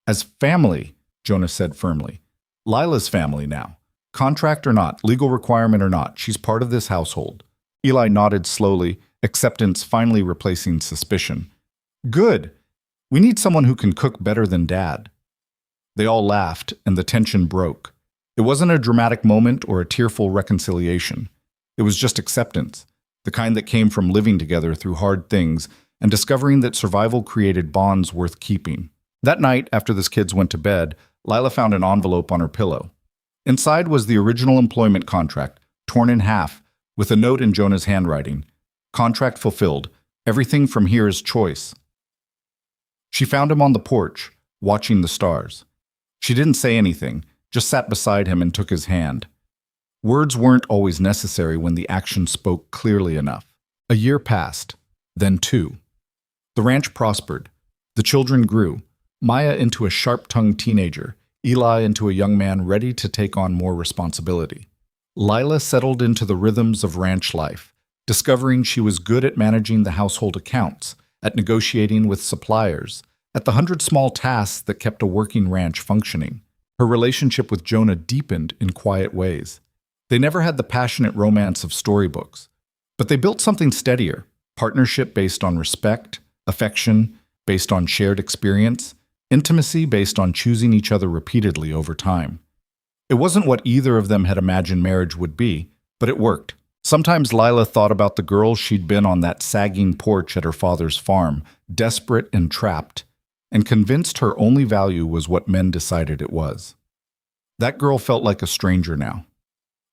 "As family," Jonah said firmly. "Lila's family now. Contract or not, legal requirement or not, she's part of this household." Eli nodded slowly, acceptance finally replacing suspicion. "Good. We need someone who can cook better than Dad." They all laughed, and the tension broke. It wasn't a dramatic moment or a tearful reconciliation. It was just acceptance, the kind that came from living together through hard things and discovering that survival created bonds worth keeping. That night, after the kids went to bed, Lila found an envelope on her pillow. Inside was the original employment contract, torn in half, with a note in Jonah's handwriting. "Contract fulfilled. Everything from here is choice." She found him on the porch, watching the stars. She didn't say anything, just sat beside him and took his hand. Words weren't always necessary when the action spoke clearly enough. A year passed, then 2. The ranch prospered. The children grew, Maya into a sharp-tongued teenager, Eli into a young man ready to take on more responsibility. Lila settled into the rhythms of ranch life, discovering she was good at managing the household accounts, at negotiating with suppliers, at the 100 small tasks that kept a working ranch functioning. Her relationship with Jonah deepened in quiet ways. They never had the passionate romance of storybooks, but they built something steadier, partnership based on respect, affection based on shared experience, intimacy based on choosing each other repeatedly over time. It wasn't what either of them had imagined marriage would be, but it worked. Sometimes Lila thought about the girl she'd been on that sagging porch at her father's farm, desperate and trapped, and convinced her only value was what men decided it was. That girl felt like a stranger now.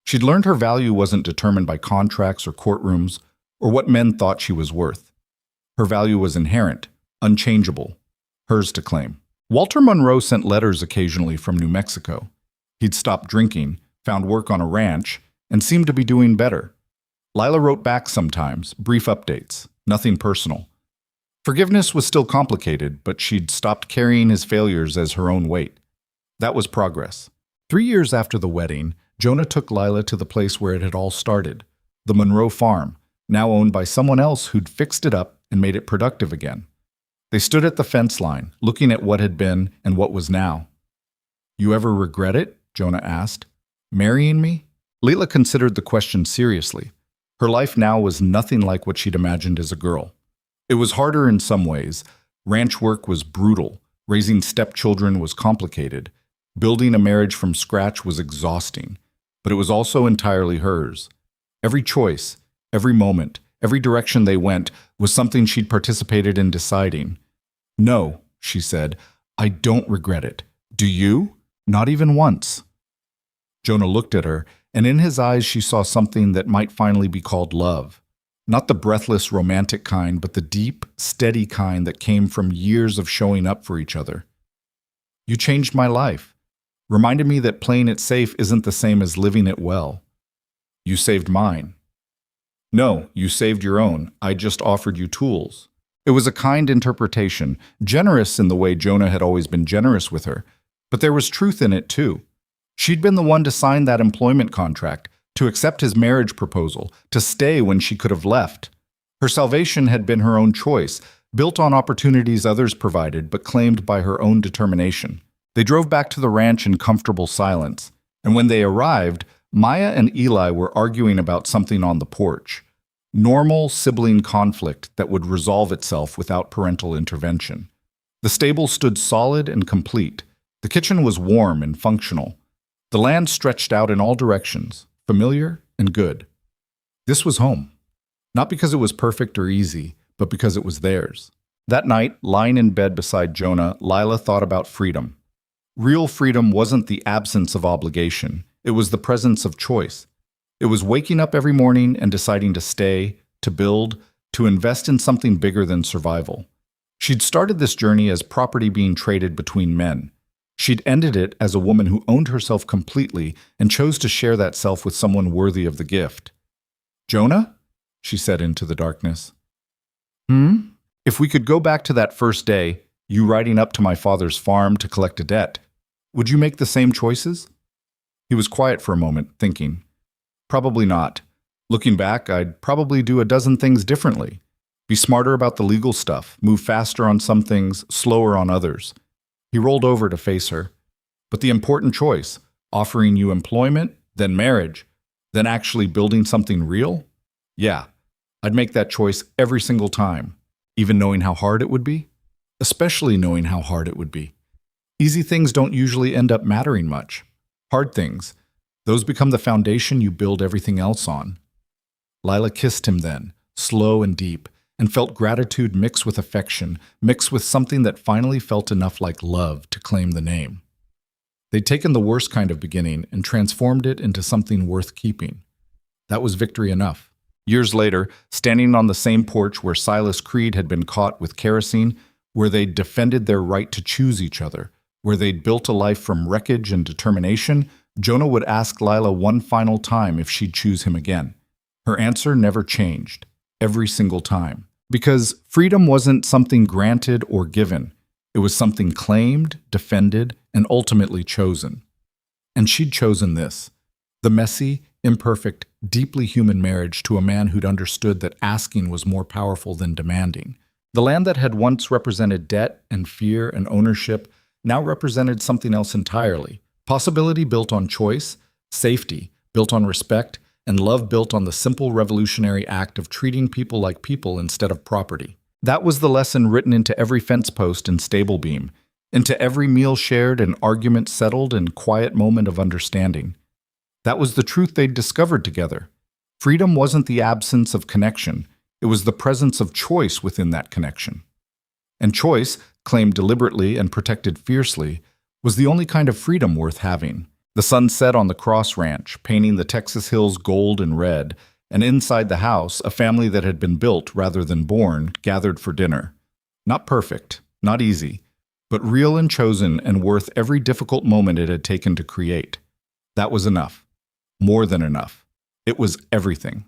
She'd learned her value wasn't determined by contracts or courtrooms or what men thought she was worth. Her value was inherent, unchangeable, hers to claim. Walter Monroe sent letters occasionally from New Mexico. He'd stopped drinking, found work on a ranch, and seemed to be doing better. Lila wrote back sometimes, brief updates, nothing personal. Forgiveness was still complicated, but she'd stopped carrying his failures as her own weight. That was progress. 3 years after the wedding, Jonah took Lila to the place where it had all started, the Monroe farm, now owned by someone else who'd fixed it up and made it productive again. They stood at the fence line, looking at what had been and what was now. "You ever regret it?" Jonah asked. "Marrying me?" Lila considered the question seriously. Her life now was nothing like what she'd imagined as a girl. It was harder in some ways. Ranch work was brutal. Raising stepchildren was complicated. Building a marriage from scratch was exhausting. But it was also entirely hers. Every choice, every moment, every direction they went was something she'd participated in deciding. "No," she said, "I don't regret it. Do you? Not even once." Jonah looked at her, and in his eyes she saw something that might finally be called love. Not the breathless, romantic kind, but the deep, steady kind that came from years of showing up for each other. "You changed my life. Reminded me that playing it safe isn't the same as living it well. You saved mine." "No, you saved your own. I just offered you tools." It was a kind interpretation, generous in the way Jonah had always been generous with her, but there was truth in it too. She'd been the one to sign that employment contract, to accept his marriage proposal, to stay when she could have left. Her salvation had been her own choice, built on opportunities others provided, but claimed by her own determination. They drove back to the ranch in comfortable silence, and when they arrived, Maya and Eli were arguing about something on the porch. Normal sibling conflict that would resolve itself without parental intervention. The stable stood solid and complete. The kitchen was warm and functional. The land stretched out in all directions, familiar and good. This was home. Not because it was perfect or easy, but because it was theirs. That night, lying in bed beside Jonah, Lila thought about freedom. Real freedom wasn't the absence of obligation. It was the presence of choice. It was waking up every morning and deciding to stay, to build, to invest in something bigger than survival. She'd started this journey as property being traded between men. She'd ended it as a woman who owned herself completely and chose to share that self with someone worthy of the gift. "Jonah?" she said into the darkness. If we could go back to that first day, you riding up to my father's farm to collect a debt, would you make the same choices?" He was quiet for a moment, thinking. "Probably not. Looking back, I'd probably do a dozen things differently. Be smarter about the legal stuff, move faster on some things, slower on others." He rolled over to face her. "But the important choice, offering you employment, then marriage, then actually building something real? Yeah, I'd make that choice every single time, even knowing how hard it would be. Especially knowing how hard it would be. Easy things don't usually end up mattering much. Hard things, those become the foundation you build everything else on." Lila kissed him then, slow and deep, and felt gratitude mix with affection, mix with something that finally felt enough like love to claim the name. They'd taken the worst kind of beginning and transformed it into something worth keeping. That was victory enough. Years later, standing on the same porch where Silas Creed had been caught with kerosene, where they'd defended their right to choose each other, where they'd built a life from wreckage and determination, Jonah would ask Lila one final time if she'd choose him again. Her answer never changed, every single time. Because freedom wasn't something granted or given. It was something claimed, defended, and ultimately chosen. And she'd chosen this, the messy, imperfect, deeply human marriage to a man who'd understood that asking was more powerful than demanding. The land that had once represented debt and fear and ownership now represented something else entirely. Possibility built on choice, safety built on respect, and love built on the simple revolutionary act of treating people like people instead of property. That was the lesson written into every fence post and stable beam, into every meal shared and argument settled and quiet moment of understanding. That was the truth they'd discovered together. Freedom wasn't the absence of connection. It was the presence of choice within that connection. And choice, claimed deliberately and protected fiercely, was the only kind of freedom worth having. The sun set on the Cross Ranch, painting the Texas hills gold and red, and inside the house, a family that had been built rather than born gathered for dinner. Not perfect, not easy, but real and chosen and worth every difficult moment it had taken to create. That was enough. More than enough. It was everything.